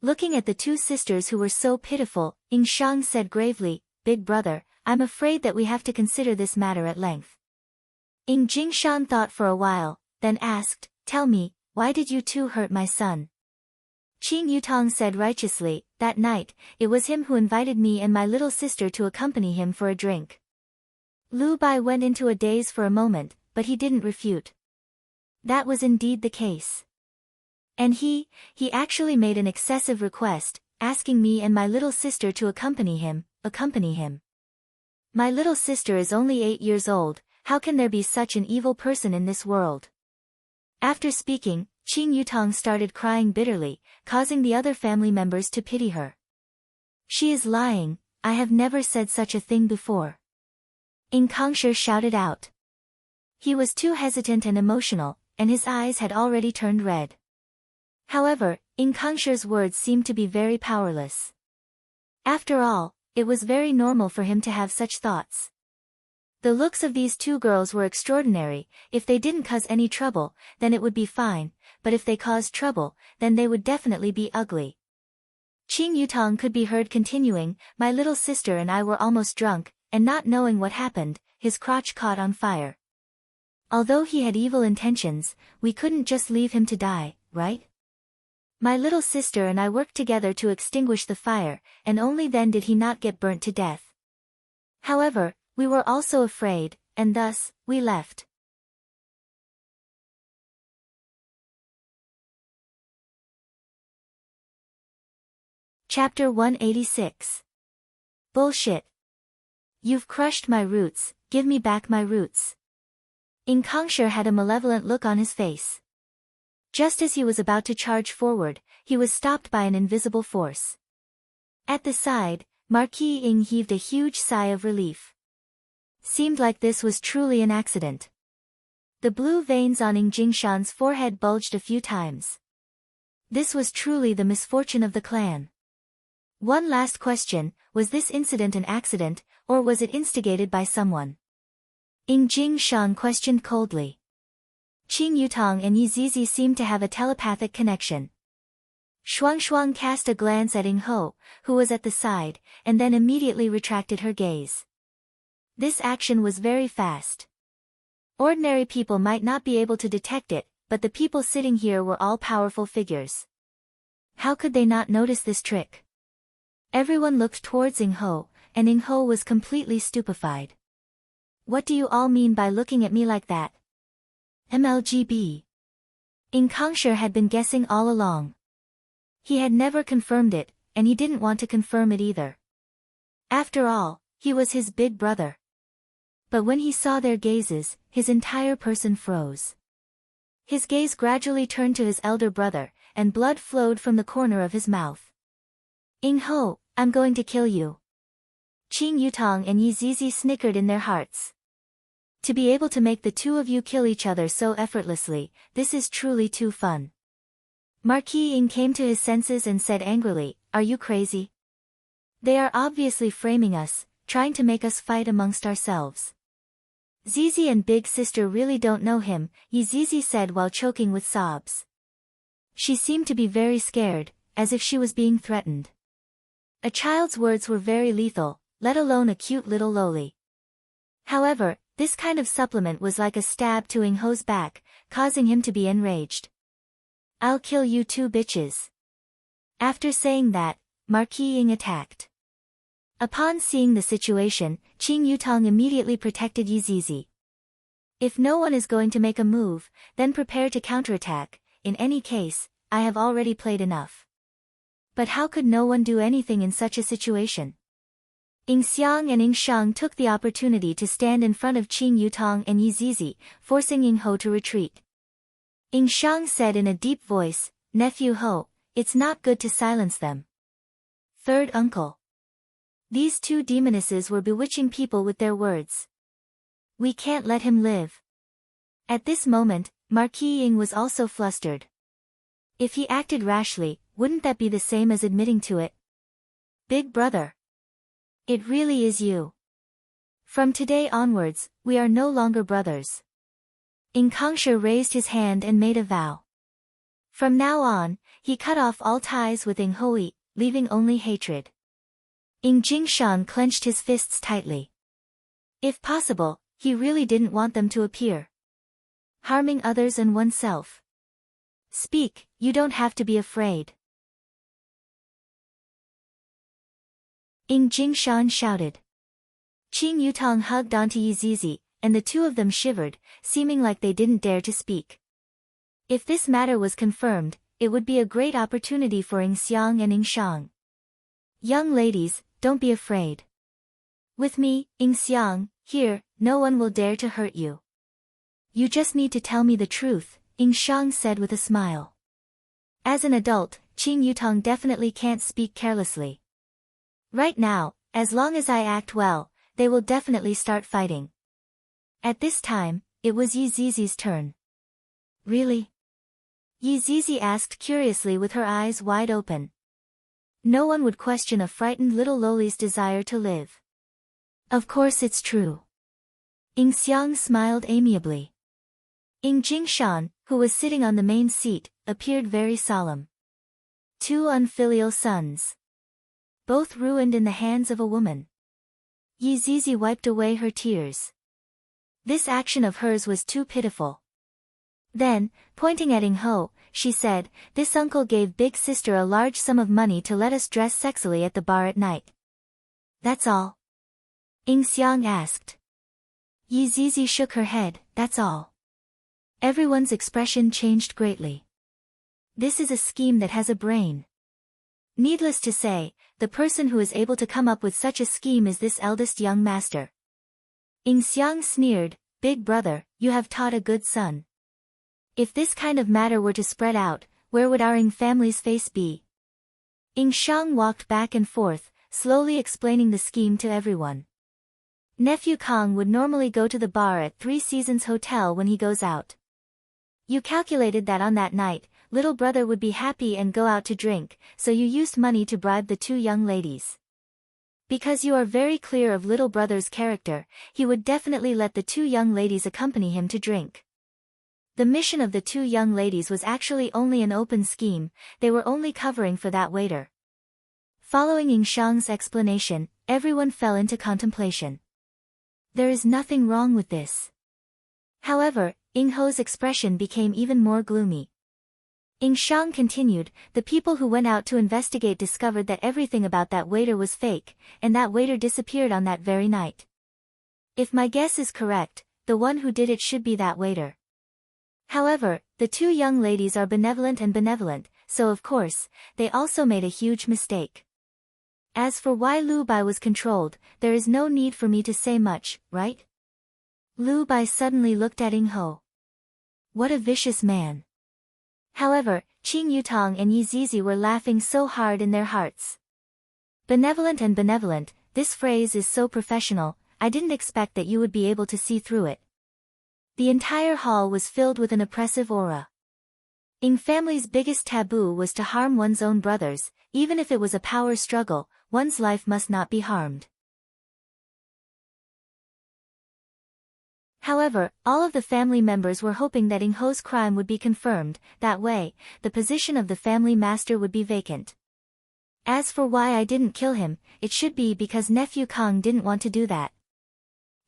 Looking at the two sisters who were so pitiful, Ing Shang said gravely, "Big brother, I'm afraid that we have to consider this matter at length." Ing Jingshan thought for a while, then asked, "Tell me, why did you two hurt my son?" Qing Yutong said righteously, "That night, it was him who invited me and my little sister to accompany him for a drink." Lu Bai went into a daze for a moment, but he didn't refute. That was indeed the case. And he actually made an excessive request, asking me and my little sister to accompany him. My little sister is only 8 years old, how can there be such an evil person in this world? After speaking, Qing Yutong started crying bitterly, causing the other family members to pity her. "She is lying, I have never said such a thing before." Ing Kongsher shouted out. He was too hesitant and emotional, and his eyes had already turned red. However, Ing Kongsher's words seemed to be very powerless. After all, it was very normal for him to have such thoughts. The looks of these two girls were extraordinary, if they didn't cause any trouble, then it would be fine, but if they caused trouble, then they would definitely be ugly. Qing Yutong could be heard continuing, "My little sister and I were almost drunk, and not knowing what happened, his crotch caught on fire. Although he had evil intentions, we couldn't just leave him to die, right? My little sister and I worked together to extinguish the fire, and only then did he not get burnt to death. However, we were also afraid, and thus, we left." Chapter 186. Bullshit. "You've crushed my roots, give me back my roots." Ing Kongsher had a malevolent look on his face. Just as he was about to charge forward, he was stopped by an invisible force. At the side, Marquis Ing heaved a huge sigh of relief. Seemed like this was truly an accident. The blue veins on Ing Jingshan's forehead bulged a few times. This was truly the misfortune of the clan. One last question, was this incident an accident, or was it instigated by someone? Ing Jingshan questioned coldly. Qing Yutong and Yizizi seemed to have a telepathic connection. Shuang cast a glance at Ing Ho, who was at the side, and then immediately retracted her gaze. This action was very fast. Ordinary people might not be able to detect it, but the people sitting here were all powerful figures. How could they not notice this trick? Everyone looked towards Ing-ho, and Ing-ho was completely stupefied. What do you all mean by looking at me like that? MLGB. Ing Kongsher had been guessing all along. He had never confirmed it, and he didn't want to confirm it either. After all, he was his big brother. But when he saw their gazes, his entire person froze. His gaze gradually turned to his elder brother, and blood flowed from the corner of his mouth. Ing-ho, I'm going to kill you. Qing Yutong and Yi Zizi snickered in their hearts. To be able to make the two of you kill each other so effortlessly, this is truly too fun. Marquis Ing came to his senses and said angrily, are you crazy? They are obviously framing us, trying to make us fight amongst ourselves. Zizi and Big Sister really don't know him, Yi Zizi said while choking with sobs. She seemed to be very scared, as if she was being threatened. A child's words were very lethal, let alone a cute little loli. However, this kind of supplement was like a stab to Ing-ho's back, causing him to be enraged. I'll kill you two bitches. After saying that, Marquis Ing attacked. Upon seeing the situation, Qing Yutong immediately protected Yi Zizi. If no one is going to make a move, then prepare to counterattack. In any case, I have already played enough. But how could no one do anything in such a situation? Ing Xiang and Ing Shang took the opportunity to stand in front of Qing Yutong and Yi Zizi, forcing Ing Ho to retreat. Ing Shang said in a deep voice, Nephew Ho, it's not good to silence them. Third uncle. These two demonesses were bewitching people with their words. We can't let him live. At this moment, Marquis Ing was also flustered. If he acted rashly, wouldn't that be the same as admitting to it? Big brother. It really is you. From today onwards, we are no longer brothers. Ing Kongsher raised his hand and made a vow. From now on, he cut off all ties with Ing Hoi, leaving only hatred. Ing Jingshan clenched his fists tightly. If possible, he really didn't want them to appear. Harming others and oneself. Speak, you don't have to be afraid. Ing Jingshan shouted. Qing Yutong hugged onto Yi Zizi, and the two of them shivered, seeming like they didn't dare to speak. If this matter was confirmed, it would be a great opportunity for Ing Xiang and Ing Shang. Young ladies, don't be afraid. With me, Ing Xiang, here, no one will dare to hurt you. You just need to tell me the truth, Ing Shang said with a smile. As an adult, Qing Yutong definitely can't speak carelessly. Right now, as long as I act well, they will definitely start fighting. At this time, it was Yi Zizi's turn. Really? Yi Zizi asked curiously with her eyes wide open. No one would question a frightened little loli's desire to live. Of course it's true. Ing Xiang smiled amiably. Ing Jingshan, who was sitting on the main seat, appeared very solemn. Two unfilial sons. Both ruined in the hands of a woman. Yi Zizi wiped away her tears. This action of hers was too pitiful. Then, pointing at Ing Ho, she said, this uncle gave big sister a large sum of money to let us dress sexily at the bar at night. That's all? Ing Xiang asked. Yi Zizi shook her head, that's all. Everyone's expression changed greatly. This is a scheme that has a brain. Needless to say, the person who is able to come up with such a scheme is this eldest young master. Ing Xiang sneered, Big brother, you have taught a good son. If this kind of matter were to spread out, where would our Ing family's face be? Ing Shang walked back and forth, slowly explaining the scheme to everyone. Nephew Kong would normally go to the bar at Three Seasons Hotel when he goes out. You calculated that on that night, little brother would be happy and go out to drink, so you used money to bribe the two young ladies. Because you are very clear of little brother's character, he would definitely let the two young ladies accompany him to drink. The mission of the two young ladies was actually only an open scheme, they were only covering for that waiter. Following Ing Shang's explanation, everyone fell into contemplation. There is nothing wrong with this. However, Ying Ho's expression became even more gloomy. Ying Shang continued, the people who went out to investigate discovered that everything about that waiter was fake, and that waiter disappeared on that very night. If my guess is correct, the one who did it should be that waiter. However, the two young ladies are benevolent, so of course, they also made a huge mistake. As for why Lu Bai was controlled, there is no need for me to say much, right? Lu Bai suddenly looked at Ying Ho. What a vicious man. However, Qing Yutong and Yi Zizi were laughing so hard in their hearts. Benevolent, this phrase is so professional, I didn't expect that you would be able to see through it. The entire hall was filled with an oppressive aura. Ying family's biggest taboo was to harm one's own brothers, even if it was a power struggle, one's life must not be harmed. However, all of the family members were hoping that Ying Ho's crime would be confirmed, that way, the position of the family master would be vacant. As for why I didn't kill him, it should be because nephew Kang didn't want to do that.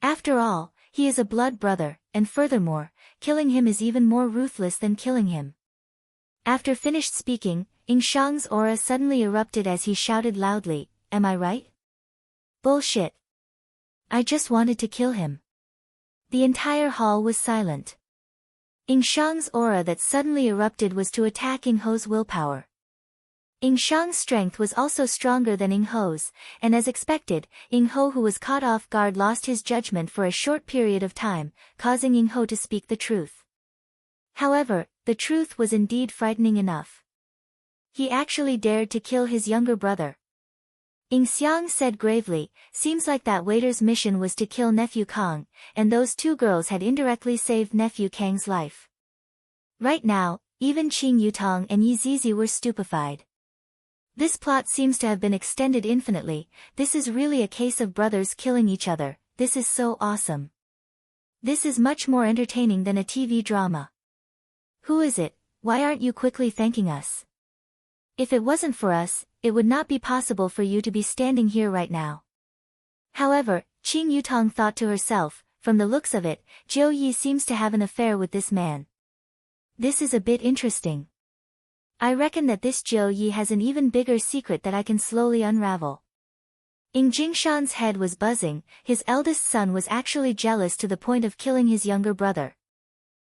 After all, he is a blood brother, and furthermore, killing him is even more ruthless than killing him. After finished speaking, Ying Shang's aura suddenly erupted as he shouted loudly, am I right? Bullshit. I just wanted to kill him. The entire hall was silent. Ying Shang's aura that suddenly erupted was to attack Ying Ho's willpower. Ying Shang's strength was also stronger than Ying Ho's, and as expected, Ying Ho who was caught off guard lost his judgment for a short period of time, causing Ying Ho to speak the truth. However, the truth was indeed frightening enough. He actually dared to kill his younger brother. Ying Xiang said gravely, seems like that waiter's mission was to kill nephew Kang, and those two girls had indirectly saved nephew Kang's life. Right now, even Qing Yutong and Yi Zizi were stupefied. This plot seems to have been extended infinitely, this is really a case of brothers killing each other, this is so awesome. This is much more entertaining than a TV drama. Who is it? Why aren't you quickly thanking us? If it wasn't for us, it would not be possible for you to be standing here right now. However, Qing Yutong thought to herself, from the looks of it, Jiu Yi seems to have an affair with this man. This is a bit interesting. I reckon that this Jiu Yi has an even bigger secret that I can slowly unravel. Ying Jingshan's head was buzzing, his eldest son was actually jealous to the point of killing his younger brother.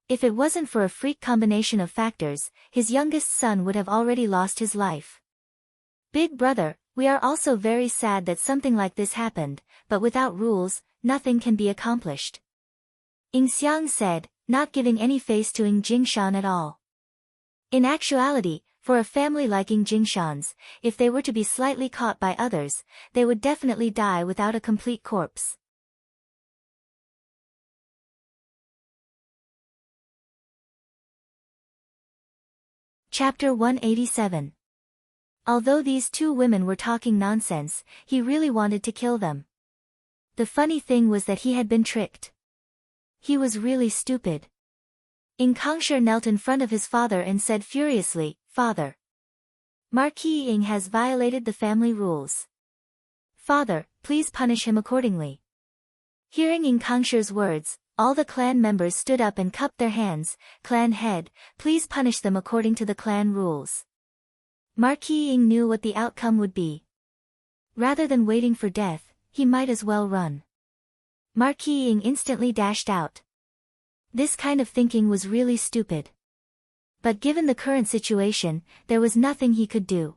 If it wasn't for a freak combination of factors, his youngest son would have already lost his life. Big brother, we are also very sad that something like this happened, but without rules, nothing can be accomplished. Ying Xiang said, not giving any face to Ying Jingshan at all. In actuality, for a family like Ying Jingshan's, if they were to be slightly caught by others, they would definitely die without a complete corpse. Chapter 187. Although these two women were talking nonsense, he really wanted to kill them. The funny thing was that he had been tricked. He was really stupid. Ying Kangshi knelt in front of his father and said furiously, Father. Marquis Ying has violated the family rules. Father, please punish him accordingly. Hearing Ying Kangshi's words, all the clan members stood up and cupped their hands, Clan head, please punish them according to the clan rules. Marquis Ying knew what the outcome would be. Rather than waiting for death, he might as well run. Marquis Ying instantly dashed out. This kind of thinking was really stupid. But given the current situation, there was nothing he could do.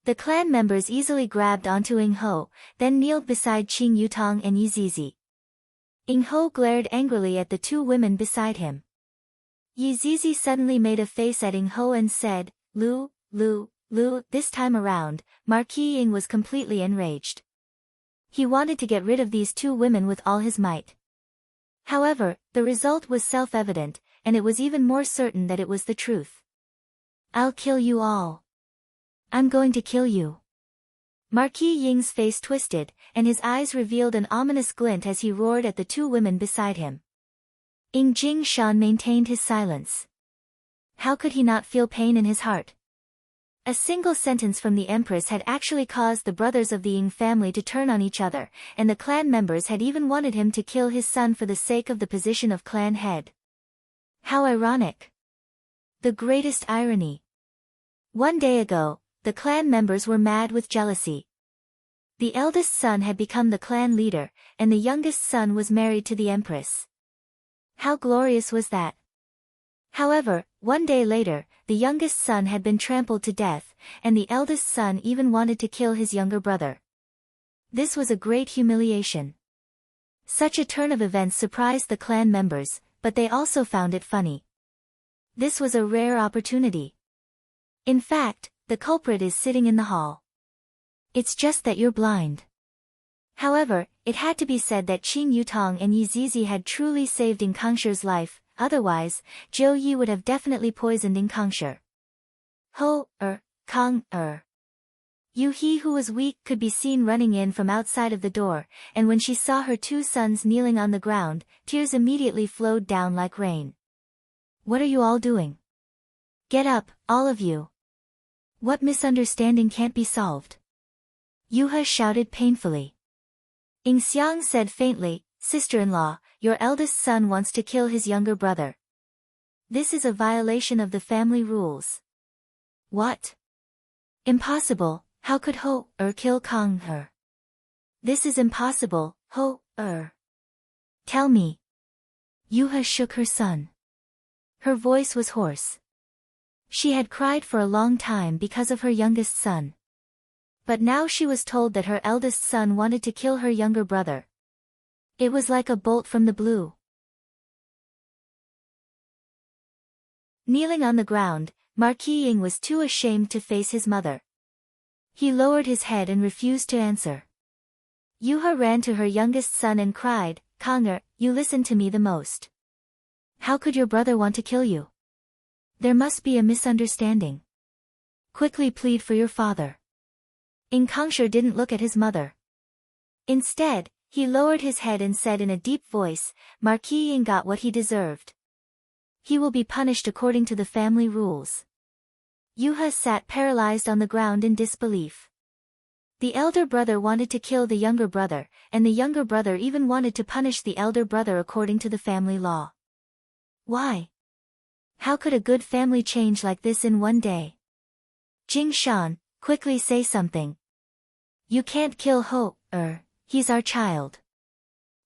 The clan members easily grabbed onto Ying Ho, then kneeled beside Qing Yutong and Yi Zizi. Ying Ho glared angrily at the two women beside him. Yi Zizi suddenly made a face at Ying Ho and said, Lu, this time around, Marquis Ying was completely enraged. He wanted to get rid of these two women with all his might. However, the result was self-evident, and it was even more certain that it was the truth. I'll kill you all. I'm going to kill you. Marquis Ying's face twisted, and his eyes revealed an ominous glint as he roared at the two women beside him. Ying Jingshan maintained his silence. How could he not feel pain in his heart? A single sentence from the Empress had actually caused the brothers of the Ying family to turn on each other, and the clan members had even wanted him to kill his son for the sake of the position of clan head. How ironic. The greatest irony. One day ago, the clan members were mad with jealousy. The eldest son had become the clan leader, and the youngest son was married to the Empress. How glorious was that? However, one day later, the youngest son had been trampled to death, and the eldest son even wanted to kill his younger brother. This was a great humiliation. Such a turn of events surprised the clan members, but they also found it funny. This was a rare opportunity. In fact, the culprit is sitting in the hall. It's just that you're blind. However, it had to be said that Qing Yutong and Yi Zizi had truly saved Ing Kongshi's life, otherwise, Zhou Yi would have definitely poisoned Ing Kongshi. Yu He, who was weak, could be seen running in from outside of the door, and when she saw her two sons kneeling on the ground, tears immediately flowed down like rain. What are you all doing? Get up, all of you. What misunderstanding can't be solved? Yuha shouted painfully. Ing Xiang said faintly, "Sister-in-law, your eldest son wants to kill his younger brother. This is a violation of the family rules." What? Impossible, how could Ho-er kill Kong-er? This is impossible, Ho-er. Tell me. Yuha shook her son. Her voice was hoarse. She had cried for a long time because of her youngest son. But now she was told that her eldest son wanted to kill her younger brother. It was like a bolt from the blue. Kneeling on the ground, Marquis Ying was too ashamed to face his mother. He lowered his head and refused to answer. Yuha ran to her youngest son and cried, "Kong'er, you listen to me the most. How could your brother want to kill you? There must be a misunderstanding. Quickly plead for your father." Ing Kongshi didn't look at his mother. Instead, he lowered his head and said in a deep voice, "Marquis Ying got what he deserved. He will be punished according to the family rules." Yuha sat paralyzed on the ground in disbelief. The elder brother wanted to kill the younger brother, and the younger brother even wanted to punish the elder brother according to the family law. Why? How could a good family change like this in one day? Jing Shan, quickly say something. You can't kill Ho-er, he's our child.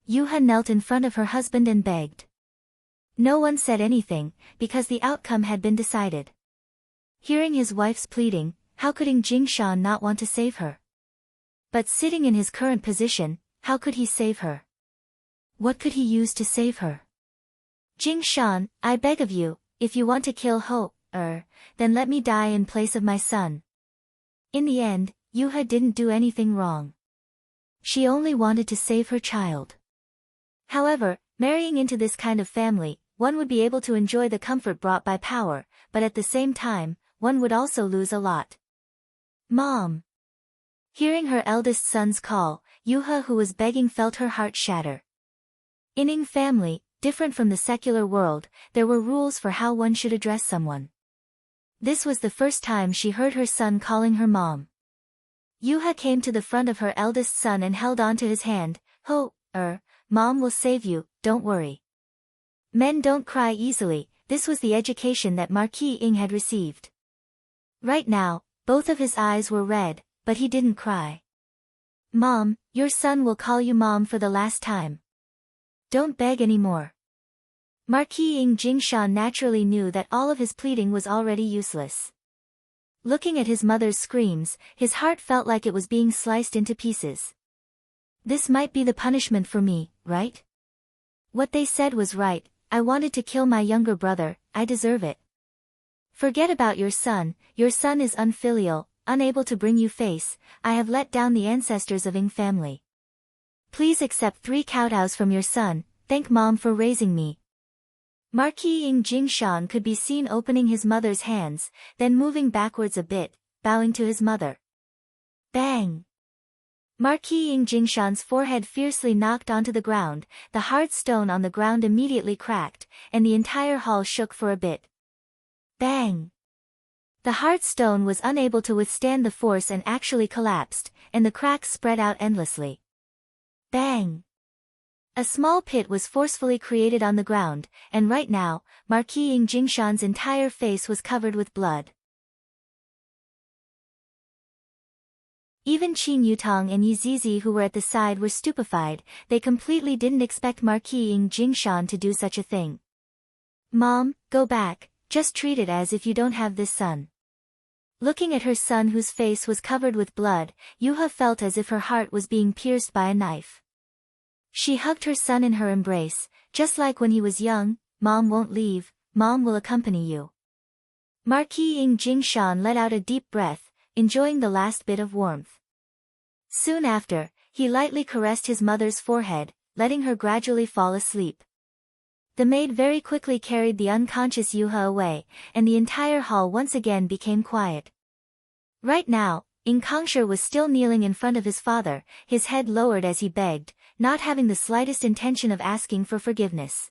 Yuha knelt in front of her husband and begged. No one said anything, because the outcome had been decided. Hearing his wife's pleading, how could Jing Shan not want to save her? But sitting in his current position, how could he save her? What could he use to save her? Jing Shan, I beg of you, if you want to kill Ho-er, then let me die in place of my son. In the end, Yuha didn't do anything wrong. She only wanted to save her child. However, marrying into this kind of family, one would be able to enjoy the comfort brought by power, but at the same time, one would also lose a lot. Mom. Hearing her eldest son's call, Yuha, who was begging, felt her heart shatter. In Ying family, different from the secular world, there were rules for how one should address someone. This was the first time she heard her son calling her mom. Yuha came to the front of her eldest son and held onto his hand. Ho-er, Mom will save you, don't worry. Men don't cry easily, this was the education that Marquis Ying had received. Right now, both of his eyes were red, but he didn't cry. Mom, your son will call you Mom for the last time. Don't beg anymore. Marquis Ying Jingshan naturally knew that all of his pleading was already useless. Looking at his mother's screams, his heart felt like it was being sliced into pieces. This might be the punishment for me, right? What they said was right, I wanted to kill my younger brother, I deserve it. Forget about your son is unfilial, unable to bring you face, I have let down the ancestors of Ying family. Please accept 3 kowtows from your son, thank Mom for raising me. Marquis Ying Jingshan could be seen opening his mother's hands, then moving backwards a bit, bowing to his mother. Bang! Marquis Ying Jingshan's forehead fiercely knocked onto the ground, the hard stone on the ground immediately cracked, and the entire hall shook for a bit. Bang! The hard stone was unable to withstand the force and actually collapsed, and the cracks spread out endlessly. Bang! A small pit was forcefully created on the ground, and right now, Marquis Ying Jingshan's entire face was covered with blood. Even Qin Yutong and Yi Zizi, who were at the side, were stupefied. They completely didn't expect Marquis Ying Jingshan to do such a thing. Mom, go back, just treat it as if you don't have this son. Looking at her son whose face was covered with blood, Yuha felt as if her heart was being pierced by a knife. She hugged her son in her embrace, just like when he was young. Mom won't leave, Mom will accompany you. Marquis Ying Jingshan let out a deep breath, enjoying the last bit of warmth. Soon after, he lightly caressed his mother's forehead, letting her gradually fall asleep. The maid very quickly carried the unconscious Yuha away, and the entire hall once again became quiet. Right now, Ying Kongsher was still kneeling in front of his father, his head lowered as he begged, not having the slightest intention of asking for forgiveness.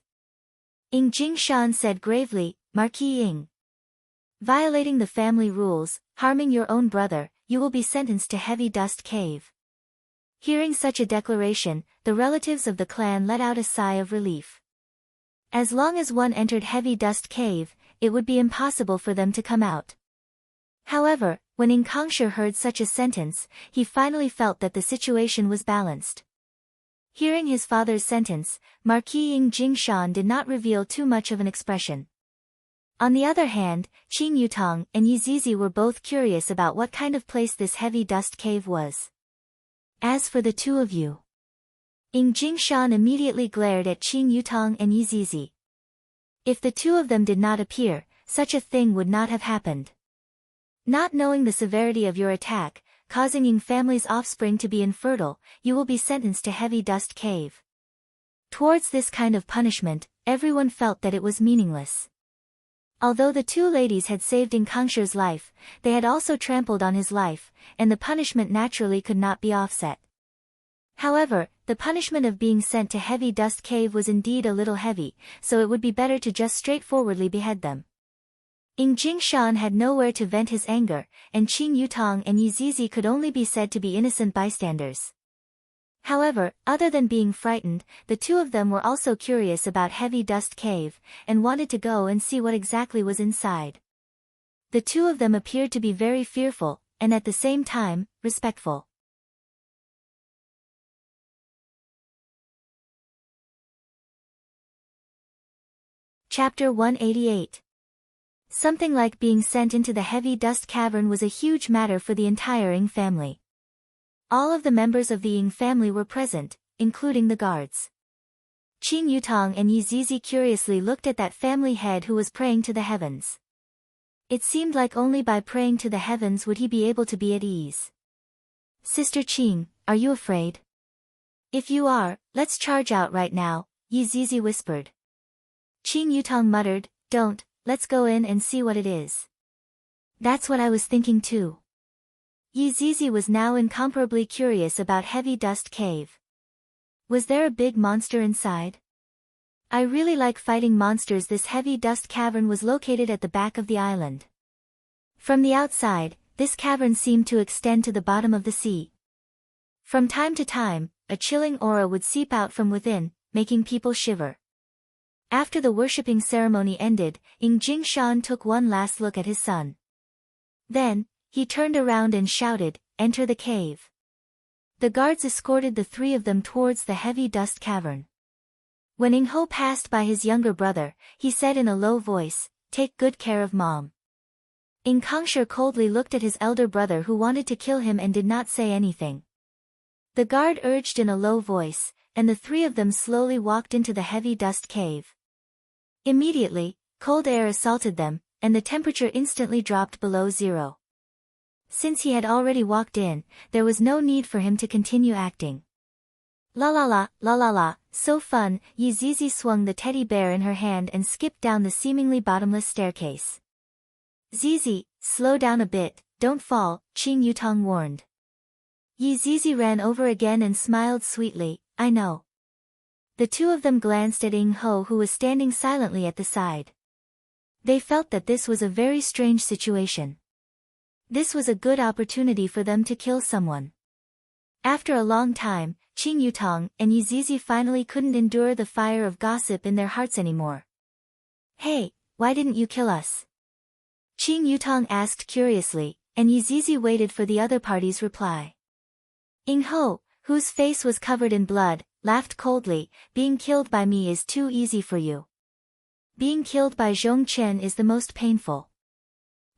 Ying Jingshan said gravely, Marquis Ying. Violating the family rules, harming your own brother, you will be sentenced to Heavy Dust Cave. Hearing such a declaration, the relatives of the clan let out a sigh of relief. As long as one entered Heavy Dust Cave, it would be impossible for them to come out. However, when Ying Kongsher heard such a sentence, he finally felt that the situation was balanced. Hearing his father's sentence, Marquis Ying Jingshan did not reveal too much of an expression. On the other hand, Qin Yutong and Yi Zizi were both curious about what kind of place this Heavy Dust Cave was. As for the two of you, Ying Jingshan immediately glared at Qin Yutong and Yi Zizi. If the two of them did not appear, such a thing would not have happened. Not knowing the severity of your attack, causing Ying family's offspring to be infertile, you will be sentenced to Heavy Dust Cave. Towards this kind of punishment, everyone felt that it was meaningless. Although the two ladies had saved Ying Kongsher's life, they had also trampled on his life, and the punishment naturally could not be offset. However, the punishment of being sent to Heavy Dust Cave was indeed a little heavy, so it would be better to just straightforwardly behead them. Ying Jingshan had nowhere to vent his anger, and Qin Yutong and Yi Zizi could only be said to be innocent bystanders. However, other than being frightened, the two of them were also curious about Heavy Dust Cave, and wanted to go and see what exactly was inside. The two of them appeared to be very fearful, and at the same time, respectful. Chapter 188. Something like being sent into the Heavy Dust Cavern was a huge matter for the entire Ying family. All of the members of the Ying family were present, including the guards. Qin Yutong and Yi Zizi curiously looked at that family head who was praying to the heavens. It seemed like only by praying to the heavens would he be able to be at ease. Sister Qin, are you afraid? If you are, let's charge out right now, Yi Zizi whispered. Qin Yutong muttered, don't. Let's go in and see what it is. That's what I was thinking too. Yi Zizi was now incomparably curious about Heavy Dust Cave. Was there a big monster inside? I really like fighting monsters. This Heavy Dust Cavern was located at the back of the island. From the outside, this cavern seemed to extend to the bottom of the sea. From time to time, a chilling aura would seep out from within, making people shiver. After the worshipping ceremony ended, Ying Jingshan took one last look at his son. Then, he turned around and shouted, "Enter the cave." The guards escorted the three of them towards the Heavy Dust Cavern. When Ying Ho passed by his younger brother, he said in a low voice, "Take good care of Mom." Ying Kongsher coldly looked at his elder brother who wanted to kill him and did not say anything. The guard urged in a low voice, and the three of them slowly walked into the Heavy Dust Cave. Immediately, cold air assaulted them, and the temperature instantly dropped below zero. Since he had already walked in, there was no need for him to continue acting. La la la, la la la, so fun, Yi Zizi swung the teddy bear in her hand and skipped down the seemingly bottomless staircase. Zizi, slow down a bit, don't fall, Qin Yutong warned. Yi Zizi ran over again and smiled sweetly, I know. The two of them glanced at Ying Ho who was standing silently at the side. They felt that this was a very strange situation. This was a good opportunity for them to kill someone. After a long time, Qing Yutong and Yizizi finally couldn't endure the fire of gossip in their hearts anymore. "Hey, why didn't you kill us?" Qing Yutong asked curiously, and Yizizi waited for the other party's reply. Ing Ho, whose face was covered in blood, laughed coldly, "Being killed by me is too easy for you. Being killed by Zhong Chen is the most painful.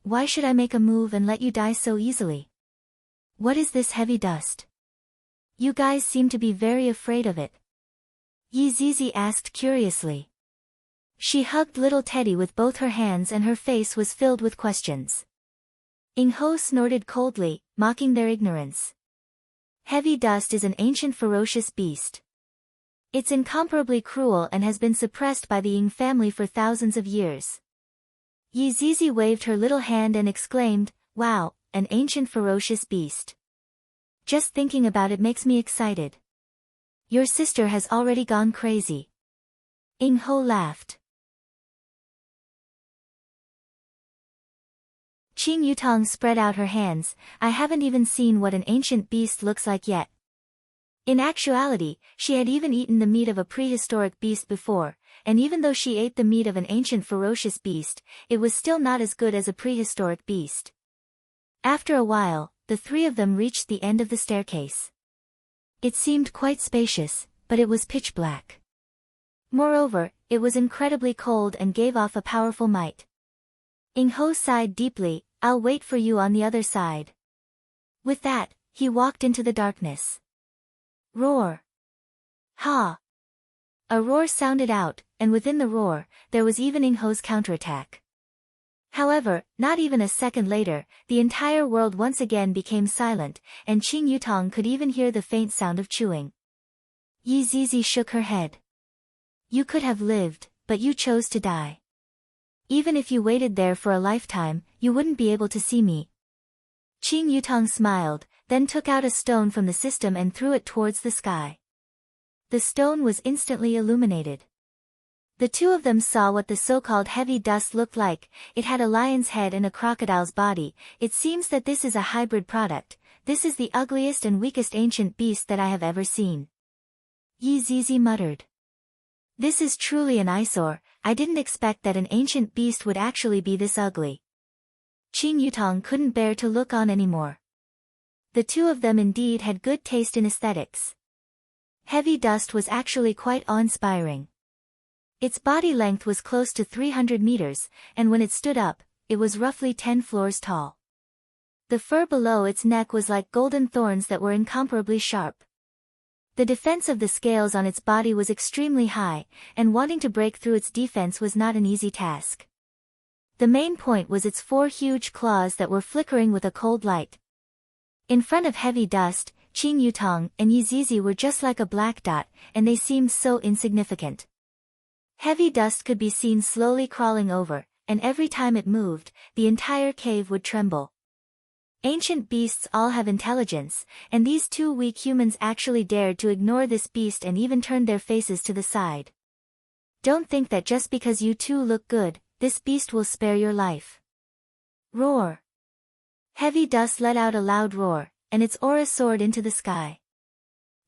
Why should I make a move and let you die so easily? What is this heavy dust? You guys seem to be very afraid of it." Yizizi asked curiously. She hugged little Teddy with both her hands and her face was filled with questions. Ing Ho snorted coldly, mocking their ignorance. "Heavy dust is an ancient ferocious beast. It's incomparably cruel and has been suppressed by the Ying family for thousands of years." Yizizi waved her little hand and exclaimed, "Wow, an ancient ferocious beast. Just thinking about it makes me excited. Your sister has already gone crazy." Ing Ho laughed. Qing Yutong spread out her hands. "I haven't even seen what an ancient beast looks like yet." In actuality, she had even eaten the meat of a prehistoric beast before, and even though she ate the meat of an ancient ferocious beast, it was still not as good as a prehistoric beast. After a while, the three of them reached the end of the staircase. It seemed quite spacious, but it was pitch black. Moreover, it was incredibly cold and gave off a powerful might. Ing Ho sighed deeply. "I'll wait for you on the other side." With that, he walked into the darkness. Roar! Ha! A roar sounded out, and within the roar, there was even Ing Ho's counterattack. However, not even a second later, the entire world once again became silent, and Qing Yutong could even hear the faint sound of chewing. Yizizi shook her head. "You could have lived, but you chose to die. Even if you waited there for a lifetime, you wouldn't be able to see me." Qing Yutong smiled, then took out a stone from the system and threw it towards the sky. The stone was instantly illuminated. The two of them saw what the so-called heavy dust looked like. It had a lion's head and a crocodile's body. "It seems that this is a hybrid product. This is the ugliest and weakest ancient beast that I have ever seen." Yizizi muttered. "This is truly an eyesore. I didn't expect that an ancient beast would actually be this ugly." Qing Yutong couldn't bear to look on anymore. The two of them indeed had good taste in aesthetics. Heavy dust was actually quite awe-inspiring. Its body length was close to 300 meters, and when it stood up, it was roughly 10 floors tall. The fur below its neck was like golden thorns that were incomparably sharp. The defense of the scales on its body was extremely high, and wanting to break through its defense was not an easy task. The main point was its 4 huge claws that were flickering with a cold light. In front of heavy dust, Qing Yutong and Yizizi were just like a black dot, and they seemed so insignificant. Heavy dust could be seen slowly crawling over, and every time it moved, the entire cave would tremble. Ancient beasts all have intelligence, and these two weak humans actually dared to ignore this beast and even turned their faces to the side. "Don't think that just because you two look good, this beast will spare your life." Roar! Heavy dust let out a loud roar, and its aura soared into the sky.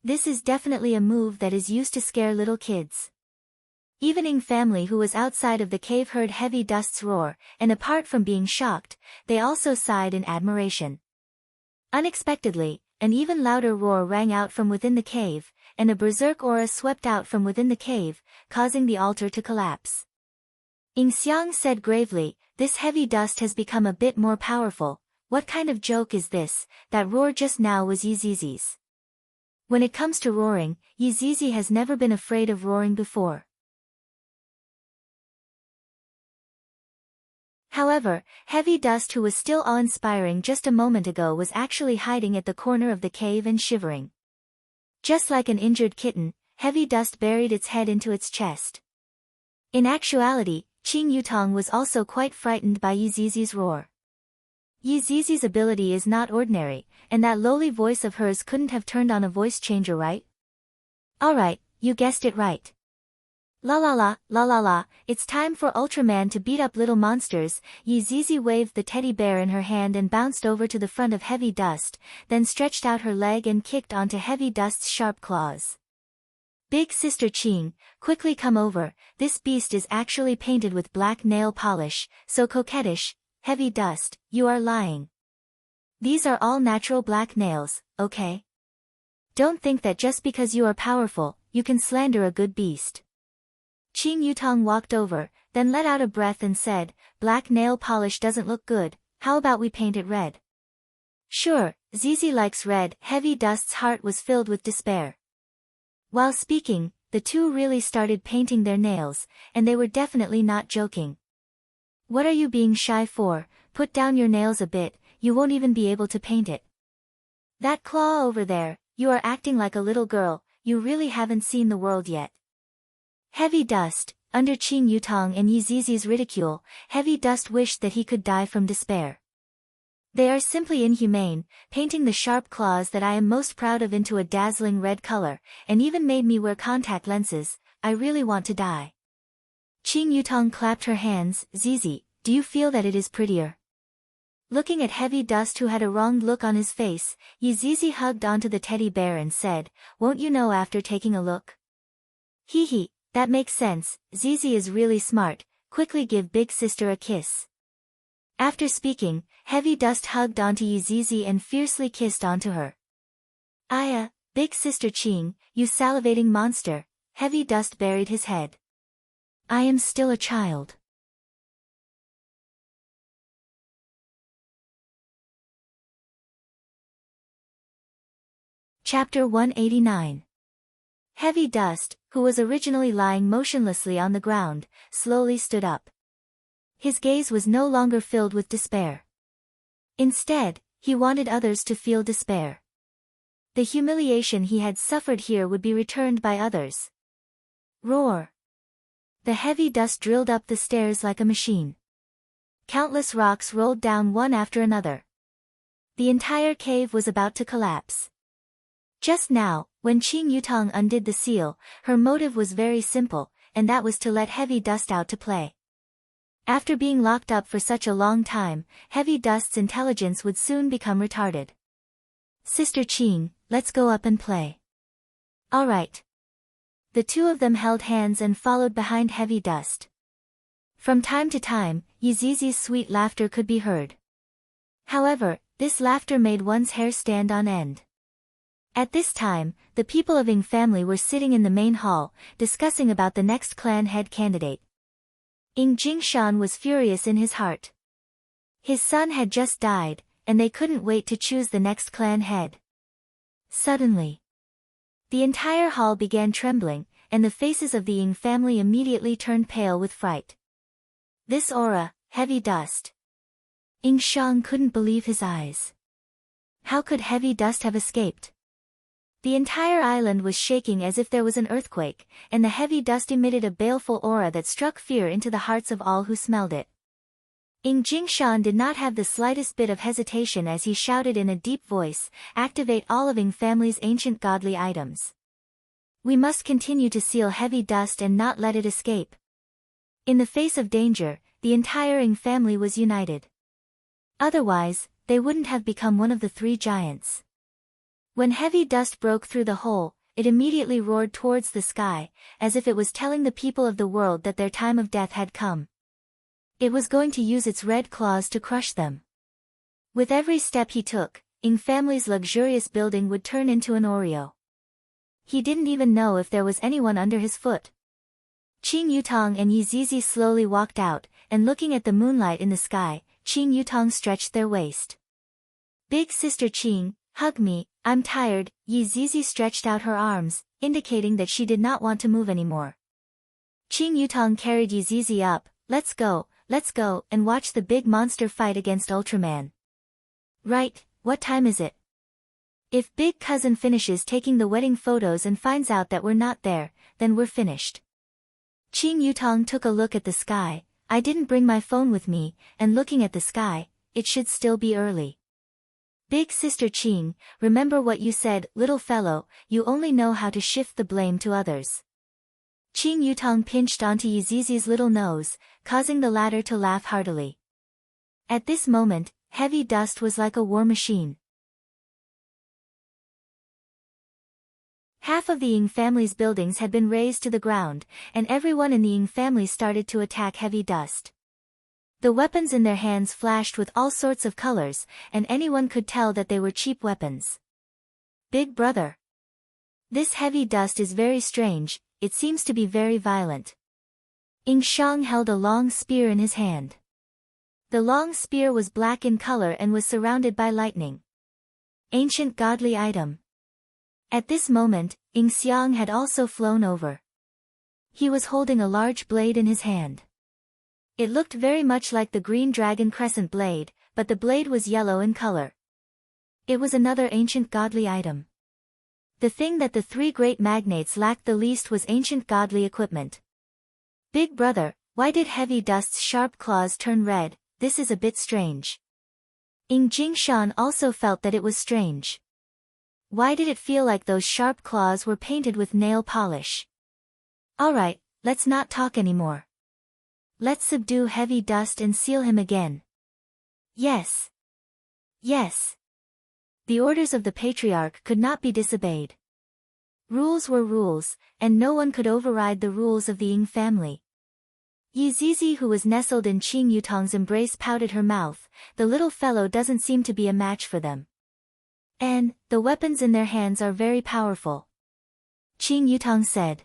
This is definitely a move that is used to scare little kids. Even Ying family who was outside of the cave heard heavy dust's roar, and apart from being shocked, they also sighed in admiration. Unexpectedly, an even louder roar rang out from within the cave, and a berserk aura swept out from within the cave, causing the altar to collapse. Ying Xiang said gravely, "This heavy dust has become a bit more powerful. What kind of joke is this? That roar just now was Yizizi's." When it comes to roaring, Yizizi has never been afraid of roaring before. However, heavy dust who was still awe-inspiring just a moment ago was actually hiding at the corner of the cave and shivering. Just like an injured kitten, heavy dust buried its head into its chest. In actuality, Qing Yutong was also quite frightened by Yizizi's roar. Yizizi's ability is not ordinary, and that lowly voice of hers couldn't have turned on a voice changer, right? Alright, you guessed it right. La la la, la la la, it's time for Ultraman to beat up little monsters. Zizi waved the teddy bear in her hand and bounced over to the front of Heavy Dust, then stretched out her leg and kicked onto Heavy Dust's sharp claws. Big Sister Ching, quickly come over, this beast is actually painted with black nail polish, so coquettish. Heavy Dust, you are lying. These are all natural black nails, okay? Don't think that just because you are powerful, you can slander a good beast. Qing Yutong walked over, then let out a breath and said, black nail polish doesn't look good, how about we paint it red? Sure, Zizi likes red. Heavy Dust's heart was filled with despair. While speaking, the two really started painting their nails, and they were definitely not joking. What are you being shy for? Put down your nails a bit, you won't even be able to paint it. That claw over there, you are acting like a little girl, you really haven't seen the world yet. Heavy Dust, under Qing Yutong and Zizi's ridicule, Heavy Dust wished that he could die from despair. They are simply inhumane, painting the sharp claws that I am most proud of into a dazzling red color, and even made me wear contact lenses. I really want to die. Qing Yutong clapped her hands. Zizi, do you feel that it is prettier? Looking at Heavy Dust, who had a wronged look on his face, Zizi hugged onto the teddy bear and said, won't you know after taking a look? Hee hee, that makes sense, Zizi is really smart, quickly give Big Sister a kiss. After speaking, Heavy Dust hugged onto Zizi and fiercely kissed onto her. Aya, Big Sister Ching, you salivating monster. Heavy Dust buried his head. I am still a child. Chapter 189. Heavy Dust, who was originally lying motionlessly on the ground, slowly stood up. His gaze was no longer filled with despair. Instead, he wanted others to feel despair. The humiliation he had suffered here would be returned by others. Roar! The Heavy Dust drilled up the stairs like a machine. Countless rocks rolled down one after another. The entire cave was about to collapse. Just now, when Qing Yutong undid the seal, her motive was very simple, and that was to let Heavy Dust out to play. After being locked up for such a long time, Heavy Dust's intelligence would soon become retarded. Sister Qing, let's go up and play. All right. The two of them held hands and followed behind Heavy Dust. From time to time, Zizi's sweet laughter could be heard. However, this laughter made one's hair stand on end. At this time, the people of Ying family were sitting in the main hall, discussing about the next clan head candidate. Ying Jingshan was furious in his heart. His son had just died, and they couldn't wait to choose the next clan head. Suddenly, the entire hall began trembling, and the faces of the Ying family immediately turned pale with fright. This aura, Heavy Dust. Ying Shang couldn't believe his eyes. How could Heavy Dust have escaped? The entire island was shaking as if there was an earthquake, and the Heavy Dust emitted a baleful aura that struck fear into the hearts of all who smelled it. Ying Jingshan did not have the slightest bit of hesitation as he shouted in a deep voice, activate all of Ying family's ancient godly items. We must continue to seal Heavy Dust and not let it escape. In the face of danger, the entire Ying family was united. Otherwise, they wouldn't have become one of the three giants. When Heavy Dust broke through the hole, it immediately roared towards the sky, as if it was telling the people of the world that their time of death had come. It was going to use its red claws to crush them. With every step he took, Ying family's luxurious building would turn into an Oreo. He didn't even know if there was anyone under his foot. Qing Yutong and Zizi slowly walked out, and looking at the moonlight in the sky, Qing Yutong stretched their waist. Big Sister Qing, hug me, I'm tired. Zizi stretched out her arms, indicating that she did not want to move anymore. Qing Yutong carried Zizi up, let's go, and watch the big monster fight against Ultraman. Right, what time is it? If Big Cousin finishes taking the wedding photos and finds out that we're not there, then we're finished. Qing Yutong took a look at the sky. I didn't bring my phone with me, and looking at the sky, it should still be early. Big Sister Qing, remember what you said, little fellow, you only know how to shift the blame to others. Qing Yutong pinched onto Yizizi's little nose, causing the latter to laugh heartily. At this moment, heavy dust was like a war machine. Half of the Ying family's buildings had been razed to the ground, and everyone in the Ying family started to attack heavy dust. The weapons in their hands flashed with all sorts of colors, and anyone could tell that they were cheap weapons. Big brother. This heavy dust is very strange, it seems to be very violent. Ying Shang held a long spear in his hand. The long spear was black in color and was surrounded by lightning. Ancient godly item. At this moment, Ying Xiang had also flown over. He was holding a large blade in his hand. It looked very much like the green dragon crescent blade, but the blade was yellow in color. It was another ancient godly item. The thing that the three great magnates lacked the least was ancient godly equipment. Big brother, why did heavy dust's sharp claws turn red? This is a bit strange. Ying Jingshan also felt that it was strange. Why did it feel like those sharp claws were painted with nail polish? Alright, let's not talk anymore. Let's subdue heavy dust and seal him again. Yes. Yes. The orders of the patriarch could not be disobeyed. Rules were rules, and no one could override the rules of the Ying family. Yizizi, who was nestled in Qing Yutong's embrace, pouted her mouth. The little fellow doesn't seem to be a match for them. And, the weapons in their hands are very powerful. Qing Yutong said.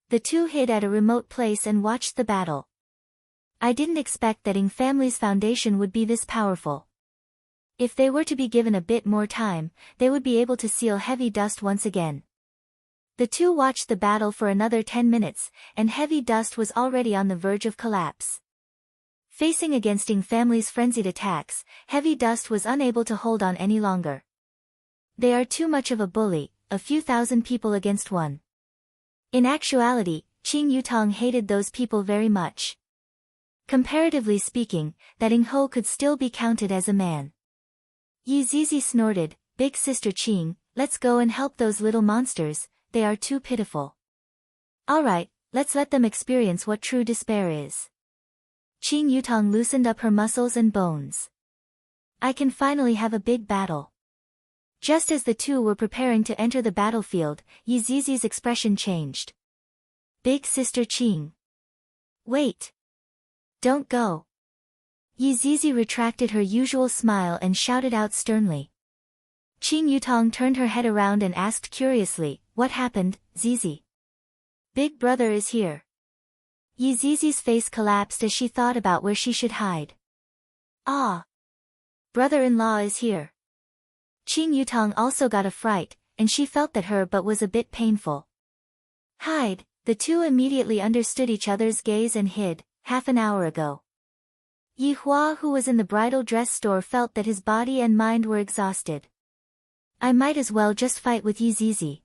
The two hid at a remote place and watched the battle. I didn't expect that Ying family's foundation would be this powerful. If they were to be given a bit more time, they would be able to seal heavy dust once again. The two watched the battle for another 10 minutes, and heavy dust was already on the verge of collapse. Facing against Ying family's frenzied attacks, heavy dust was unable to hold on any longer. They are too much of a bully, a few thousand people against one. In actuality, Qing Yutong hated those people very much. Comparatively speaking, that Ying Ho could still be counted as a man. Yizizi snorted, Big sister Qing, let's go and help those little monsters, they are too pitiful. Alright, let's let them experience what true despair is. Qing Yutong loosened up her muscles and bones. I can finally have a big battle. Just as the two were preparing to enter the battlefield, Yizizi's expression changed. Big sister Qing. Wait. Don't go. Yizizi retracted her usual smile and shouted out sternly. Qing Yutong turned her head around and asked curiously, what happened, Zizi? Big brother is here. Yizizi's face collapsed as she thought about where she should hide. Ah. Brother-in-law is here. Qing Yutong also got a fright, and she felt that her butt was a bit painful. Hide, the two immediately understood each other's gaze and hid, half an hour ago. Yi Hua, who was in the bridal dress store, felt that his body and mind were exhausted. I might as well just fight with Yizizi.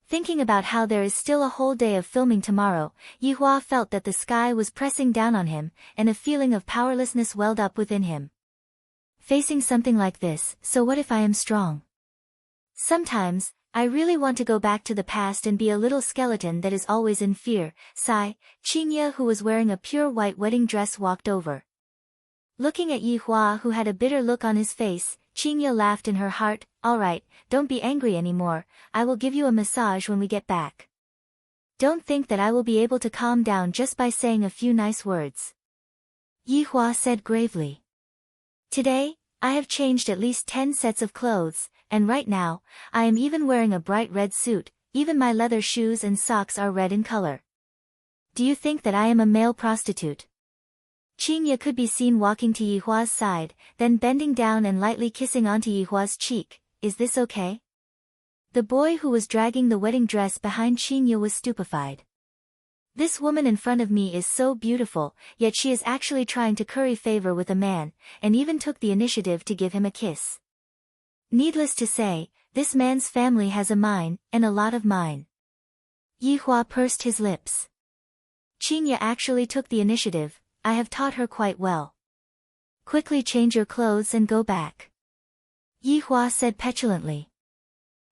Thinking about how there is still a whole day of filming tomorrow, Yi Hua felt that the sky was pressing down on him, and a feeling of powerlessness welled up within him. Facing something like this, so what if I am strong? Sometimes, I really want to go back to the past and be a little skeleton that is always in fear. Sigh. Qingye, who was wearing a pure white wedding dress, walked over. Looking at Yi Hua, who had a bitter look on his face, Qingye laughed in her heart. Alright, don't be angry anymore, I will give you a massage when we get back. Don't think that I will be able to calm down just by saying a few nice words. Yi Hua said gravely. Today, I have changed at least 10 sets of clothes, and right now, I am even wearing a bright red suit, even my leather shoes and socks are red in color. Do you think that I am a male prostitute? Qingye could be seen walking to Yi Hua's side, then bending down and lightly kissing onto Yi Hua's cheek. Is this okay? The boy who was dragging the wedding dress behind Qingye was stupefied. This woman in front of me is so beautiful, yet she is actually trying to curry favor with a man, and even took the initiative to give him a kiss. Needless to say, this man's family has a mine, and a lot of mine. Yi Hua pursed his lips. Qingye actually took the initiative, I have taught her quite well. Quickly change your clothes and go back. Yi Hua said petulantly.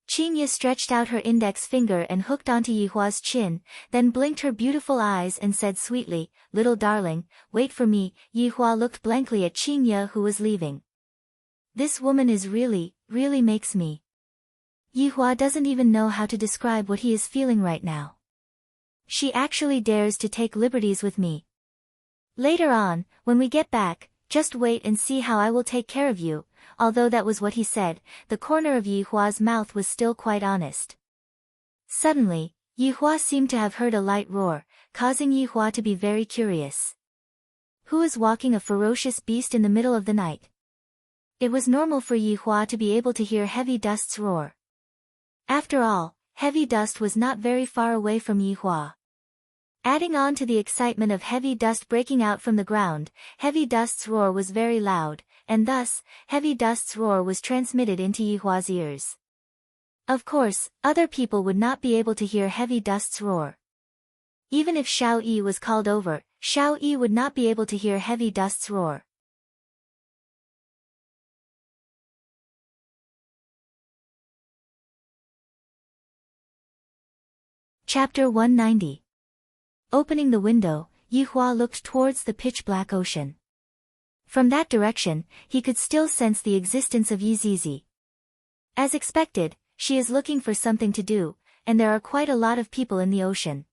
Qingya stretched out her index finger and hooked onto Yihua's chin, then blinked her beautiful eyes and said sweetly, "Little darling, wait for me." Yihua looked blankly at Qingya, who was leaving. This woman is really makes me. Yihua doesn't even know how to describe what he is feeling right now. She actually dares to take liberties with me. Later on, when we get back, just wait and see how I will take care of you. Although that was what he said, the corner of Yihua's mouth was still quite honest. Suddenly, Yihua seemed to have heard a light roar, causing Yihua to be very curious. Who is walking a ferocious beast in the middle of the night? It was normal for Yihua to be able to hear heavy dust's roar. After all, heavy dust was not very far away from Yihua. Adding on to the excitement of heavy dust breaking out from the ground, heavy dust's roar was very loud, and thus, heavy dust's roar was transmitted into Yihua's ears. Of course, other people would not be able to hear heavy dust's roar. Even if Xiao Yi was called over, Xiao Yi would not be able to hear heavy dust's roar. Chapter 190. Opening the window, Yihua looked towards the pitch-black ocean. From that direction, he could still sense the existence of Yizizi. As expected, she is looking for something to do, and there are quite a lot of people in the ocean.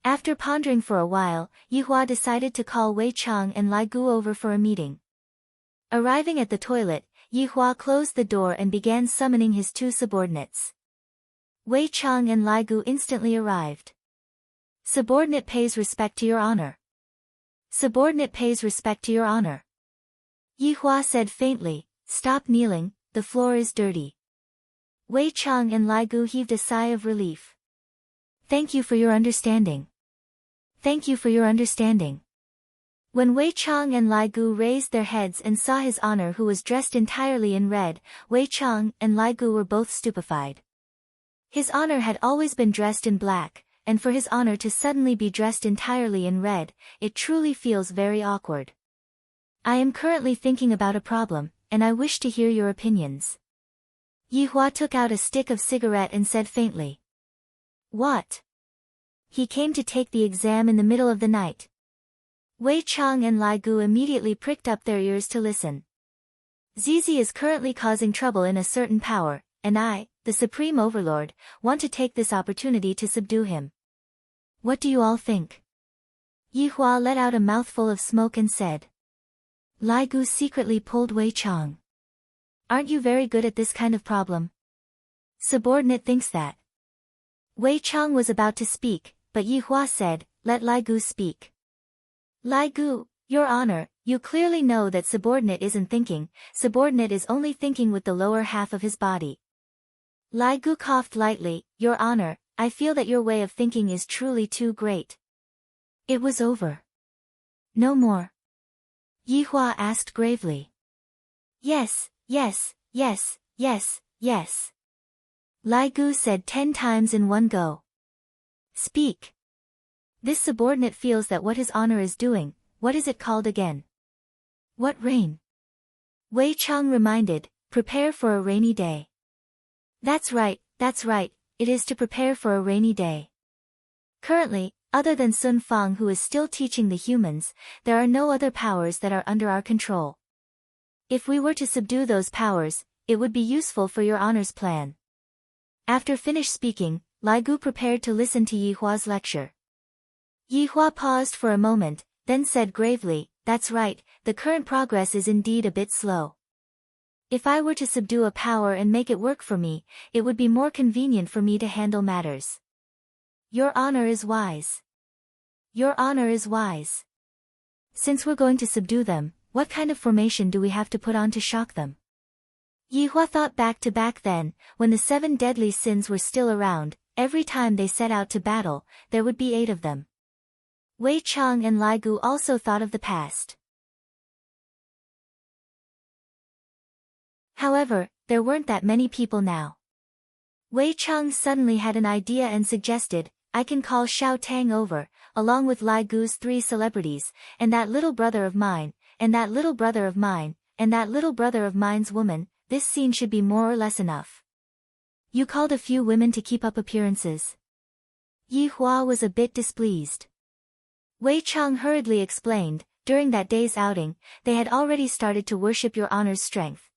After pondering for a while, Yihua decided to call Wei Chang and Lai Gu over for a meeting. Arriving at the toilet, Yihua closed the door and began summoning his two subordinates. Wei Chang and Lai Gu instantly arrived. Subordinate pays respect to your honor. Subordinate pays respect to your honor. Yihua said faintly, "Stop kneeling, the floor is dirty." Wei Chang and Lai Gu heaved a sigh of relief. "Thank you for your understanding. Thank you for your understanding." When Wei Chang and Lai Gu raised their heads and saw his honor, who was dressed entirely in red, Wei Chang and Lai Gu were both stupefied. His honor had always been dressed in black, and for his honor to suddenly be dressed entirely in red, it truly feels very awkward. "I am currently thinking about a problem, and I wish to hear your opinions." Yihua took out a stick of cigarette and said faintly. "What?" "He came to take the exam in the middle of the night." Wei Chang and Lai Gu immediately pricked up their ears to listen. "Zizi is currently causing trouble in a certain power, and I, the Supreme Overlord, want to take this opportunity to subdue him. What do you all think?" Yihua let out a mouthful of smoke and said. Lai Gu secretly pulled Wei Chang. "Aren't you very good at this kind of problem?" "Subordinate thinks that." Wei Chang was about to speak, but Yihua said, "Let Lai Gu speak." "Lai Gu, your honor, you clearly know that subordinate isn't thinking, subordinate is only thinking with the lower half of his body." Lai Gu coughed lightly, "Your honor, I feel that your way of thinking is truly too great." "It was over. No more?" Yihua asked gravely. "Yes, yes, yes, yes, yes." Lai Gu said 10 times in one go. "Speak." "This subordinate feels that what his honor is doing, what is it called again?" "What rain?" Wei Chang reminded, "Prepare for a rainy day." That's right, it is to prepare for a rainy day. Currently, other than Sun Fang, who is still teaching the humans, there are no other powers that are under our control. If we were to subdue those powers, it would be useful for your honor's plan. After finished speaking, Lai Gu prepared to listen to Yihua's lecture. Yihua paused for a moment, then said gravely, "That's right, the current progress is indeed a bit slow. If I were to subdue a power and make it work for me, it would be more convenient for me to handle matters." Your honor is wise. Your honor is wise. Since we're going to subdue them, what kind of formation do we have to put on to shock them? Yihua thought back to back then, when the 7 deadly sins were still around. Every time they set out to battle, there would be 8 of them. Wei Chang and Lai Gu also thought of the past. However, there weren't that many people now. Wei Chang suddenly had an idea and suggested, "I can call Xiao Tang over, along with Lai Gu's 3 celebrities, and that little brother of mine, and that little brother of mine, and that little brother of mine's woman. This scene should be more or less enough." You called a few women to keep up appearances. Yi Hua was a bit displeased. Wei Chang hurriedly explained, during that day's outing, they had already started to worship your honor's strength.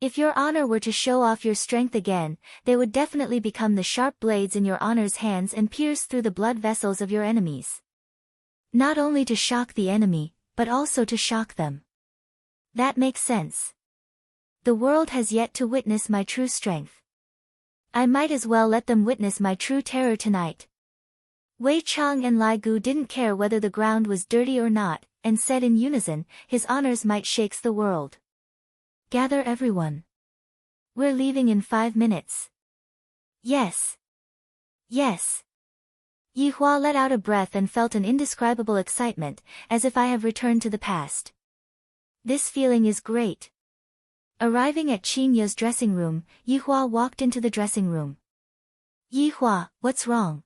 If your honor were to show off your strength again, they would definitely become the sharp blades in your honor's hands and pierce through the blood vessels of your enemies. Not only to shock the enemy, but also to shock them. That makes sense. The world has yet to witness my true strength. I might as well let them witness my true terror tonight. Wei Chang and Lai Gu didn't care whether the ground was dirty or not, and said in unison, his honors might shakes the world. Gather everyone. We're leaving in 5 minutes. Yes. Yes. Yi Hua let out a breath and felt an indescribable excitement, as if I have returned to the past. This feeling is great. Arriving at Qin Ye's dressing room, Yi Hua walked into the dressing room. Yi Hua, what's wrong?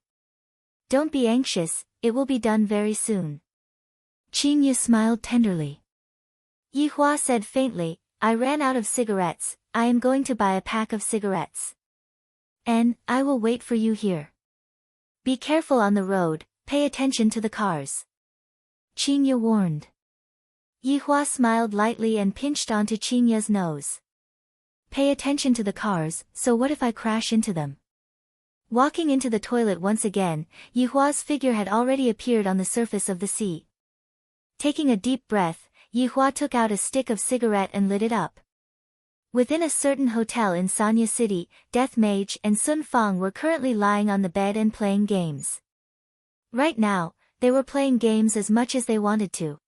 Don't be anxious, it will be done very soon. Qin Ye smiled tenderly. Yi Hua said faintly, I ran out of cigarettes, I am going to buy a pack of cigarettes. And, I will wait for you here. Be careful on the road, pay attention to the cars. Qin Ye warned. Yi Hua smiled lightly and pinched onto Qin Ye's nose. Pay attention to the cars, so what if I crash into them? Walking into the toilet once again, Yi Hua's figure had already appeared on the surface of the sea. Taking a deep breath, Yi Hua took out a stick of cigarette and lit it up. Within a certain hotel in Sanya City, Death Mage and Sun Fang were currently lying on the bed and playing games. Right now, they were playing games as much as they wanted to.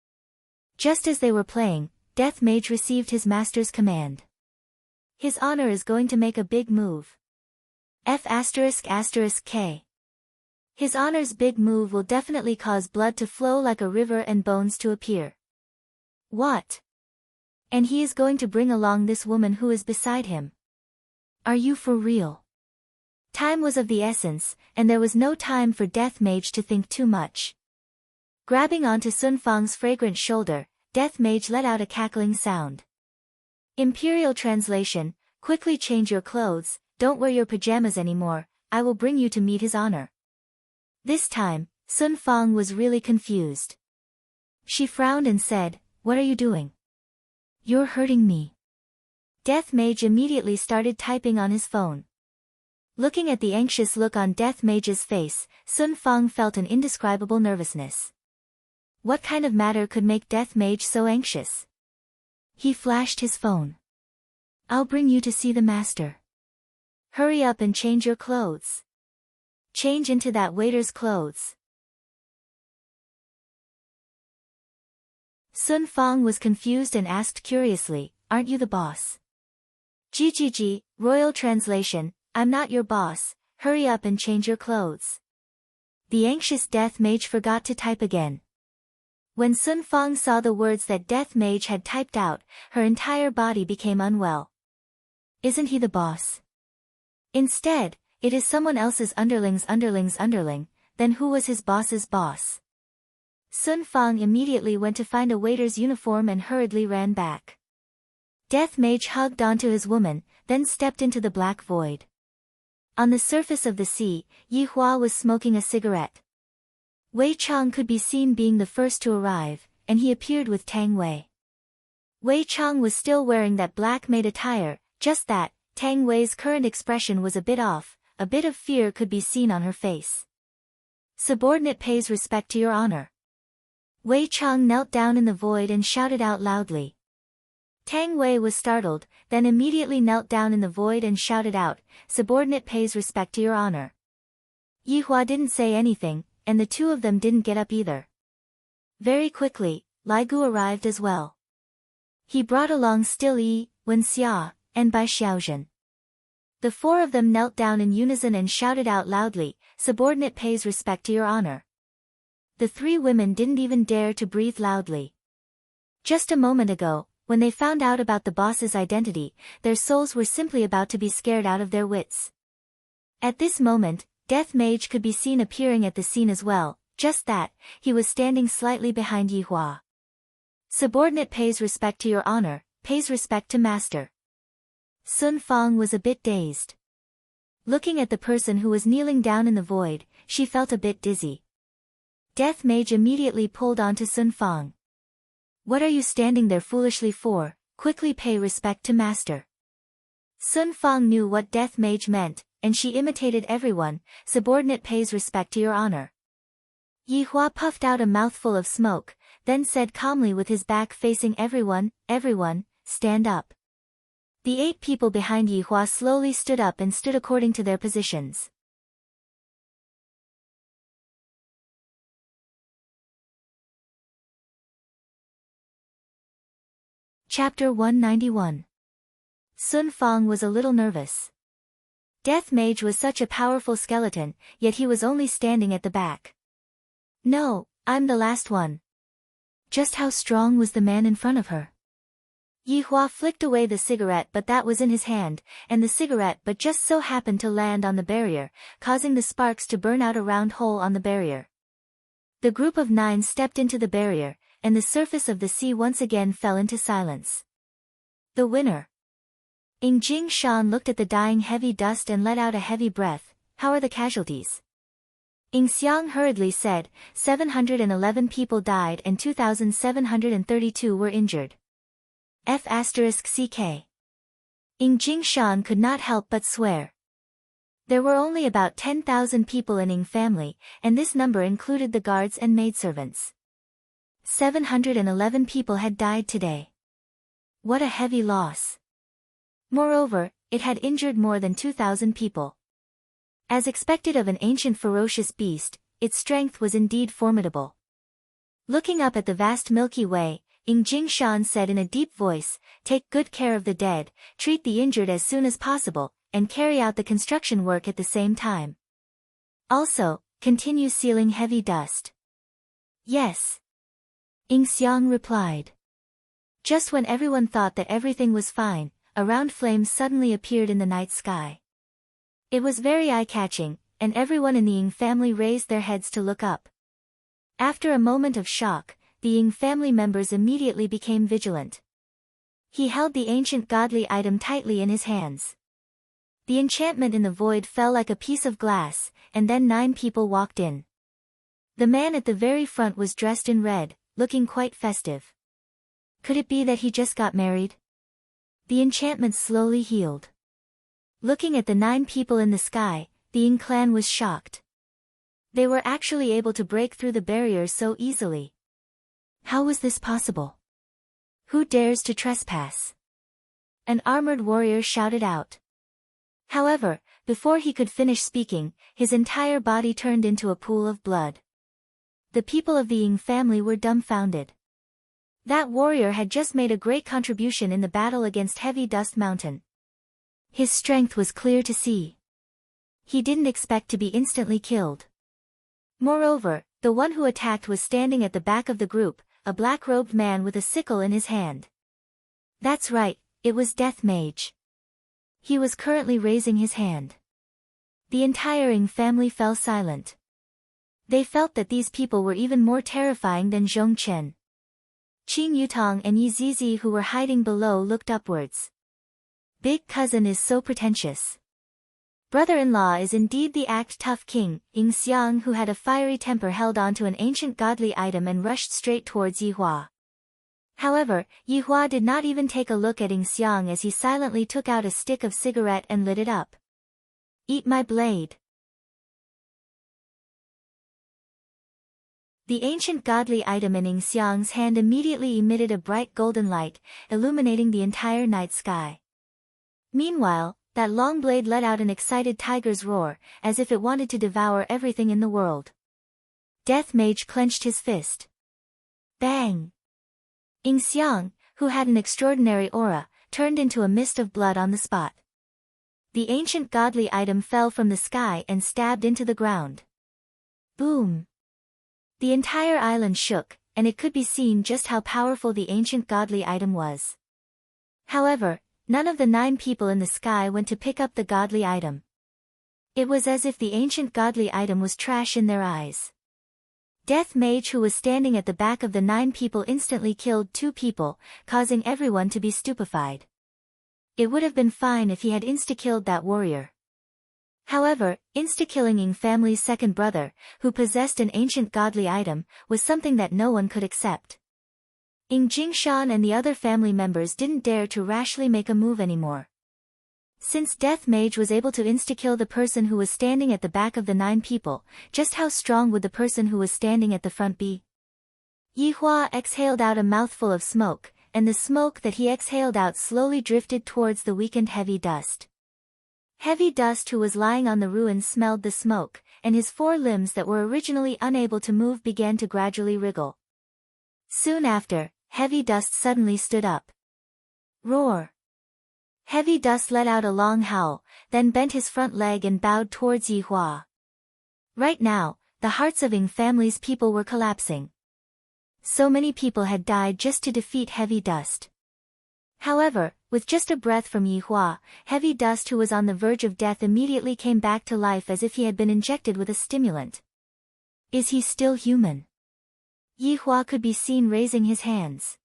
Just as they were playing, Death Mage received his master's command. His honor is going to make a big move. F***K. His honor's big move will definitely cause blood to flow like a river and bones to appear. What? And he is going to bring along this woman who is beside him. Are you for real? Time was of the essence, and there was no time for Death Mage to think too much. Grabbing onto Sun Fang's fragrant shoulder, Death Mage let out a cackling sound. Imperial translation, quickly change your clothes, don't wear your pajamas anymore, I will bring you to meet his honor. This time, Sun Fang was really confused. She frowned and said, what are you doing? You're hurting me. Death Mage immediately started typing on his phone. Looking at the anxious look on Death Mage's face, Sun Fang felt an indescribable nervousness. What kind of matter could make Death Mage so anxious? He flashed his phone. I'll bring you to see the master. Hurry up and change your clothes. Change into that waiter's clothes. Sun Fang was confused and asked curiously, aren't you the boss? GGG, royal translation, I'm not your boss, hurry up and change your clothes. The anxious Death Mage forgot to type again. When Sun Fang saw the words that Death Mage had typed out, her entire body became unwell. Isn't he the boss? Instead, it is someone else's underling's underling, then who was his boss's boss? Sun Fang immediately went to find a waiter's uniform and hurriedly ran back. Death Mage hugged onto his woman, then stepped into the black void. On the surface of the sea, Yi Hua was smoking a cigarette. Wei Chang could be seen being the first to arrive, and he appeared with Tang Wei. Wei Chang was still wearing that black maid attire, just that, Tang Wei's current expression was a bit off, a bit of fear could be seen on her face. Subordinate pays respect to your honor. Wei Chang knelt down in the void and shouted out loudly. Tang Wei was startled, then immediately knelt down in the void and shouted out, subordinate pays respect to your honor. Yi Hua didn't say anything, and the two of them didn't get up either. Very quickly, Lai Gu arrived as well. He brought along Still Yi, Wen Xia, and Bai Xiaozhen. The four of them knelt down in unison and shouted out loudly, subordinate pays respect to your honor. The three women didn't even dare to breathe loudly. Just a moment ago, when they found out about the boss's identity, their souls were simply about to be scared out of their wits. At this moment, Death Mage could be seen appearing at the scene as well, just that, he was standing slightly behind Yi Hua. Subordinate pays respect to your honor, pays respect to master. Sun Fang was a bit dazed. Looking at the person who was kneeling down in the void, she felt a bit dizzy. Death Mage immediately pulled onto Sun Fang. "What are you standing there foolishly for? Quickly pay respect to master." Sun Fang knew what Death Mage meant, and she imitated everyone. "Subordinate pays respect to your honor." Yi Hua puffed out a mouthful of smoke, then said calmly with his back facing everyone, "Everyone, stand up." The 8 people behind Yi Hua slowly stood up and stood according to their positions. Chapter 191. Sun Fang was a little nervous. Death Mage was such a powerful skeleton, yet he was only standing at the back. "No, I'm the last one." Just how strong was the man in front of her? Yi Hua flicked away the cigarette but that was in his hand, and the cigarette but just so happened to land on the barrier, causing the sparks to burn out a round hole on the barrier. The group of 9 stepped into the barrier, and the surface of the sea once again fell into silence. The winner. Jing Shan looked at the dying heavy dust and let out a heavy breath. "How are the casualties?" Xiang hurriedly said, 711 people died and 2,732 were injured. F***ck. Jing Shan could not help but swear. There were only about 10,000 people in Ying family, and this number included the guards and maidservants. 711 people had died today. What a heavy loss. Moreover, it had injured more than 2,000 people. As expected of an ancient ferocious beast, its strength was indeed formidable. Looking up at the vast Milky Way, Jing Shan said in a deep voice, "Take good care of the dead, treat the injured as soon as possible, and carry out the construction work at the same time. Also, continue sealing heavy dust." "Yes." Xiang replied. Just when everyone thought that everything was fine, a round flame suddenly appeared in the night sky. It was very eye-catching, and everyone in the Ying family raised their heads to look up. After a moment of shock, the Ying family members immediately became vigilant. He held the ancient godly item tightly in his hands. The enchantment in the void fell like a piece of glass, and then 9 people walked in. The man at the very front was dressed in red, looking quite festive. Could it be that he just got married? The enchantment slowly healed. Looking at the 9 people in the sky, the Ying clan was shocked. They were actually able to break through the barriers so easily. How was this possible? Who dares to trespass? An armored warrior shouted out. However, before he could finish speaking, his entire body turned into a pool of blood. The people of the Ying family were dumbfounded. That warrior had just made a great contribution in the battle against Heavy Dust Mountain. His strength was clear to see. He didn't expect to be instantly killed. Moreover, the one who attacked was standing at the back of the group, a black-robed man with a sickle in his hand. That's right, it was Death Mage. He was currently raising his hand. The entire Ying family fell silent. They felt that these people were even more terrifying than Zhong Chen. Qing Yutong and Yi Zizi who were hiding below looked upwards. Big cousin is so pretentious. Brother-in-law is indeed the act-tough king. Xiang who had a fiery temper held onto an ancient godly item and rushed straight towards Yi Hua. However, Yi Hua did not even take a look at Xiang as he silently took out a stick of cigarette and lit it up. "Eat my blade." The ancient godly item in Xiang's hand immediately emitted a bright golden light, illuminating the entire night sky. Meanwhile, that long blade let out an excited tiger's roar, as if it wanted to devour everything in the world. Death Mage clenched his fist. Bang! Xiang, who had an extraordinary aura, turned into a mist of blood on the spot. The ancient godly item fell from the sky and stabbed into the ground. Boom! The entire island shook, and it could be seen just how powerful the ancient godly item was. However, none of the 9 people in the sky went to pick up the godly item. It was as if the ancient godly item was trash in their eyes. Death Mage who was standing at the back of the 9 people instantly killed 2 people, causing everyone to be stupefied. It would have been fine if he had insta-killed that warrior. However, insta-killing Ying family's second brother, who possessed an ancient godly item, was something that no one could accept. Ying Jingshan and the other family members didn't dare to rashly make a move anymore. Since Death Mage was able to insta-kill the person who was standing at the back of the 9 people, just how strong would the person who was standing at the front be? Yi Hua exhaled out a mouthful of smoke, and the smoke that he exhaled out slowly drifted towards the weakened Heavy Dust. Heavy Dust, who was lying on the ruins, smelled the smoke, and his 4 limbs that were originally unable to move began to gradually wriggle. Soon after, Heavy Dust suddenly stood up. Roar! Heavy Dust let out a long howl, then bent his front leg and bowed towards Yi Hua. Right now, the hearts of Ying family's people were collapsing. So many people had died just to defeat Heavy Dust. However, with just a breath from Yi Hua, Heavy Dust, who was on the verge of death, immediately came back to life as if he had been injected with a stimulant. Is he still human? Yi Hua could be seen raising his hands.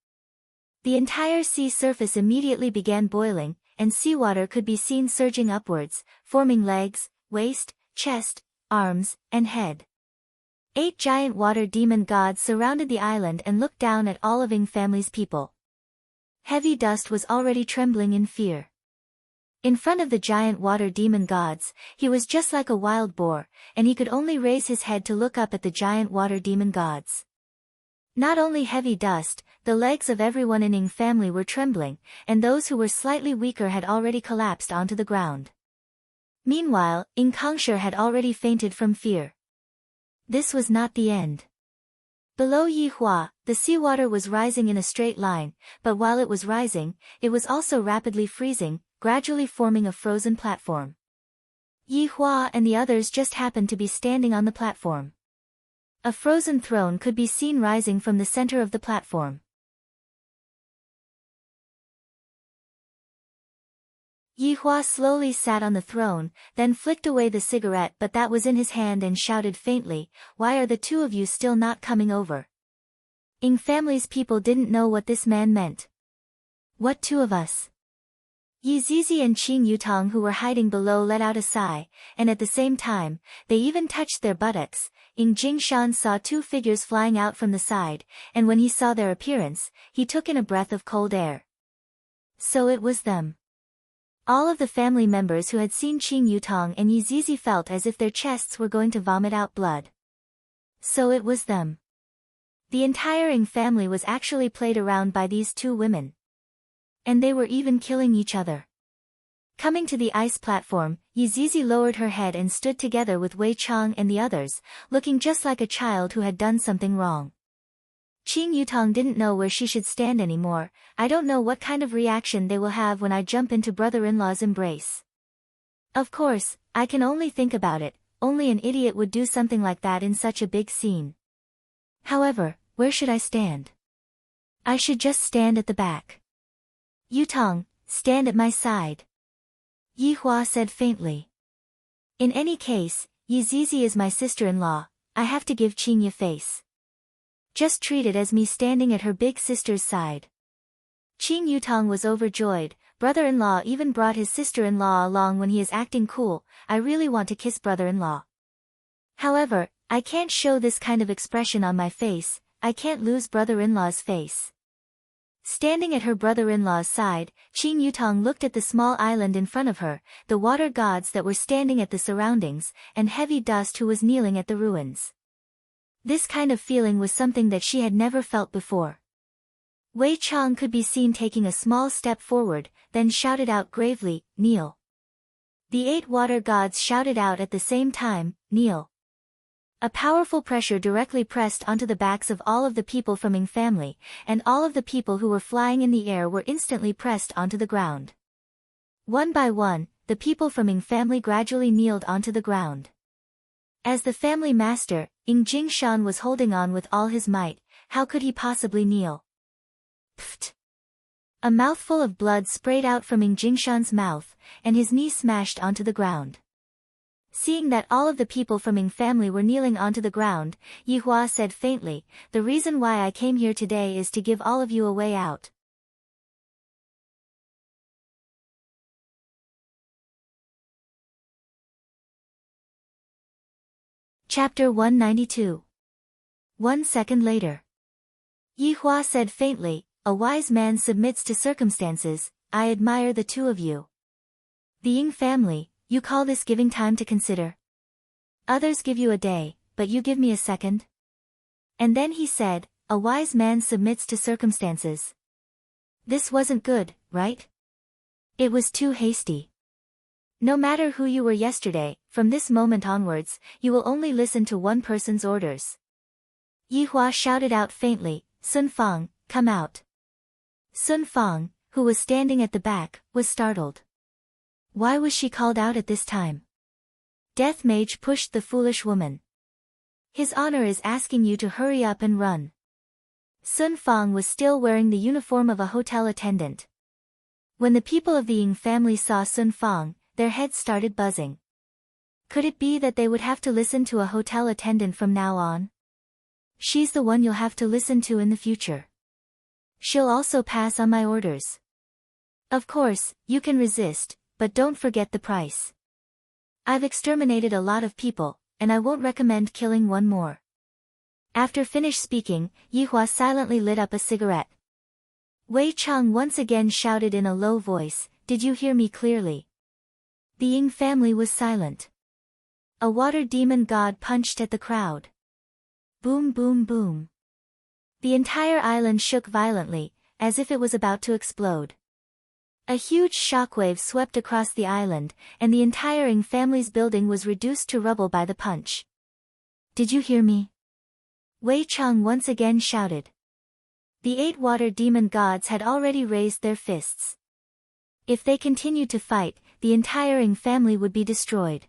The entire sea surface immediately began boiling, and seawater could be seen surging upwards, forming legs, waist, chest, arms, and head. 8 giant water demon gods surrounded the island and looked down at all of Ying family's people. Heavy Dust was already trembling in fear. In front of the giant water demon gods, he was just like a wild boar, and he could only raise his head to look up at the giant water demon gods. Not only Heavy Dust, the legs of everyone in Ying family were trembling, and those who were slightly weaker had already collapsed onto the ground. Meanwhile, Ying Kongshir had already fainted from fear. This was not the end. Below Yi Hua, the seawater was rising in a straight line, but while it was rising, it was also rapidly freezing, gradually forming a frozen platform. Yi Hua and the others just happened to be standing on the platform. A frozen throne could be seen rising from the center of the platform. Yi Hua slowly sat on the throne, then flicked away the cigarette but that was in his hand and shouted faintly, "Why are the 2 of you still not coming over?" Ying family's people didn't know what this man meant. What 2 of us? Yi Zizi and Qing Yutong, who were hiding below, let out a sigh, and at the same time, they even touched their buttocks. Ying Jingshan saw 2 figures flying out from the side, and when he saw their appearance, he took in a breath of cold air. So it was them. All of the family members who had seen Qing Yutong and Yi Zizi felt as if their chests were going to vomit out blood. So it was them. The entire Ying family was actually played around by these 2 women. And they were even killing each other. Coming to the ice platform, Yi Zizi lowered her head and stood together with Wei Chang and the others, looking just like a child who had done something wrong. Qing Yutong didn't know where she should stand anymore. I don't know what kind of reaction they will have when I jump into brother-in-law's embrace. Of course, I can only think about it, only an idiot would do something like that in such a big scene. However, where should I stand? I should just stand at the back. Yutong, stand at my side. Yi Hua said faintly. In any case, Yi Zizi is my sister-in-law, I have to give Qing Yi face. Just treat it as me standing at her big sister's side. Qing Yutong was overjoyed. Brother-in-law even brought his sister-in-law along when he is acting cool. I really want to kiss brother-in-law. However, I can't show this kind of expression on my face, I can't lose brother-in-law's face. Standing at her brother-in-law's side, Qing Yutong looked at the small island in front of her, the water gods that were standing at the surroundings, and Heavy Dust who was kneeling at the ruins. This kind of feeling was something that she had never felt before. Wei Chang could be seen taking a small step forward, then shouted out gravely, "Kneel." The 8 water gods shouted out at the same time, "Kneel." A powerful pressure directly pressed onto the backs of all of the people from Ying family, and all of the people who were flying in the air were instantly pressed onto the ground. One by one, the people from Ying family gradually kneeled onto the ground. As the family master, Ying Jingshan was holding on with all his might. How could he possibly kneel? Pfft! A mouthful of blood sprayed out from Ying Jingshan's mouth, and his knee smashed onto the ground. Seeing that all of the people from Ying family were kneeling onto the ground, Yi Hua said faintly, "The reason why I came here today is to give all of you a way out." Chapter 192. 1 second later. Yi Hua said faintly, "A wise man submits to circumstances. I admire the two of you. The Ying family, you call this giving time to consider? Others give you a day, but you give me a second?" And then he said, "A wise man submits to circumstances." This wasn't good, right? It was too hasty. No matter who you were yesterday, from this moment onwards, you will only listen to one person's orders. Yi Hua shouted out faintly, "Sun Fang, come out." Sun Fang, who was standing at the back, was startled. Why was she called out at this time? Death Mage pushed the foolish woman. "His honor is asking you to hurry up and run." Sun Fang was still wearing the uniform of a hotel attendant. When the people of the Ying family saw Sun Fang, their heads started buzzing. Could it be that they would have to listen to a hotel attendant from now on? She's the one you'll have to listen to in the future. She'll also pass on my orders. Of course, you can resist, but don't forget the price. I've exterminated a lot of people, and I won't recommend killing one more. After finished speaking, Yi Hua silently lit up a cigarette. Wei Cheng once again shouted in a low voice, "Did you hear me clearly?" The Ying family was silent. A water demon god punched at the crowd. Boom boom boom. The entire island shook violently, as if it was about to explode. A huge shockwave swept across the island, and the entire Ying family's building was reduced to rubble by the punch. "Did you hear me?" Wei Cheng once again shouted. The 8 water demon gods had already raised their fists. If they continued to fight, the entire Ying family would be destroyed.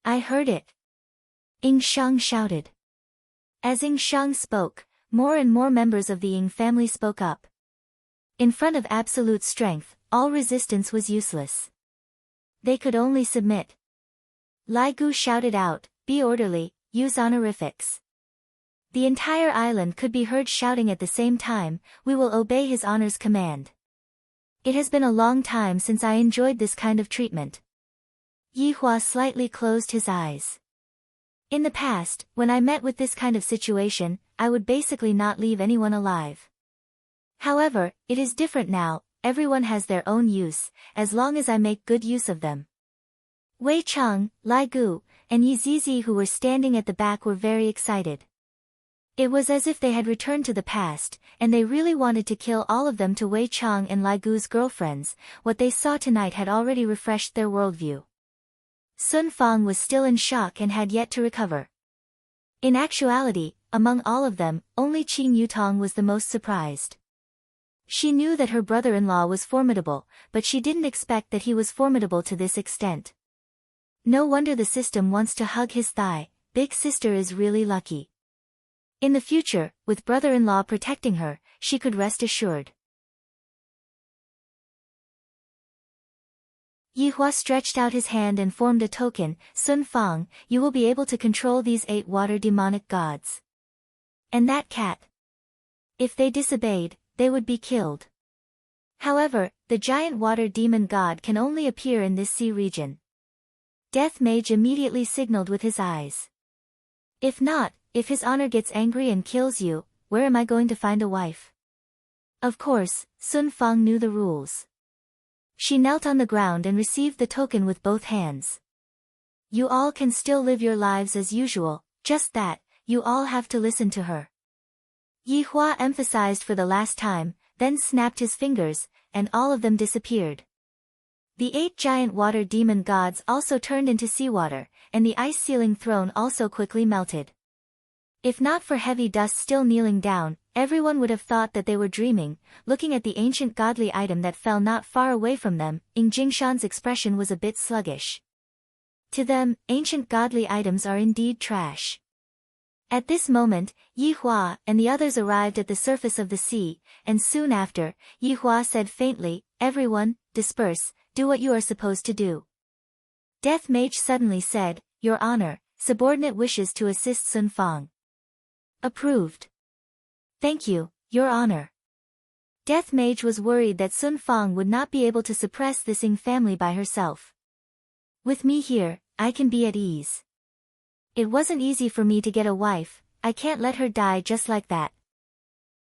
"I heard it." Ying Shang shouted. As Ying Shang spoke, more and more members of the Ying family spoke up. In front of absolute strength, all resistance was useless. They could only submit. Lai Gu shouted out, "Be orderly, use honorifics." The entire island could be heard shouting at the same time, "We will obey his honor's command." It has been a long time since I enjoyed this kind of treatment. Yi Hua slightly closed his eyes. In the past, when I met with this kind of situation, I would basically not leave anyone alive. However, it is different now, everyone has their own use, as long as I make good use of them. Wei Cheng, Lai Gu, and Yi Zizi who were standing at the back were very excited. It was as if they had returned to the past, and they really wanted to kill all of them. To Wei Cheng and Lai Gu's girlfriends, what they saw tonight had already refreshed their worldview. Sun Fang was still in shock and had yet to recover. In actuality, among all of them, only Qing Yutong was the most surprised. She knew that her brother-in-law was formidable, but she didn't expect that he was formidable to this extent. No wonder the system wants to hug his thigh. Big sister is really lucky. In the future, with brother-in-law protecting her, she could rest assured. Yi Hua stretched out his hand and formed a token, "Sun Fang, you will be able to control these 8 water demonic gods. And that cat. If they disobeyed, they would be killed. However, the giant water demon god can only appear in this sea region." Death Mage immediately signaled with his eyes. "If not, if his honor gets angry and kills you, where am I going to find a wife?" Of course, Sun Fang knew the rules. She knelt on the ground and received the token with both hands. "You all can still live your lives as usual, just that, you all have to listen to her." Yi Hua emphasized for the last time, then snapped his fingers, and all of them disappeared. The 8 giant water demon gods also turned into seawater, and the ice ceiling throne also quickly melted. If not for heavy dust still kneeling down, everyone would have thought that they were dreaming. Looking at the ancient godly item that fell not far away from them, Ying Jingshan's expression was a bit sluggish. To them, ancient godly items are indeed trash. At this moment, Yi Hua and the others arrived at the surface of the sea, and soon after, Yi Hua said faintly, "Everyone, disperse, do what you are supposed to do." Death Mage suddenly said, "Your honor, subordinate wishes to assist Sun Fang." Approved. "Thank you, your honor." Death Mage was worried that Sun Fang would not be able to suppress this Ying family by herself. "With me here, I can be at ease." It wasn't easy for me to get a wife, I can't let her die just like that.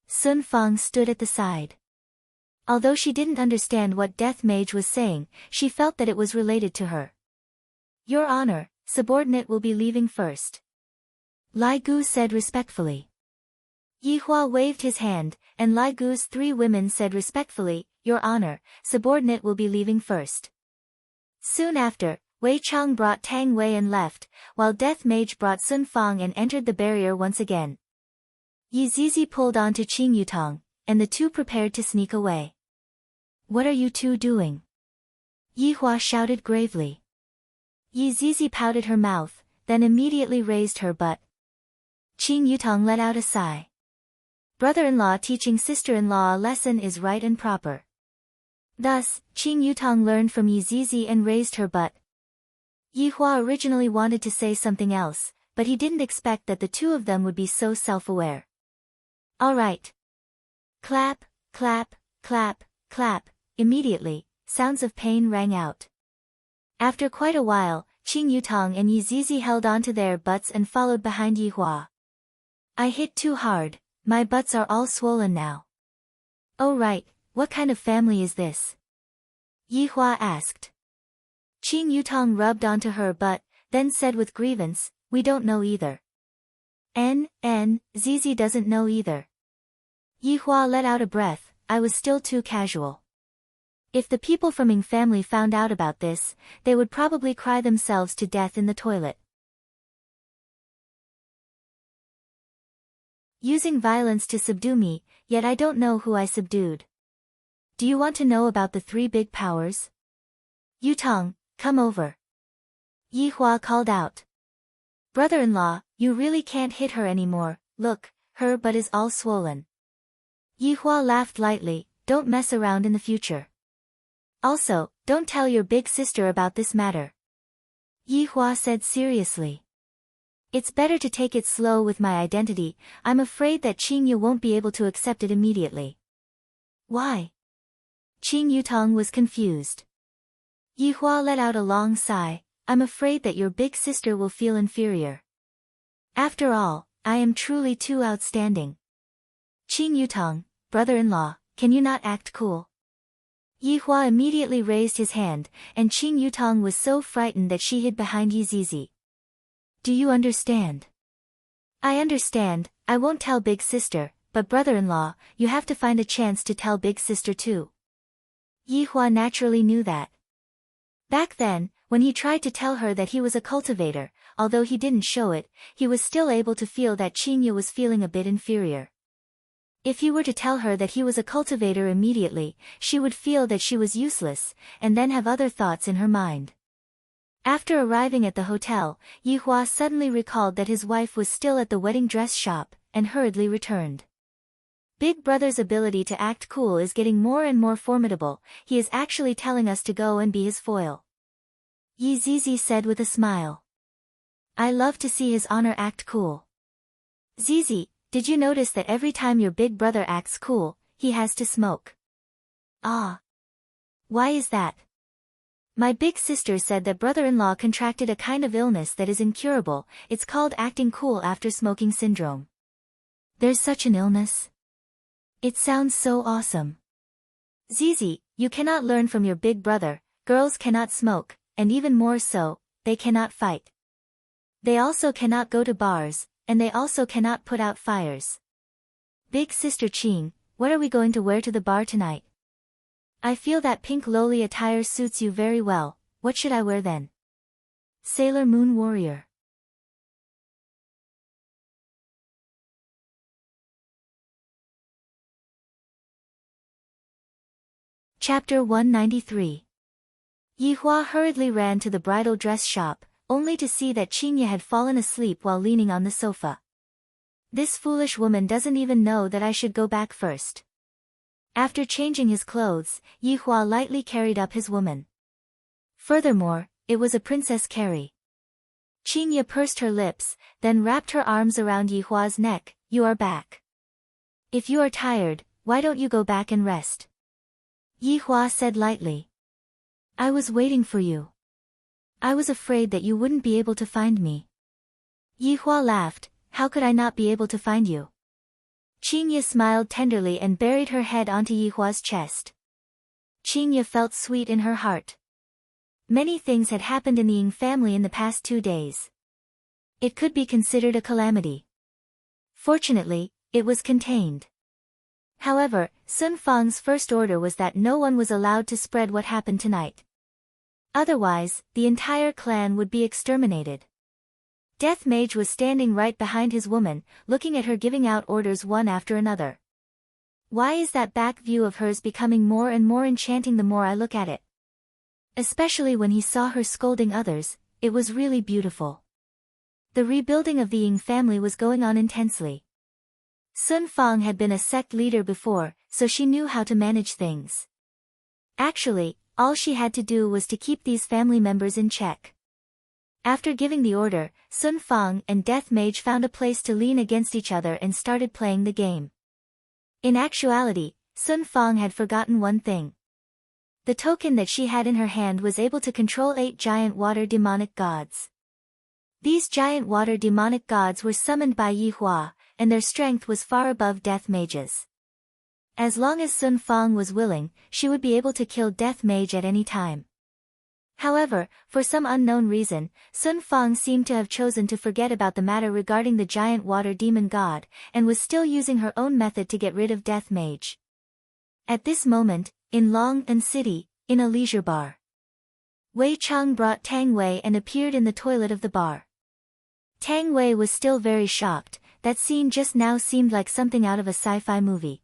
Sun Fang stood at the side. Although she didn't understand what Death Mage was saying, she felt that it was related to her. Your Honor, subordinate will be leaving first. Lai Gu said respectfully. Yi Hua waved his hand, and Lai Gu's 3 women said respectfully, Your Honor, subordinate will be leaving first. Soon after, Wei Chang brought Tang Wei and left, while Death Mage brought Sun Fang and entered the barrier once again. Yi Zizi pulled on to Qing Yutong, and the two prepared to sneak away. What are you two doing? Yi Hua shouted gravely. Yi Zizi pouted her mouth, then immediately raised her butt. Qing Yutong let out a sigh. Brother-in-law teaching sister-in-law a lesson is right and proper. Thus, Qing Yutong learned from Yi Zizi and raised her butt. Yi Hua originally wanted to say something else, but he didn't expect that the two of them would be so self-aware. All right. Clap, clap, clap, clap. Immediately, sounds of pain rang out. After quite a while, Qing Yutong and Yi Zizi held onto their butts and followed behind Yi Hua. I hit too hard, my butts are all swollen now. Oh right, what kind of family is this? Yi Hua asked. Qing Yutong rubbed onto her butt, then said with grievance, we don't know either. Zizi doesn't know either. Yi Hua let out a breath, I was still too casual. If the people from Ming family found out about this, they would probably cry themselves to death in the toilet. Using violence to subdue me, yet I don't know who I subdued. Do you want to know about the 3 big powers? Yutong, come over. Yi Hua called out. Brother-in-law, you really can't hit her anymore, look, her butt is all swollen. Yi Hua laughed lightly, don't mess around in the future. Also, don't tell your big sister about this matter. Yi Hua said seriously. It's better to take it slow with my identity, I'm afraid that Qing Yu won't be able to accept it immediately. Why? Qing Yutong was confused. Yi Hua let out a long sigh, I'm afraid that your big sister will feel inferior. After all, I am truly too outstanding. Qing Yutong, brother-in-law, can you not act cool? Yi Hua immediately raised his hand, and Qing Yutong was so frightened that she hid behind Yi Zizi. Do you understand? I understand, I won't tell big sister, but brother-in-law, you have to find a chance to tell big sister too. Yi Hua naturally knew that. Back then, when he tried to tell her that he was a cultivator, although he didn't show it, he was still able to feel that Qing Yu was feeling a bit inferior. If he were to tell her that he was a cultivator immediately, she would feel that she was useless, and then have other thoughts in her mind. After arriving at the hotel, Yi Hua suddenly recalled that his wife was still at the wedding dress shop, and hurriedly returned. Big Brother's ability to act cool is getting more and more formidable, he is actually telling us to go and be his foil. Yi Zizi said with a smile. I love to see his honor act cool. Zizi, did you notice that every time your big brother acts cool, he has to smoke? Ah. Why is that? My big sister said that brother-in-law contracted a kind of illness that is incurable, it's called acting cool after smoking syndrome. There's such an illness? It sounds so awesome. Zizi, you cannot learn from your big brother, girls cannot smoke, and even more so, they cannot fight. They also cannot go to bars, and they also cannot put out fires. Big sister Qing, what are we going to wear to the bar tonight? I feel that pink lowly attire suits you very well, what should I wear then? Sailor Moon Warrior. Chapter 193. Yi Hua hurriedly ran to the bridal dress shop, only to see that Qing Ye had fallen asleep while leaning on the sofa. This foolish woman doesn't even know that I should go back first. After changing his clothes, Yi Hua lightly carried up his woman. Furthermore, it was a princess carry. Qing Ye pursed her lips, then wrapped her arms around Yi Hua's neck, you are back. If you are tired, why don't you go back and rest? Yi Hua said lightly. I was waiting for you. I was afraid that you wouldn't be able to find me. Yi Hua laughed, how could I not be able to find you? Qingye smiled tenderly and buried her head onto Yi Hua's chest. Qingye felt sweet in her heart. Many things had happened in the Ying family in the past 2 days. It could be considered a calamity. Fortunately, it was contained. However, Sun Fang's first order was that no one was allowed to spread what happened tonight. Otherwise, the entire clan would be exterminated. Death Mage was standing right behind his woman, looking at her giving out orders one after another. Why is that back view of hers becoming more and more enchanting the more I look at it? Especially when he saw her scolding others, it was really beautiful. The rebuilding of the Ying family was going on intensely. Sun Fang had been a sect leader before, so she knew how to manage things. Actually, all she had to do was to keep these family members in check. After giving the order, Sun Fang and Death Mage found a place to lean against each other and started playing the game. In actuality, Sun Fang had forgotten one thing. The token that she had in her hand was able to control 8 giant water demonic gods. These giant water demonic gods were summoned by Yi Hua, and their strength was far above Death Mage's. As long as Sun Fang was willing, she would be able to kill Death Mage at any time. However, for some unknown reason, Sun Fang seemed to have chosen to forget about the matter regarding the giant water demon god, and was still using her own method to get rid of Death Mage. At this moment, in Long-An City, in a leisure bar, Wei Chang brought Tang Wei and appeared in the toilet of the bar. Tang Wei was still very shocked. That scene just now seemed like something out of a sci-fi movie.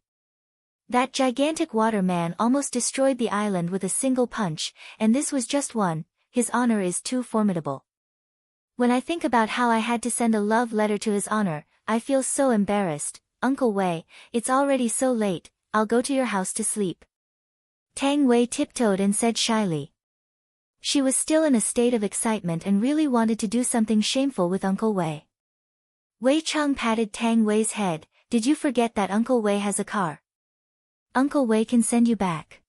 That gigantic water man almost destroyed the island with a single punch, and this was just one. His honor is too formidable. When I think about how I had to send a love letter to his honor, I feel so embarrassed. Uncle Wei, it's already so late, I'll go to your house to sleep. Tang Wei tiptoed and said shyly. She was still in a state of excitement and really wanted to do something shameful with Uncle Wei. Wei Chang patted Tang Wei's head, did you forget that Uncle Wei has a car? Uncle Wei can send you back.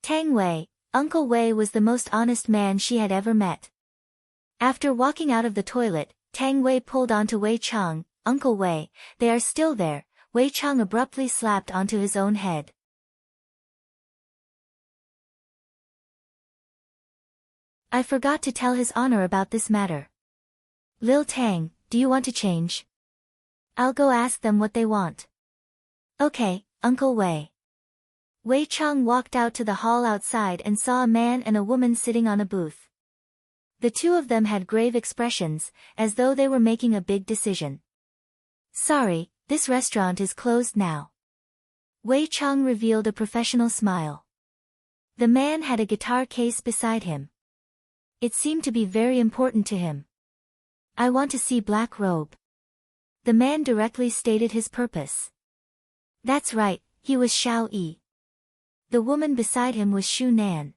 Tang Wei, Uncle Wei was the most honest man she had ever met. After walking out of the toilet, Tang Wei pulled onto Wei Chang, Uncle Wei, they are still there. Wei Chang abruptly slapped onto his own head. I forgot to tell his honor about this matter. Lil Tang, do you want to change? I'll go ask them what they want. Okay, Uncle Wei. Wei Chang walked out to the hall outside and saw a man and a woman sitting on a booth. The two of them had grave expressions, as though they were making a big decision. Sorry, this restaurant is closed now. Wei Chang revealed a professional smile. The man had a guitar case beside him. It seemed to be very important to him. I want to see Black Robe. The man directly stated his purpose. That's right, he was Xiao Yi. The woman beside him was Shu Nan.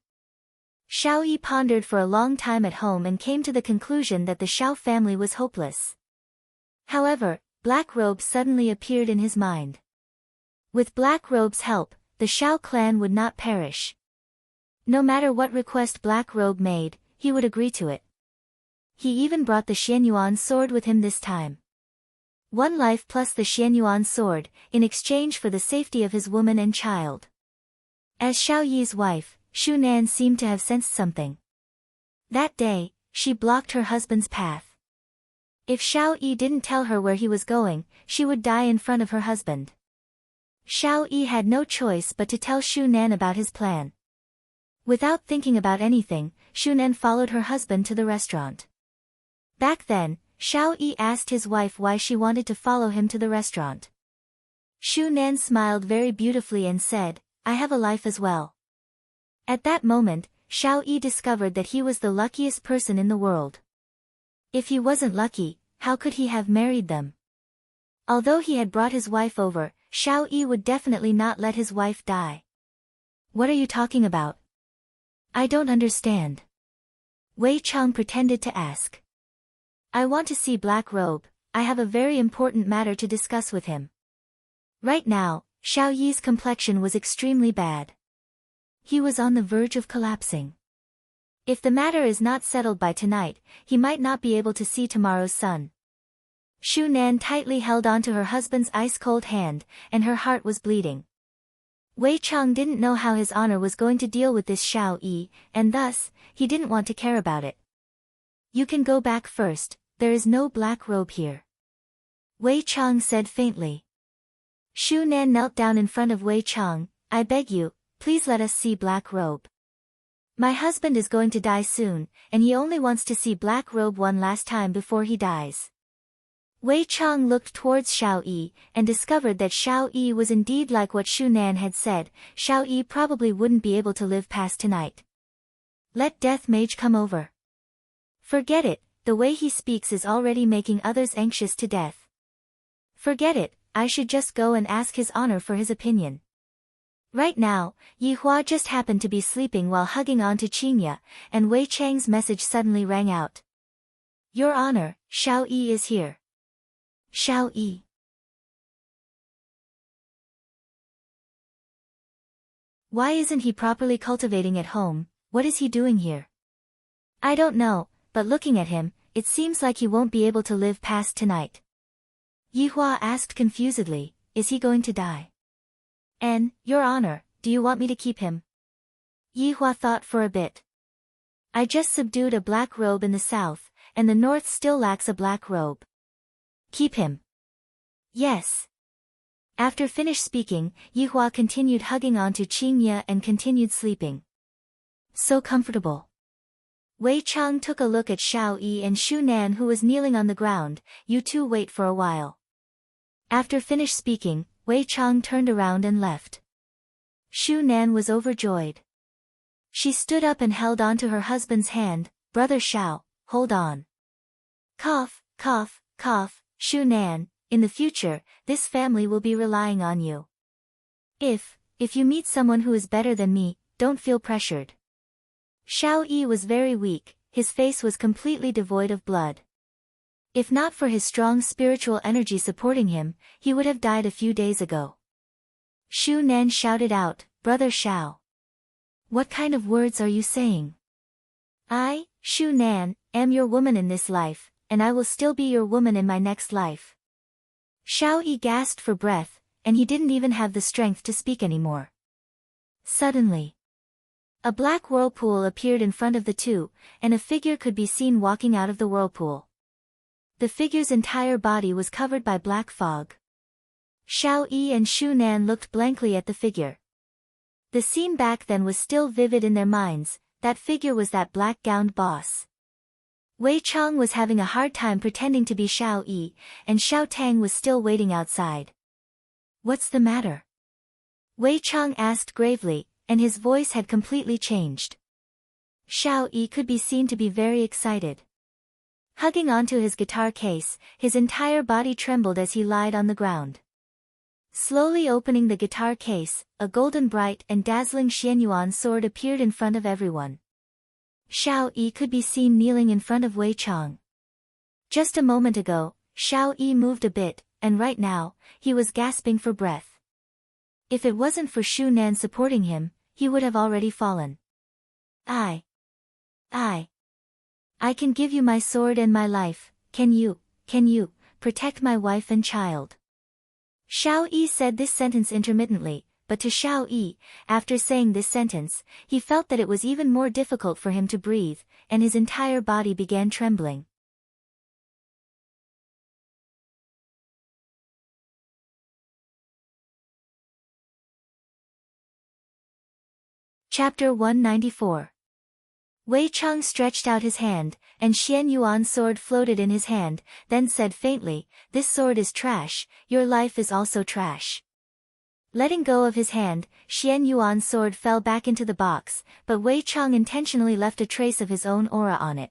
Xiao Yi pondered for a long time at home and came to the conclusion that the Xiao family was hopeless. However, Black Robe suddenly appeared in his mind. With Black Robe's help, the Xiao clan would not perish. No matter what request Black Robe made, he would agree to it. He even brought the Xianyuan sword with him this time. 1 life plus the Xianyuan sword, in exchange for the safety of his woman and child. As Xiao Yi's wife, Shu Nan seemed to have sensed something. That day, she blocked her husband's path. If Xiao Yi didn't tell her where he was going, she would die in front of her husband. Xiao Yi had no choice but to tell Shu Nan about his plan. Without thinking about anything, Shu Nan followed her husband to the restaurant. Back then, Xiao Yi asked his wife why she wanted to follow him to the restaurant. Shu Nan smiled very beautifully and said, I have a life as well. At that moment, Xiao Yi discovered that he was the luckiest person in the world. If he wasn't lucky, how could he have married them? Although he had brought his wife over, Xiao Yi would definitely not let his wife die. What are you talking about? I don't understand. Wei Chang pretended to ask. I want to see Black Robe, I have a very important matter to discuss with him. Right now, Xiao Yi's complexion was extremely bad. He was on the verge of collapsing. If the matter is not settled by tonight, he might not be able to see tomorrow's sun. Shu Nan tightly held onto her husband's ice-cold hand, and her heart was bleeding. Wei Chang didn't know how his honor was going to deal with this Xiao Yi, and thus, he didn't want to care about it. You can go back first, there is no black robe here. Wei Chang said faintly. Shu Nan knelt down in front of Wei Chang. I beg you, please let us see black robe. My husband is going to die soon, and he only wants to see black robe one last time before he dies. Wei Chang looked towards Xiao Yi, and discovered that Xiao Yi was indeed like what Shu Nan had said. Xiao Yi probably wouldn't be able to live past tonight. Let Death Mage come over. Forget it, the way he speaks is already making others anxious to death. Forget it, I should just go and ask his honor for his opinion. Right now, Yi Hua just happened to be sleeping while hugging on to Qinya, and Wei Chang's message suddenly rang out. Your honor, Xiao Yi is here. Xiao Yi. Why isn't he properly cultivating at home? What is he doing here? I don't know, but looking at him, it seems like he won't be able to live past tonight. Yi Hua asked confusedly, is he going to die? And, your honor, do you want me to keep him? Yi Hua thought for a bit. I just subdued a black robe in the south, and the north still lacks a black robe. Keep him. Yes. After finished speaking, Yi Hua continued hugging on to Qinya and continued sleeping. So comfortable. Wei Chang took a look at Xiao Yi and Shu Nan, who was kneeling on the ground. You two wait for a while. After finished speaking, Wei Chang turned around and left. Shu Nan was overjoyed. She stood up and held on to her husband's hand. Brother Xiao, hold on. Cough, cough, cough, Shu Nan, in the future, this family will be relying on you. If you meet someone who is better than me, don't feel pressured. Xiao Yi was very weak, his face was completely devoid of blood. If not for his strong spiritual energy supporting him, he would have died a few days ago. Shu Nan shouted out, Brother Xiao. What kind of words are you saying? I, Shu Nan, am your woman in this life, and I will still be your woman in my next life. Xiao Yi gasped for breath, and he didn't even have the strength to speak anymore. Suddenly, a black whirlpool appeared in front of the two, and a figure could be seen walking out of the whirlpool. The figure's entire body was covered by black fog. Xiao Yi and Shu Nan looked blankly at the figure. The scene back then was still vivid in their minds. That figure was that black-gowned boss. Wei Chang was having a hard time pretending to be Xiao Yi, and Xiao Tang was still waiting outside. What's the matter? Wei Chang asked gravely, and his voice had completely changed. Xiao Yi could be seen to be very excited. Hugging onto his guitar case, his entire body trembled as he lied on the ground. Slowly opening the guitar case, a golden bright and dazzling Xianyuan sword appeared in front of everyone. Xiao Yi could be seen kneeling in front of Wei Chang. Just a moment ago, Xiao Yi moved a bit, and right now, he was gasping for breath. If it wasn't for Shu Nan supporting him, he would have already fallen. I can give you my sword and my life, can you, protect my wife and child? Xiao Yi said this sentence intermittently, but to Xiao Yi, after saying this sentence, he felt that it was even more difficult for him to breathe, and his entire body began trembling. Chapter 194. Wei Chang stretched out his hand, and Xianyuan's sword floated in his hand, then said faintly, This sword is trash, your life is also trash. Letting go of his hand, Xianyuan's sword fell back into the box, but Wei Chang intentionally left a trace of his own aura on it.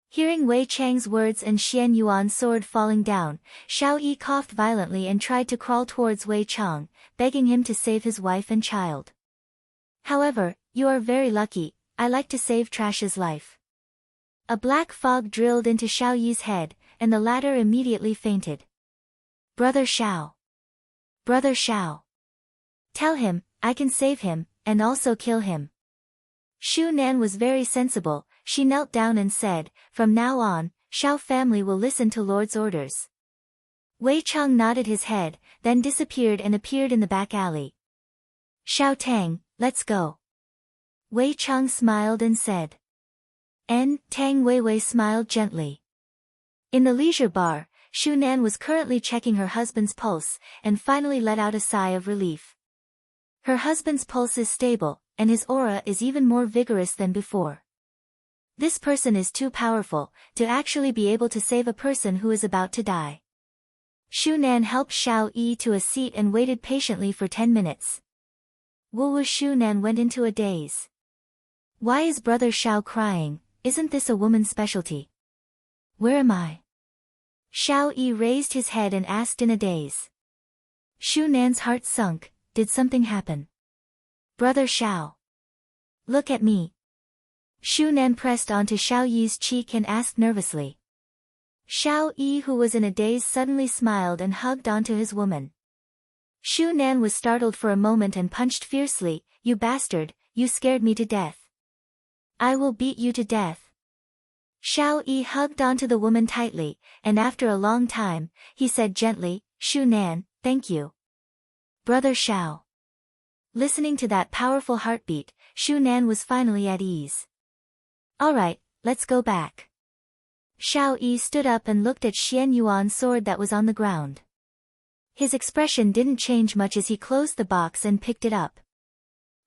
Hearing Wei Chang's words and Xianyuan's sword falling down, Xiao Yi coughed violently and tried to crawl towards Wei Chang, begging him to save his wife and child. However, you are very lucky, I like to save Trash's life. A black fog drilled into Xiao Yi's head, and the latter immediately fainted. Brother Xiao. Brother Xiao. Tell him, I can save him, and also kill him. Shu Nan was very sensible, she knelt down and said, From now on, Xiao family will listen to Lord's orders. Wei Cheng nodded his head, then disappeared and appeared in the back alley. Xiao Tang, let's go. Wei Cheng smiled and said. Tang Weiwei smiled gently. In the leisure bar, Shu Nan was currently checking her husband's pulse, and finally let out a sigh of relief. Her husband's pulse is stable, and his aura is even more vigorous than before. This person is too powerful to actually be able to save a person who is about to die. Shu Nan helped Xiao Yi to a seat and waited patiently for 10 minutes. Wu Shu Nan went into a daze. Why is brother Xiao crying? Isn't this a woman's specialty? Where am I? Xiao Yi raised his head and asked in a daze. Shu Nan's heart sunk. Did something happen? Brother Xiao. Look at me. Shu Nan pressed onto Xiao Yi's cheek and asked nervously. Xiao Yi, who was in a daze, suddenly smiled and hugged onto his woman. Shu Nan was startled for a moment and punched fiercely. You bastard, you scared me to death. I will beat you to death. Xiao Yi hugged onto the woman tightly, and after a long time, he said gently, Shu Nan, thank you. Brother Xiao. Listening to that powerful heartbeat, Shu Nan was finally at ease. Alright, let's go back. Xiao Yi stood up and looked at Xian Yuan's sword that was on the ground. His expression didn't change much as he closed the box and picked it up.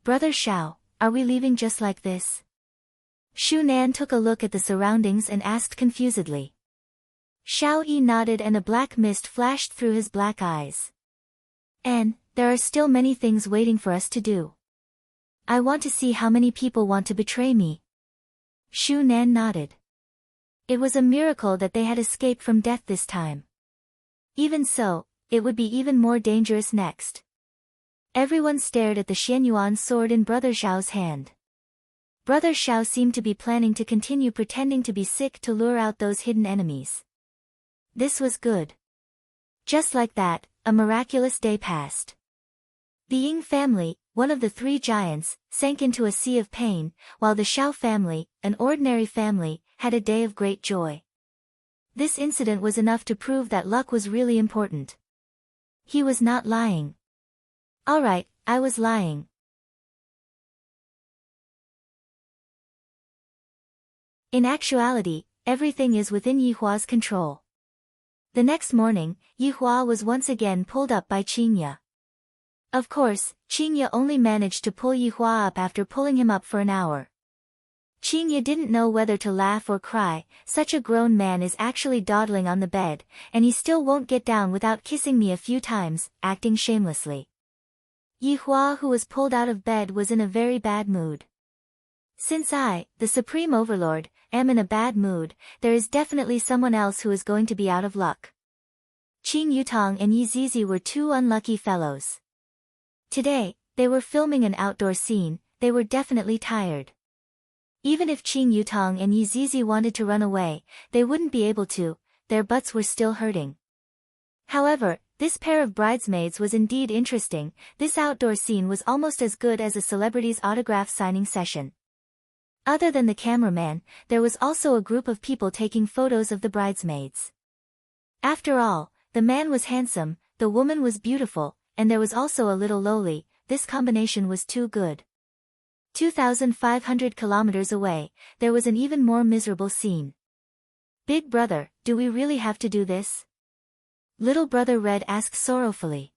Brother Xiao, are we leaving just like this? Shu Nan took a look at the surroundings and asked confusedly. Xiao Yi nodded and a black mist flashed through his black eyes. There are still many things waiting for us to do. I want to see how many people want to betray me. Shu Nan nodded. It was a miracle that they had escaped from death this time. Even so, it would be even more dangerous next. Everyone stared at the Xianyuan sword in Brother Xiao's hand. Brother Xiao seemed to be planning to continue pretending to be sick to lure out those hidden enemies. This was good. Just like that, a miraculous day passed. The Ying family, one of the 3 giants, sank into a sea of pain, while the Xiao family, an ordinary family, had a day of great joy. This incident was enough to prove that luck was really important. He was not lying. Alright, I was lying. In actuality, everything is within Yihua's control. The next morning, Yihua was once again pulled up by Qingya. Of course, Qingya only managed to pull Yihua up after pulling him up for an hour. Qingya didn't know whether to laugh or cry. Such a grown man is actually dawdling on the bed, and he still won't get down without kissing me a few times, acting shamelessly. Yihua, who was pulled out of bed, was in a very bad mood. Since I, the Supreme Overlord, am in a bad mood, there is definitely someone else who is going to be out of luck. Qing Yutong and Yi Zizi were 2 unlucky fellows. Today, they were filming an outdoor scene. They were definitely tired. Even if Qing Yutong and Yi Zizi wanted to run away, they wouldn't be able to. Their butts were still hurting. However, this pair of bridesmaids was indeed interesting. This outdoor scene was almost as good as a celebrity's autograph signing session. Other than the cameraman, there was also a group of people taking photos of the bridesmaids. After all, the man was handsome, the woman was beautiful, and there was also a little lowly. This combination was too good. 2,500 kilometers away, there was an even more miserable scene. Big brother, do we really have to do this? Little brother Red asked sorrowfully.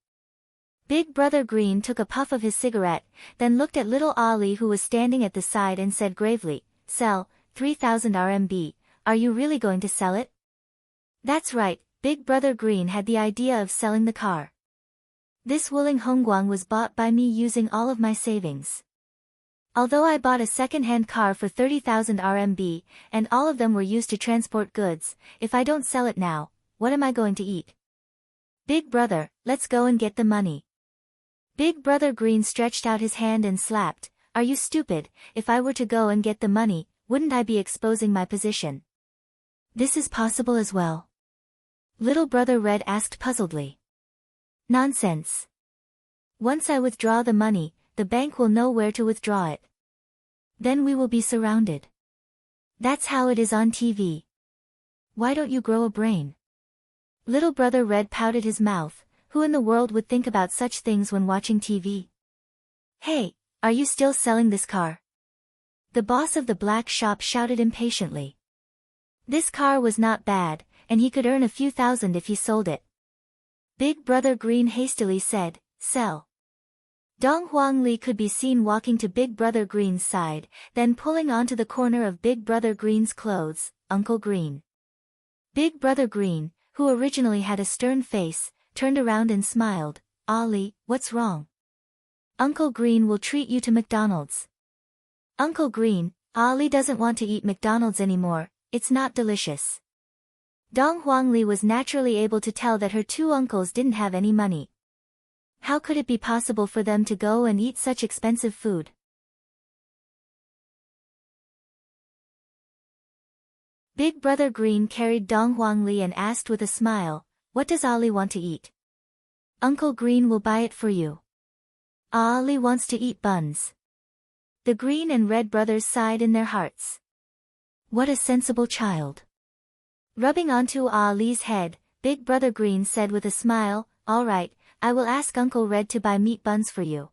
Big brother Green took a puff of his cigarette, then looked at little Ali, who was standing at the side, and said gravely, Sell, 3,000 RMB, are you really going to sell it? That's right, Big brother Green had the idea of selling the car. This Wuling Hongguang was bought by me using all of my savings. Although I bought a second-hand car for 30,000 RMB, and all of them were used to transport goods, if I don't sell it now, what am I going to eat? Big brother, let's go and get the money. Big brother Green stretched out his hand and slapped. Are you stupid? If I were to go and get the money, wouldn't I be exposing my position? This is possible as well. Little brother Red asked puzzledly. Nonsense. Once I withdraw the money, the bank will know where to withdraw it. Then we will be surrounded. That's how it is on TV. Why don't you grow a brain? Little brother Red pouted his mouth. Who in the world would think about such things when watching TV? Hey, are you still selling this car? The boss of the black shop shouted impatiently. This car was not bad, and he could earn a few thousand if he sold it. Big Brother Green hastily said, sell. Dong Huang Li could be seen walking to Big Brother Green's side, then pulling onto the corner of Big Brother Green's clothes, Uncle Green. Big Brother Green, who originally had a stern face, turned around and smiled. Ollie, what's wrong? Uncle Green will treat you to McDonald's. Uncle Green, Ollie doesn't want to eat McDonald's anymore, it's not delicious. Dong Huangli was naturally able to tell that her two uncles didn't have any money. How could it be possible for them to go and eat such expensive food? Big Brother Green carried Dong Huangli and asked with a smile, what does Ollie want to eat? Uncle Green will buy it for you. Ollie wants to eat buns. The Green and Red brothers sighed in their hearts. What a sensible child. Rubbing onto Ollie's head, Big Brother Green said with a smile, all right, I will ask Uncle Red to buy meat buns for you.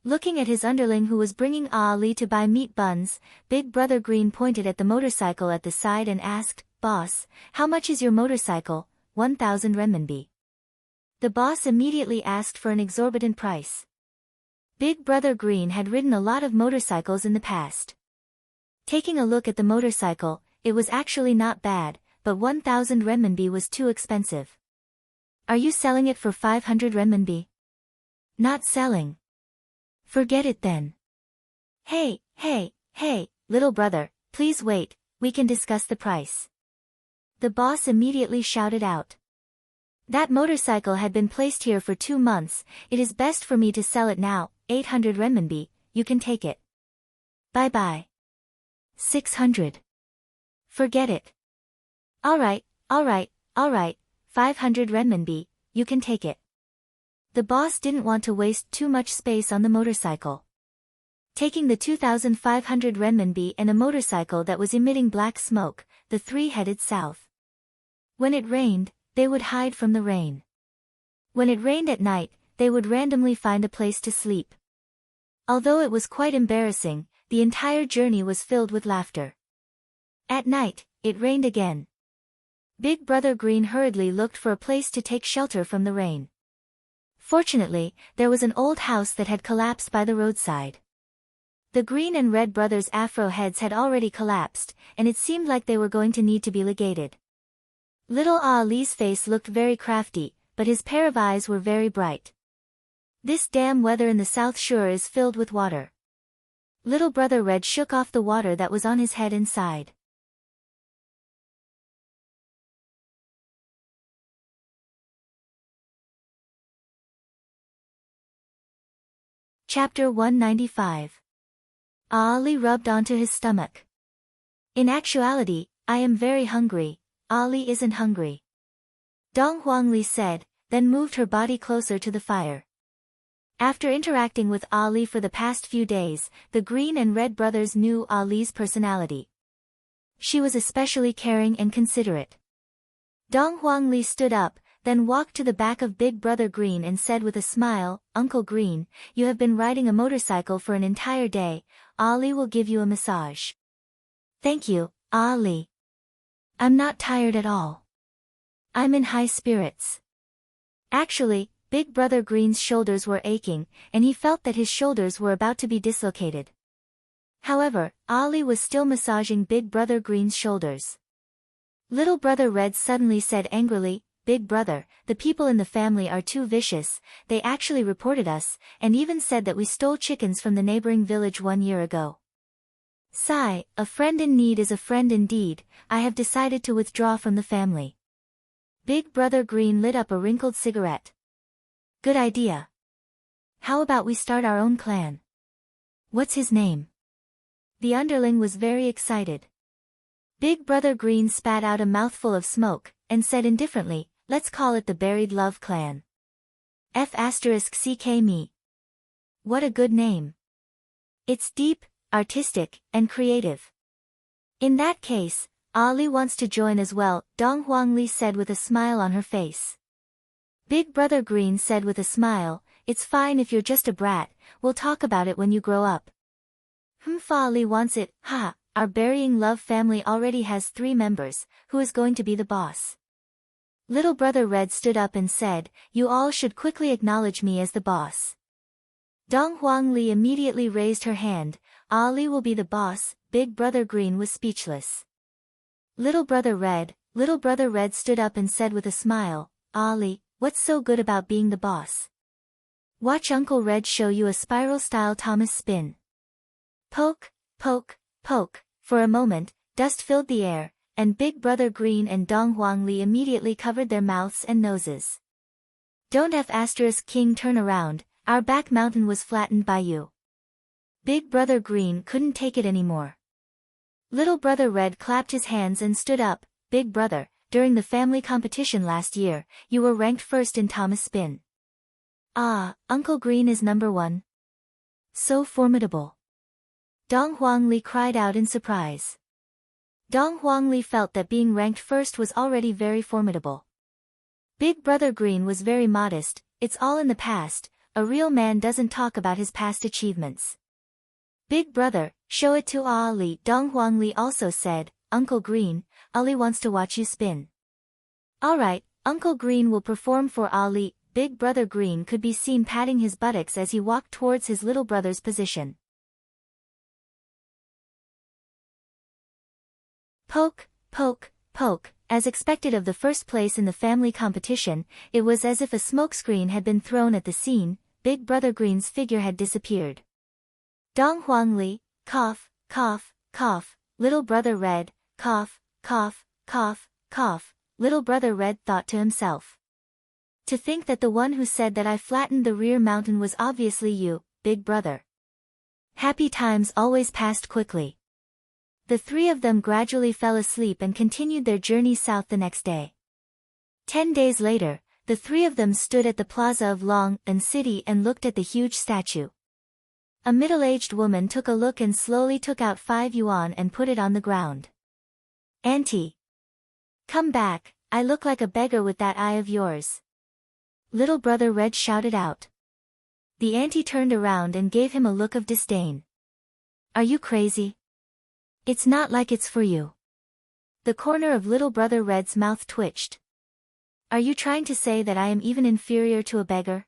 Looking at his underling who was bringing Ollie to buy meat buns, Big Brother Green pointed at the motorcycle at the side and asked, Boss, how much is your motorcycle? 1,000 renminbi. The boss immediately asked for an exorbitant price. Big Brother Green had ridden a lot of motorcycles in the past. Taking a look at the motorcycle, it was actually not bad, but 1,000 renminbi was too expensive. Are you selling it for 500 renminbi? Not selling. Forget it then. Hey, little brother, please wait, we can discuss the price. The boss immediately shouted out. That motorcycle had been placed here for 2 months, it is best for me to sell it now, 800 renminbi, you can take it. Bye-bye. 600. Forget it. Alright, 500 renminbi, you can take it. The boss didn't want to waste too much space on the motorcycle. Taking the 2,500 renminbi and a motorcycle that was emitting black smoke, the three headed south. When it rained, they would hide from the rain. When it rained at night, they would randomly find a place to sleep. Although it was quite embarrassing, the entire journey was filled with laughter. At night, it rained again. Big Brother Green hurriedly looked for a place to take shelter from the rain. Fortunately, there was an old house that had collapsed by the roadside. The Green and Red brothers' afro heads had already collapsed, and it seemed like they were going to need to be ligated. Little Ali's face looked very crafty, but his pair of eyes were very bright. This damn weather in the South Shore is filled with water. Little Brother Red shook off the water that was on his head and sighed. Chapter 195. Ali rubbed onto his stomach. In actuality, I am very hungry, Ali isn't hungry. Dong Huangli said, then moved her body closer to the fire. After interacting with Ali for the past few days, the Green and Red brothers knew Ali's personality. She was especially caring and considerate. Dong Huangli stood up, then walked to the back of Big Brother Green and said with a smile, Uncle Green, you have been riding a motorcycle for an entire day, Ali will give you a massage. Thank you, Ali. I'm not tired at all. I'm in high spirits. Actually, Big Brother Green's shoulders were aching, and he felt that his shoulders were about to be dislocated. However, Ali was still massaging Big Brother Green's shoulders. Little Brother Red suddenly said angrily, Big Brother, the people in the family are too vicious, they actually reported us, and even said that we stole chickens from the neighboring village 1 year ago. Sigh, a friend in need is a friend indeed, I have decided to withdraw from the family. Big Brother Green lit up a wrinkled cigarette. Good idea. How about we start our own clan? What's his name? The underling was very excited. Big Brother Green spat out a mouthful of smoke, and said indifferently, let's call it the Buried Love Clan. F***ck me. What a good name. It's deep, artistic, and creative. In that case, Ali wants to join as well, Dong Huangli said with a smile on her face. Big Brother Green said with a smile, it's fine if you're just a brat, we'll talk about it when you grow up. Fa Ali wants it, ha, our Burying Love family already has 3 members, who is going to be the boss? Little Brother Red stood up and said, you all should quickly acknowledge me as the boss. Dong Huangli immediately raised her hand, Ali will be the boss. Big Brother Green was speechless. Little Brother Red stood up and said with a smile, Ali, what's so good about being the boss? Watch Uncle Red show you a spiral-style Thomas spin. Poke, poke, poke. For a moment, dust filled the air, and Big Brother Green and Dong Huangli immediately covered their mouths and noses. Don't F** King turn around, our back mountain was flattened by you. Big Brother Green couldn't take it anymore. Little Brother Red clapped his hands and stood up, Big Brother, during the family competition last year, you were ranked first in Thomas Spin. Ah, Uncle Green is number 1. So formidable. Dong Huangli cried out in surprise. Dong Huangli felt that being ranked first was already very formidable. Big Brother Green was very modest, it's all in the past, a real man doesn't talk about his past achievements. Big Brother, show it to Ali. Dong Huangli also said, Uncle Green, Ali wants to watch you spin. Alright, Uncle Green will perform for Ali. Big Brother Green could be seen patting his buttocks as he walked towards his little brother's position. Poke, poke, poke. As expected of the first place in the family competition, it was as if a smokescreen had been thrown at the scene. Big Brother Green's figure had disappeared. Dong Huangli, cough, cough, cough. Little Brother Red, cough, cough, cough, cough. Little Brother Red thought to himself. To think that the one who said that I flattened the rear mountain was obviously you, Big Brother. Happy times always passed quickly. The 3 of them gradually fell asleep and continued their journey south the next day. 10 days later, the 3 of them stood at the plaza of Long and City and looked at the huge statue. A middle-aged woman took a look and slowly took out 5 yuan and put it on the ground. Auntie! Come back, I look like a beggar with that eye of yours. Little Brother Red shouted out. The auntie turned around and gave him a look of disdain. Are you crazy? It's not like it's for you. The corner of Little Brother Red's mouth twitched. Are you trying to say that I am even inferior to a beggar?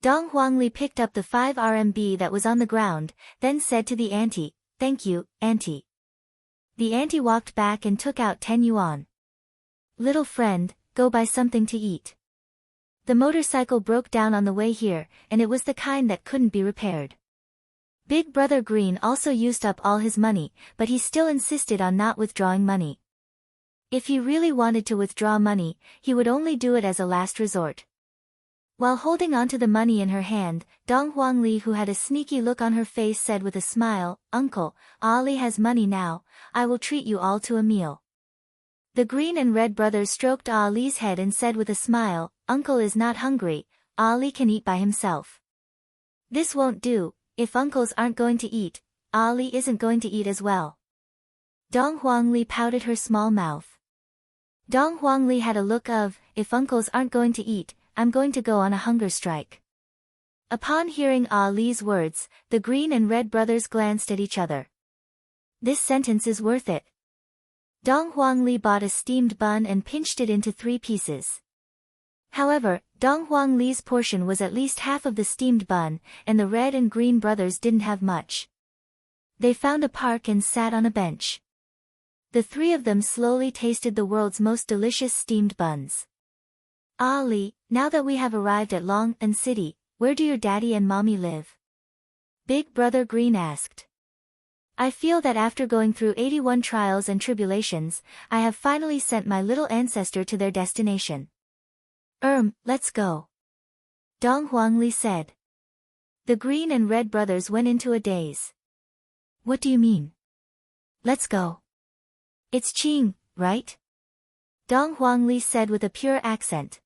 Dong Huangli picked up the 5 RMB that was on the ground, then said to the auntie, Thank you, auntie. The auntie walked back and took out 10 yuan. Little friend, go buy something to eat. The motorcycle broke down on the way here, and it was the kind that couldn't be repaired. Big Brother Green also used up all his money, but he still insisted on not withdrawing money. If he really wanted to withdraw money, he would only do it as a last resort. While holding onto the money in her hand, Dong Huangli, who had a sneaky look on her face, said with a smile, Uncle, Ali has money now, I will treat you all to a meal. The Green and Red brothers stroked Ali's head and said with a smile, Uncle is not hungry, Ali can eat by himself. This won't do, if uncles aren't going to eat, Ali isn't going to eat as well. Dong Huangli pouted her small mouth. Dong Huangli had a look of, if uncles aren't going to eat, I'm going to go on a hunger strike. Upon hearing Ali's words, the Green and Red brothers glanced at each other. This sentence is worth it. Dong Huangli bought a steamed bun and pinched it into 3 pieces. However, Dong Huangli's portion was at least half of the steamed bun, and the Red and Green brothers didn't have much. They found a park and sat on a bench. The 3 of them slowly tasted the world's most delicious steamed buns. Ali, now that we have arrived at Long and City, where do your daddy and mommy live? Big Brother Green asked. I feel that after going through 81 trials and tribulations, I have finally sent my little ancestor to their destination. Let's go. Dong Huangli said. The Green and Red brothers went into a daze. What do you mean? Let's go. It's Qing, right? Dong Huangli said with a pure accent.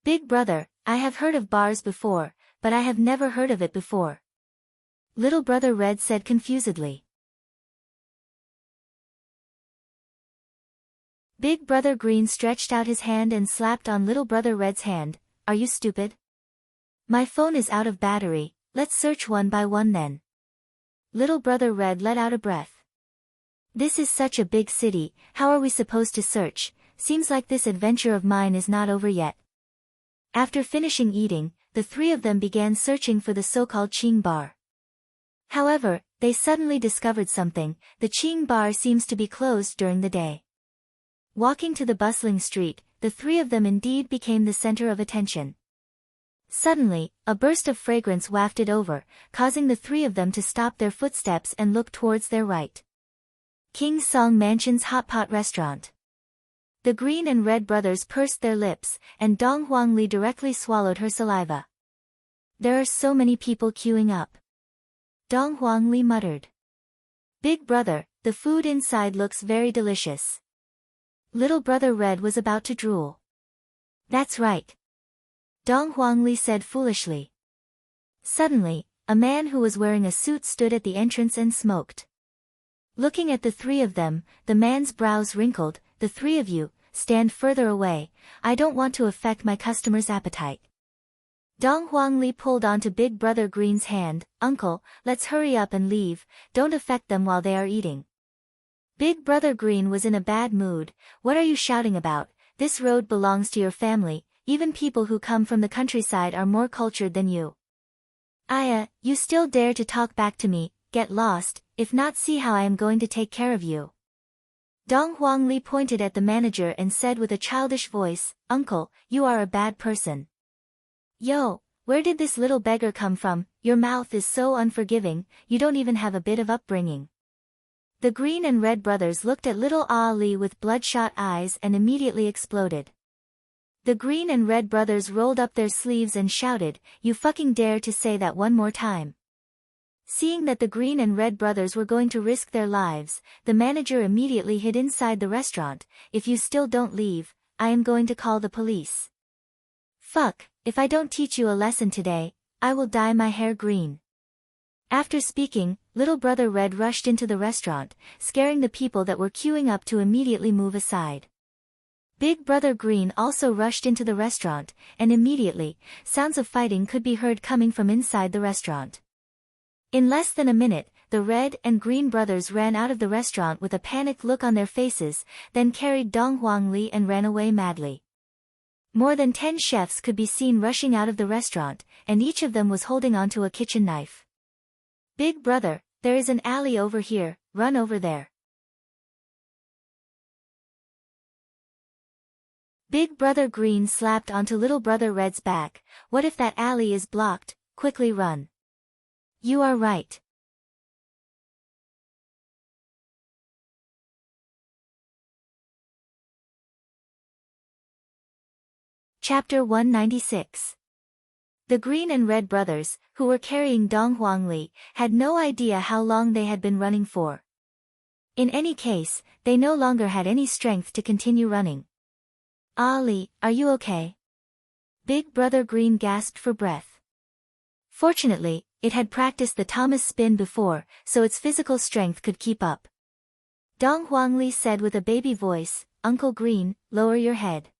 Big Brother, I have heard of bars before, but I have never heard of it before. Little Brother Red said confusedly. Big Brother Green stretched out his hand and slapped on Little Brother Red's hand. Are you stupid? My phone is out of battery, let's search one by one then. Little Brother Red let out a breath. This is such a big city, how are we supposed to search? Seems like this adventure of mine is not over yet. After finishing eating, the three of them began searching for the so-called Qing bar. However, they suddenly discovered something. The Qing bar seems to be closed during the day. Walking to the bustling street, the three of them indeed became the center of attention. Suddenly, a burst of fragrance wafted over, causing the three of them to stop their footsteps and look towards their right. King Song Mansion's hot pot restaurant. The Green and Red brothers pursed their lips, and Dong Huangli directly swallowed her saliva. There are so many people queuing up. Dong Huangli muttered. Big brother, the food inside looks very delicious. Little Brother Red was about to drool. That's right. Dong Huangli said foolishly. Suddenly, a man who was wearing a suit stood at the entrance and smoked. Looking at the three of them, the man's brows wrinkled. The three of you, stand further away, I don't want to affect my customer's appetite. Dong Huangli pulled onto Big Brother Green's hand. Uncle, let's hurry up and leave, don't affect them while they are eating. Big Brother Green was in a bad mood. What are you shouting about? This road belongs to your family, even people who come from the countryside are more cultured than you. Aya, you still dare to talk back to me, get lost, if not see how I am going to take care of you. Dong Huangli pointed at the manager and said with a childish voice, Uncle, you are a bad person. Yo, where did this little beggar come from? Your mouth is so unforgiving, you don't even have a bit of upbringing. The Green and Red brothers looked at little Ali with bloodshot eyes and immediately exploded. The Green and Red brothers rolled up their sleeves and shouted, You fucking dare to say that one more time. Seeing that the Green and Red brothers were going to risk their lives, the manager immediately hid inside the restaurant. If you still don't leave, I am going to call the police. Fuck, if I don't teach you a lesson today, I will dye my hair green. After speaking, Little Brother Red rushed into the restaurant, scaring the people that were queuing up to immediately move aside. Big Brother Green also rushed into the restaurant, and immediately, sounds of fighting could be heard coming from inside the restaurant. In less than a minute, the Red and Green brothers ran out of the restaurant with a panicked look on their faces, then carried Dong Huangli and ran away madly. More than 10 chefs could be seen rushing out of the restaurant, and each of them was holding onto a kitchen knife. Big brother, there is an alley over here, run over there. Big Brother Green slapped onto Little Brother Red's back. What if that alley is blocked? Quickly run. You are right. Chapter 196. The Green and Red brothers, who were carrying Dong Huangli, had no idea how long they had been running for. In any case, they no longer had any strength to continue running. Ali, are you okay? Big Brother Green gasped for breath. Fortunately, it had practiced the Thomas spin before, so its physical strength could keep up. Dong Huangli said with a baby voice, Uncle Green, lower your head.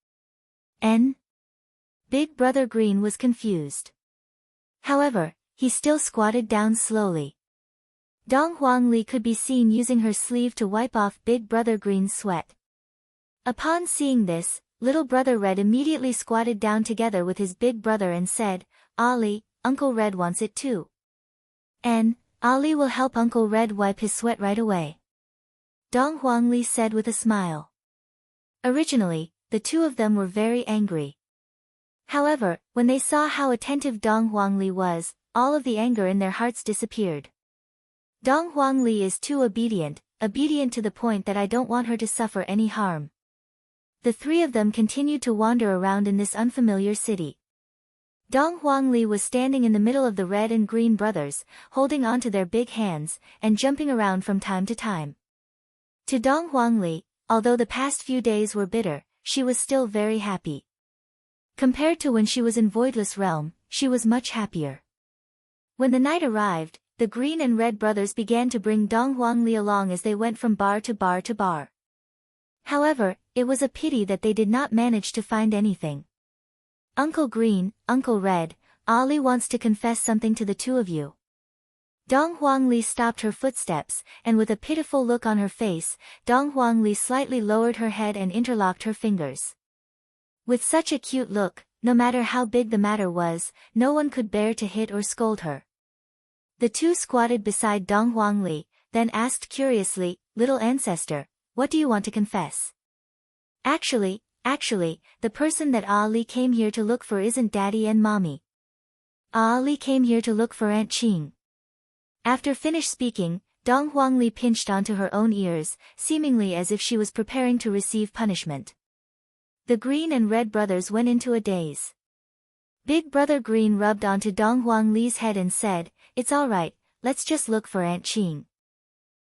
N? Big Brother Green was confused. However, he still squatted down slowly. Dong Huangli could be seen using her sleeve to wipe off Big Brother Green's sweat. Upon seeing this, Little Brother Red immediately squatted down together with his big brother and said, Ali, Uncle Red wants it too. And Ali will help Uncle Red wipe his sweat right away. Dong Huangli said with a smile. Originally, the two of them were very angry. However, when they saw how attentive Dong Huangli was, all of the anger in their hearts disappeared. Dong Huangli is too obedient to the point that I don't want her to suffer any harm. The three of them continued to wander around in this unfamiliar city. Dong Huangli was standing in the middle of the Red and Green brothers, holding onto their big hands, and jumping around from time to time. To Dong Huangli, although the past few days were bitter, she was still very happy. Compared to when she was in Voidless Realm, she was much happier. When the night arrived, the Green and Red brothers began to bring Dong Huangli along as they went from bar to bar to bar. However, It was a pity that they did not manage to find anything. Uncle Green, Uncle Red, Ali wants to confess something to the two of you. Dong Huangli stopped her footsteps, and with a pitiful look on her face, Dong Huangli slightly lowered her head and interlocked her fingers. With such a cute look, no matter how big the matter was, no one could bear to hit or scold her. The two squatted beside Dong Huangli, then asked curiously, "Little ancestor, what do you want to confess?" Actually, the person that Ali came here to look for isn't Daddy and Mommy. Ali came here to look for Aunt Qing." After finished speaking, Dong Huangli pinched onto her own ears, seemingly as if she was preparing to receive punishment. The Green and Red brothers went into a daze. Big Brother Green rubbed onto Dong Huangli's head and said, "It's all right, let's just look for Aunt Qing."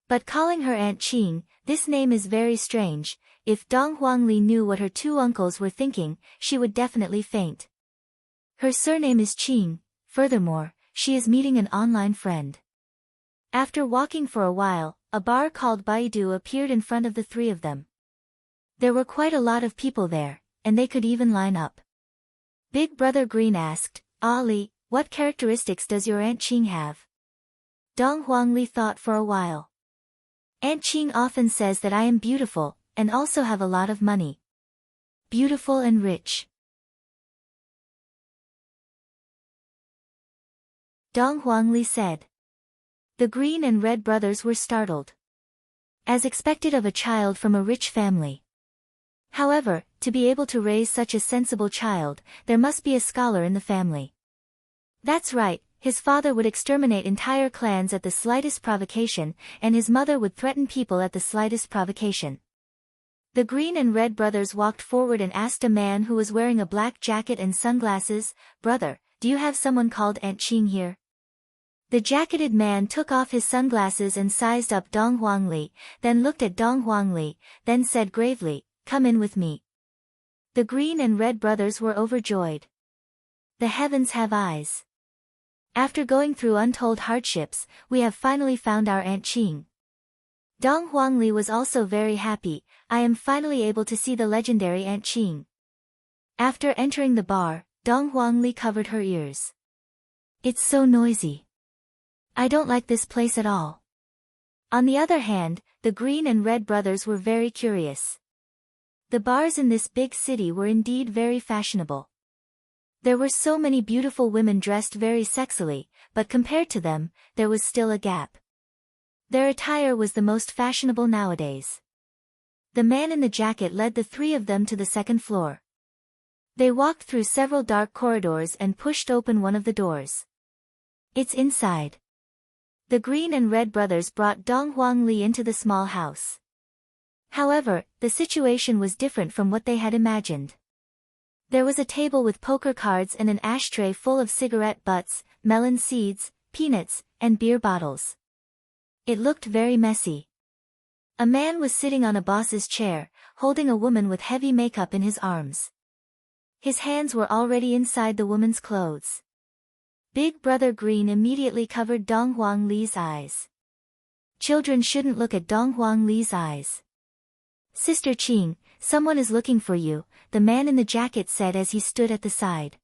But calling her Aunt Qing, this name is very strange. If Dong Huangli knew what her two uncles were thinking, she would definitely faint. Her surname is Qing, furthermore, she is meeting an online friend. After walking for a while, a bar called Baidu appeared in front of the three of them. There were quite a lot of people there, and they could even line up. Big Brother Green asked, "Ali, what characteristics does your Aunt Qing have?" Dong Huangli thought for a while. "Aunt Qing often says that I am beautiful, and also have a lot of money. Beautiful and rich." Dong Huangli said. The Green and Red brothers were startled. As expected of a child from a rich family. However, to be able to raise such a sensible child, there must be a scholar in the family. That's right, his father would exterminate entire clans at the slightest provocation, and his mother would threaten people at the slightest provocation. The Green and Red brothers walked forward and asked a man who was wearing a black jacket and sunglasses, "Brother, do you have someone called Aunt Qing here?" The jacketed man took off his sunglasses and sized up Dong Huangli, then looked at Dong Huangli, then said gravely, "Come in with me." The Green and Red brothers were overjoyed. The heavens have eyes. After going through untold hardships, we have finally found our Aunt Qing. Dong Huangli was also very happy. "I am finally able to see the legendary Aunt Qing." After entering the bar, Dong Huangli covered her ears. "It's so noisy. I don't like this place at all." On the other hand, the Green and Red brothers were very curious. The bars in this big city were indeed very fashionable. There were so many beautiful women dressed very sexily, but compared to them, there was still a gap. Their attire was the most fashionable nowadays. The man in the jacket led the three of them to the second floor. They walked through several dark corridors and pushed open one of the doors. It's inside. The Green and Red brothers brought Dong Huangli into the small house. However, the situation was different from what they had imagined. There was a table with poker cards and an ashtray full of cigarette butts, melon seeds, peanuts, and beer bottles. It looked very messy. A man was sitting on a boss's chair, holding a woman with heavy makeup in his arms. His hands were already inside the woman's clothes. Big Brother Green immediately covered Dong Huangli's eyes. Children shouldn't look at Dong Huangli's eyes. "Sister Qing, someone is looking for you," the man in the jacket said as he stood at the side.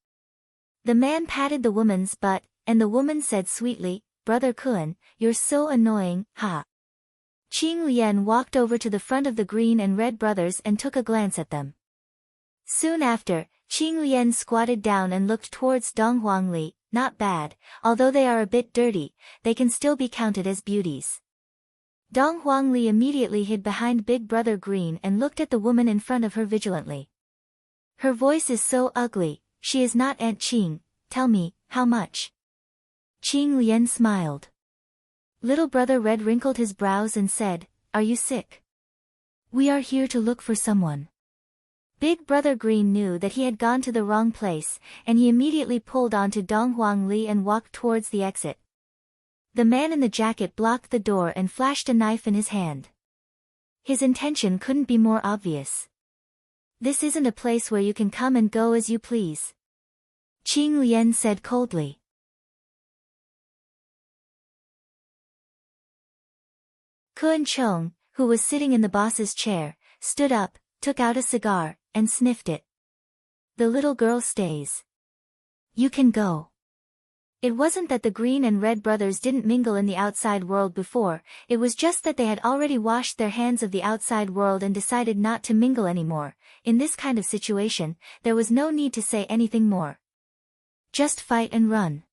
The man patted the woman's butt, and the woman said sweetly, "Brother Kun, you're so annoying, ha." Qing Lian walked over to the front of the Green and Red brothers and took a glance at them. Soon after, Qing Lian squatted down and looked towards Dong Huangli. "Not bad, although they are a bit dirty, they can still be counted as beauties." Dong Huangli immediately hid behind Big Brother Green and looked at the woman in front of her vigilantly. "Her voice is so ugly, she is not Aunt Qing, tell me, how much?" Qing Lian smiled. Little Brother Red wrinkled his brows and said, "Are you sick? We are here to look for someone." Big Brother Green knew that he had gone to the wrong place, and he immediately pulled onto Dong Huangli and walked towards the exit. The man in the jacket blocked the door and flashed a knife in his hand. His intention couldn't be more obvious. "This isn't a place where you can come and go as you please," Qing Lian said coldly. Kun Chong, who was sitting in the boss's chair, stood up, took out a cigar, and sniffed it. The little girl stays. You can go. It wasn't that the Green and Red brothers didn't mingle in the outside world before, it was just that they had already washed their hands of the outside world and decided not to mingle anymore. In this kind of situation, there was no need to say anything more. Just fight and run.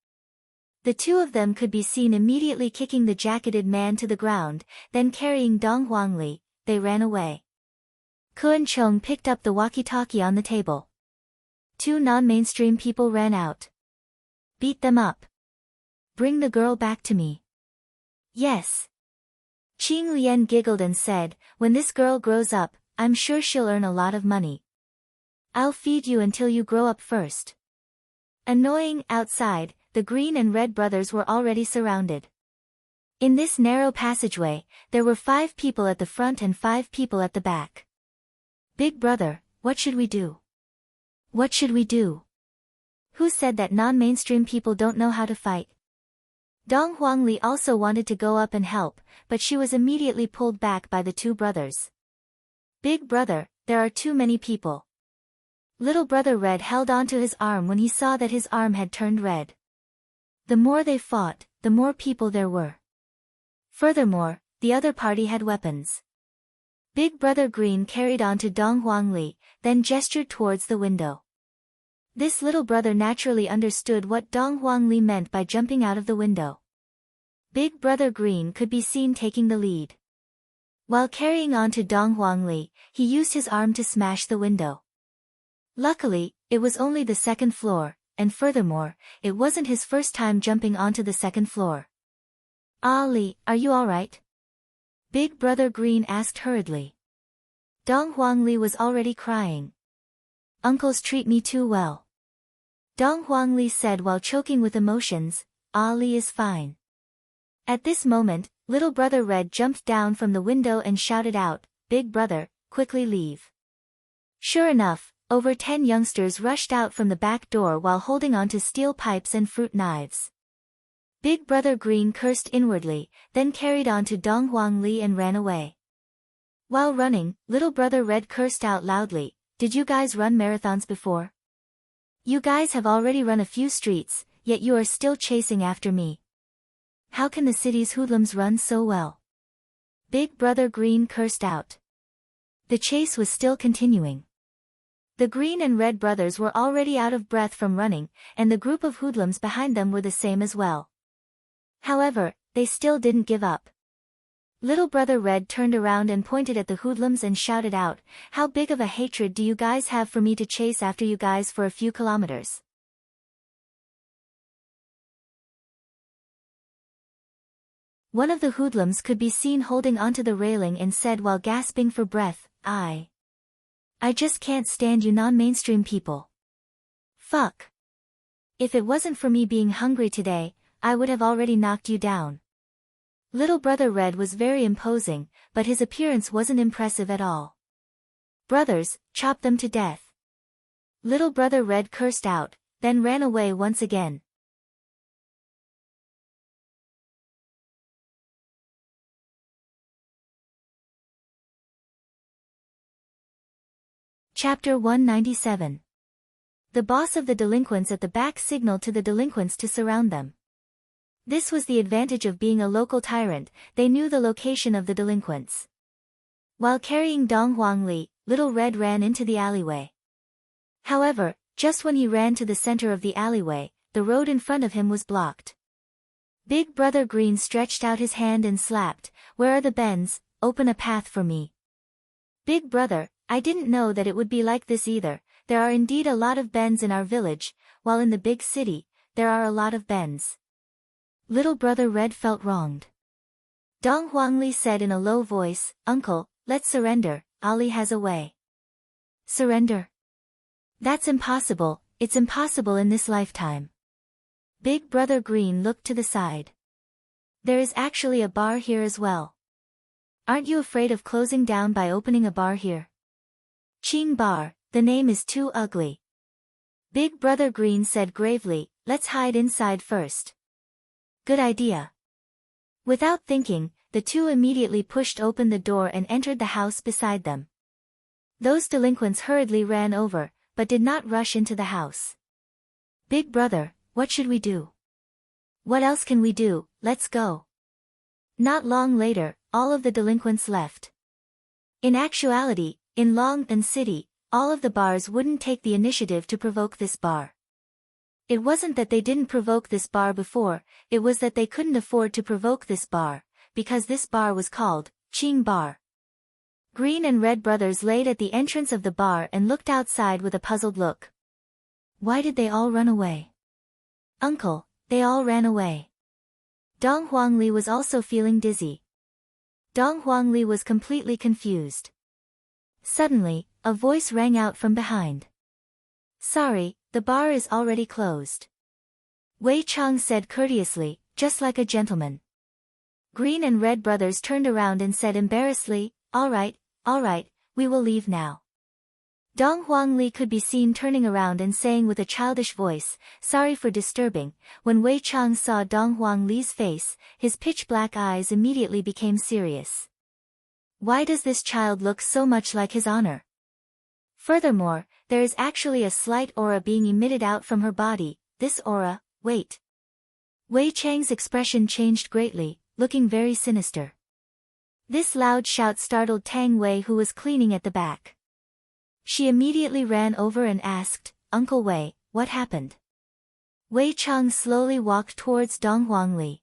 The two of them could be seen immediately kicking the jacketed man to the ground, then carrying Dong Huangli, they ran away. Kuan Chung picked up the walkie-talkie on the table. Two non-mainstream people ran out. Beat them up. Bring the girl back to me. Yes. Qing Lian giggled and said, when this girl grows up, I'm sure she'll earn a lot of money. I'll feed you until you grow up first. Annoying. Outside, the Green and Red brothers were already surrounded. In this narrow passageway, there were 5 people at the front and 5 people at the back. Big brother, what should we do? What should we do? Who said that non-mainstream people don't know how to fight? Dong Huangli also wanted to go up and help, but she was immediately pulled back by the 2 brothers. Big brother, there are too many people. Little brother Red held onto his arm when he saw that his arm had turned red. The more they fought, the more people there were. Furthermore, the other party had weapons. Big brother Green carried on to Dong Huangli, then gestured towards the window. This little brother naturally understood what Dong Huangli meant by jumping out of the window. Big brother Green could be seen taking the lead. While carrying on to Dong Huangli, he used his arm to smash the window. Luckily, it was only the 2nd floor, and furthermore, it wasn't his first time jumping onto the 2nd floor. Ali, are you alright? Big brother Green asked hurriedly. Dong Huangli was already crying. Uncles treat me too well. Dong Huangli said while choking with emotions, Ali is fine. At this moment, little brother Red jumped down from the window and shouted out, Big brother, quickly leave. Sure enough, over 10 youngsters rushed out from the back door while holding onto steel pipes and fruit knives. Big brother Green cursed inwardly, then carried on to Dong Huangli and ran away. While running, little brother Red cursed out loudly, did you guys run marathons before? You guys have already run a few streets, yet you are still chasing after me. How can the city's hoodlums run so well? Big brother Green cursed out. The chase was still continuing. The Green and Red brothers were already out of breath from running, and the group of hoodlums behind them were the same as well. However, they still didn't give up. Little brother Red turned around and pointed at the hoodlums and shouted out, how big of a hatred do you guys have for me to chase after you guys for a few kilometers? One of the hoodlums could be seen holding onto the railing and said while gasping for breath, I just can't stand you non-mainstream people. Fuck. If it wasn't for me being hungry today, I would have already knocked you down. Little brother Red was very imposing, but his appearance wasn't impressive at all. Brothers, chop them to death. Little brother Red cursed out, then ran away once again. Chapter 197. The boss of the delinquents at the back signaled to the delinquents to surround them. This was the advantage of being a local tyrant, they knew the location of the delinquents. While carrying Dong Huangli, Little Red ran into the alleyway. However, just when he ran to the center of the alleyway, the road in front of him was blocked. Big brother Green stretched out his hand and slapped, where are the bends, open a path for me. Big brother, I didn't know that it would be like this either, there are indeed a lot of bends in our village, while in the big city, there are a lot of bends. Little brother Red felt wronged. Dong Huangli said in a low voice, Uncle, let's surrender, Ali has a way. Surrender? That's impossible, it's impossible in this lifetime. Big brother Green looked to the side. There is actually a bar here as well. Aren't you afraid of closing down by opening a bar here? Qing Bar, the name is too ugly. Big brother Green said gravely, let's hide inside first. Good idea. Without thinking, the two immediately pushed open the door and entered the house beside them. Those delinquents hurriedly ran over, but did not rush into the house. "Big brother, what should we do?" "What else can we do, let's go." Not long later, all of the delinquents left. In actuality, in Longtan City, all of the bars wouldn't take the initiative to provoke this bar. It wasn't that they didn't provoke this bar before, it was that they couldn't afford to provoke this bar, because this bar was called Ching Bar. Green and Red brothers laid at the entrance of the bar and looked outside with a puzzled look. Why did they all run away? Uncle, they all ran away. Dong Huangli was also feeling dizzy. Dong Huangli was completely confused. Suddenly, a voice rang out from behind. "Sorry, the bar is already closed." Wei Chang said courteously, just like a gentleman. Green and Red brothers turned around and said embarrassedly, all right, we will leave now." Dong Huangli could be seen turning around and saying with a childish voice, "Sorry for disturbing." When Wei Chang saw Dong Huangli's face, his pitch-black eyes immediately became serious. Why does this child look so much like his honor? Furthermore, there is actually a slight aura being emitted out from her body. This aura, wait. Wei Chang's expression changed greatly, looking very sinister. This loud shout startled Tang Wei, who was cleaning at the back. She immediately ran over and asked, "Uncle Wei, what happened?" Wei Chang slowly walked towards Dong Huangli.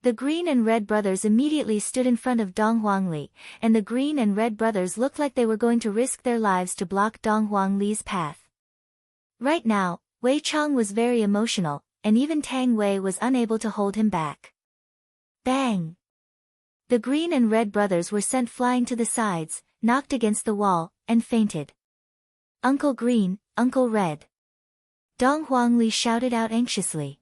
The Green and Red brothers immediately stood in front of Dong Huangli, and the Green and Red brothers looked like they were going to risk their lives to block Dong Huangli's path. Right now, Wei Chang was very emotional, and even Tang Wei was unable to hold him back. Bang! The Green and Red brothers were sent flying to the sides, knocked against the wall, and fainted. "Uncle Green, Uncle Red!" Dong Huangli shouted out anxiously.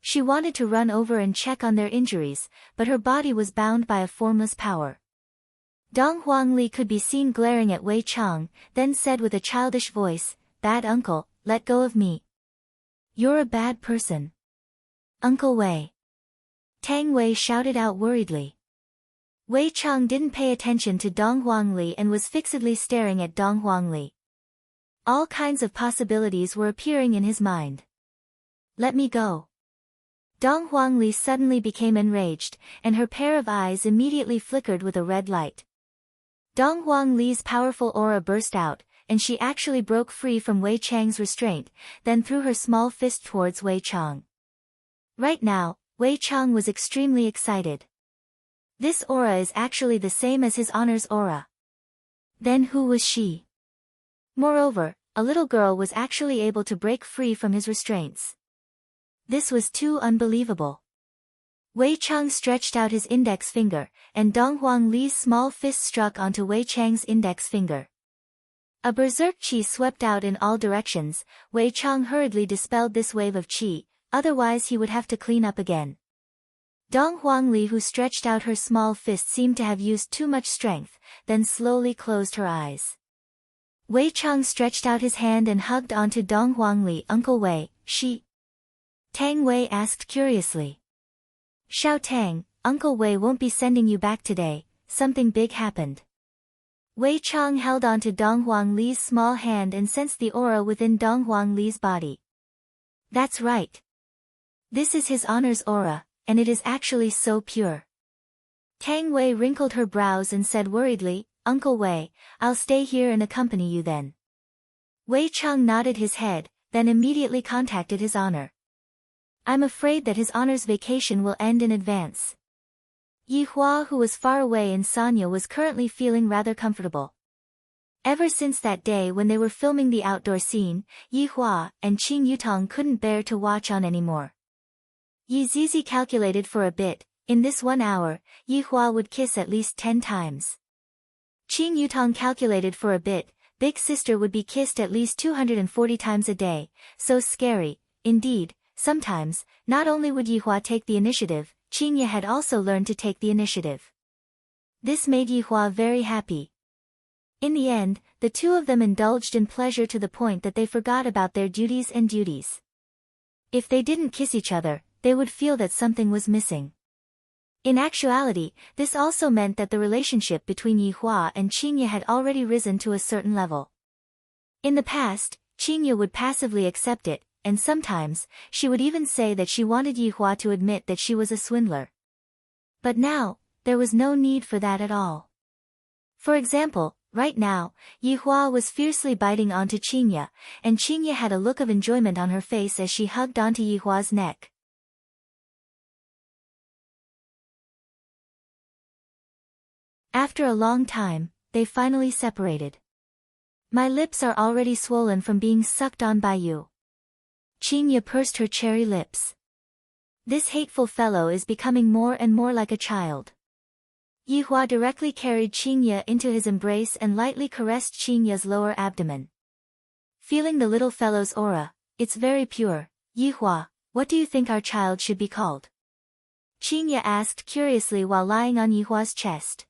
She wanted to run over and check on their injuries, but her body was bound by a formless power. Dong Huangli could be seen glaring at Wei Chang, then said with a childish voice, "Bad uncle, let go of me. You're a bad person." "Uncle Wei!" Tang Wei shouted out worriedly. Wei Chang didn't pay attention to Dong Huangli and was fixedly staring at Dong Huangli. All kinds of possibilities were appearing in his mind. "Let me go." Dong Huangli suddenly became enraged, and her pair of eyes immediately flickered with a red light. Dong Huangli's powerful aura burst out, and she actually broke free from Wei Chang's restraint, then threw her small fist towards Wei Chang. Right now, Wei Chang was extremely excited. This aura is actually the same as his honor's aura. Then who was she? Moreover, a little girl was actually able to break free from his restraints. This was too unbelievable. Wei Chang stretched out his index finger, and Dong Huangli's small fist struck onto Wei Chang's index finger. A berserk qi swept out in all directions. Wei Chang hurriedly dispelled this wave of qi, otherwise he would have to clean up again. Dong Huangli, who stretched out her small fist, seemed to have used too much strength, then slowly closed her eyes. Wei Chang stretched out his hand and hugged onto Dong Huangli. "Uncle Wei, she?" Tang Wei asked curiously. "Xiao Tang, Uncle Wei won't be sending you back today, something big happened." Wei Chang held onto Dong Huangli's small hand and sensed the aura within Dong Huangli's body. "That's right. This is his honor's aura, and it is actually so pure." Tang Wei wrinkled her brows and said worriedly, "Uncle Wei, I'll stay here and accompany you then." Wei Chang nodded his head, then immediately contacted his honor. "I'm afraid that his honor's vacation will end in advance." Yi Hua, who was far away in Sanya, was currently feeling rather comfortable. Ever since that day when they were filming the outdoor scene, Yi Hua and Qing Yutong couldn't bear to watch on anymore. Yi Zizi calculated for a bit. In this 1 hour, Yi Hua would kiss at least 10 times. Qing Yutong calculated for a bit. Big sister would be kissed at least 240 times a day. So scary, indeed. Sometimes, not only would Yi Hua take the initiative, Qing Ye had also learned to take the initiative. This made Yi Hua very happy. In the end, the two of them indulged in pleasure to the point that they forgot about their duties and duties. If they didn't kiss each other, they would feel that something was missing. In actuality, this also meant that the relationship between Yihua and Qingye had already risen to a certain level. In the past, Qingye would passively accept it, and sometimes, she would even say that she wanted Yihua to admit that she was a swindler. But now, there was no need for that at all. For example, right now, Yihua was fiercely biting onto Qingye, and Qingye had a look of enjoyment on her face as she hugged onto Yihua's neck. After a long time, they finally separated. My lips are already swollen from being sucked on by you. Qingye pursed her cherry lips. This hateful fellow is becoming more and more like a child. Yihua directly carried Qingye into his embrace and lightly caressed Qingye's lower abdomen. Feeling the little fellow's aura, it's very pure. Yihua, what do you think our child should be called? Qingye asked curiously while lying on Yihua's chest.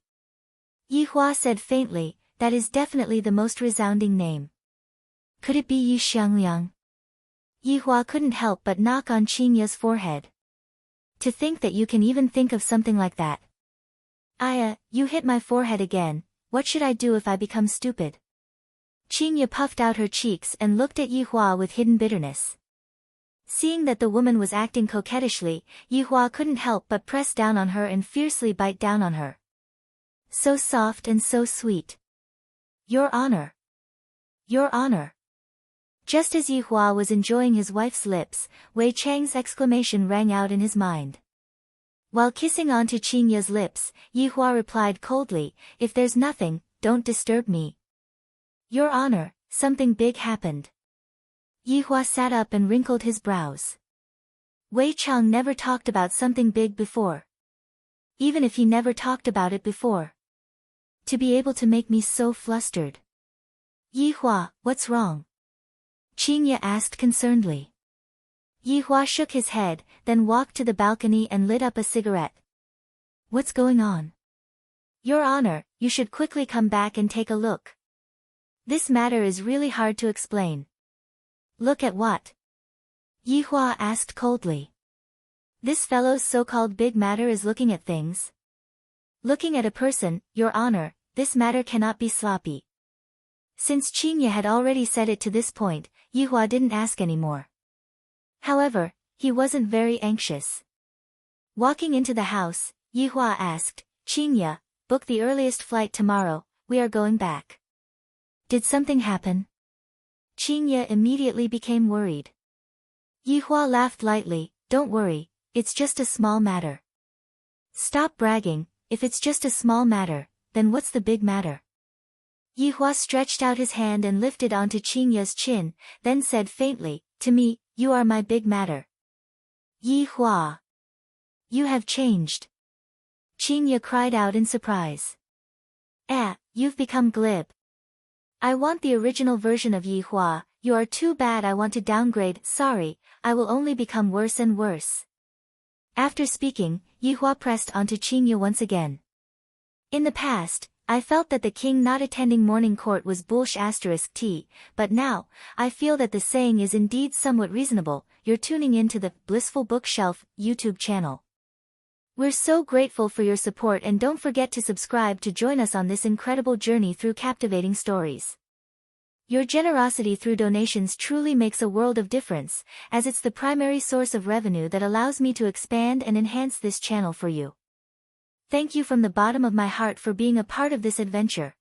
Yihua said faintly, that is definitely the most resounding name. Could it be Yi Xiangliang? Yihua couldn't help but knock on Qingye's forehead. To think that you can even think of something like that. Aya, you hit my forehead again, what should I do if I become stupid? Qingye puffed out her cheeks and looked at Yihua with hidden bitterness. Seeing that the woman was acting coquettishly, Yihua couldn't help but press down on her and fiercely bite down on her. So soft and so sweet. Your honor. Your honor. Just as Yihua was enjoying his wife's lips, Wei Chang's exclamation rang out in his mind. While kissing onto Qingye's lips, Yihua replied coldly, if there's nothing, don't disturb me. Your honor, something big happened. Yihua sat up and wrinkled his brows. Wei Chang never talked about something big before. Even if he never talked about it before. To be able to make me so flustered. Yihua, what's wrong? Qingye asked concernedly. Yihua shook his head, then walked to the balcony and lit up a cigarette. What's going on? Your honor, you should quickly come back and take a look. This matter is really hard to explain. Look at what? Yihua asked coldly. This fellow's so-called big matter is looking at things. Looking at a person, your honor, this matter cannot be sloppy. Since Qingye had already said it to this point, Yihua didn't ask anymore. However, he wasn't very anxious. Walking into the house, Yihua asked, Qingye, book the earliest flight tomorrow, we are going back. Did something happen? Qingye immediately became worried. Yihua laughed lightly, don't worry, it's just a small matter. Stop bragging, if it's just a small matter, then what's the big matter? Yihua stretched out his hand and lifted onto Qingye's chin, then said faintly, to me, you are my big matter. Yihua. You have changed. Qingye cried out in surprise. You've become glib. I want the original version of Yihua, you are too bad, I want to downgrade, sorry, I will only become worse and worse. After speaking, Yihua pressed onto Qingye once again. In the past, I felt that the king not attending morning court was bullsh*t, but now, I feel that the saying is indeed somewhat reasonable. You're tuning in to the Blissful Bookshelf YouTube channel. We're so grateful for your support and don't forget to subscribe to join us on this incredible journey through captivating stories. Your generosity through donations truly makes a world of difference, as it's the primary source of revenue that allows me to expand and enhance this channel for you. Thank you from the bottom of my heart for being a part of this adventure.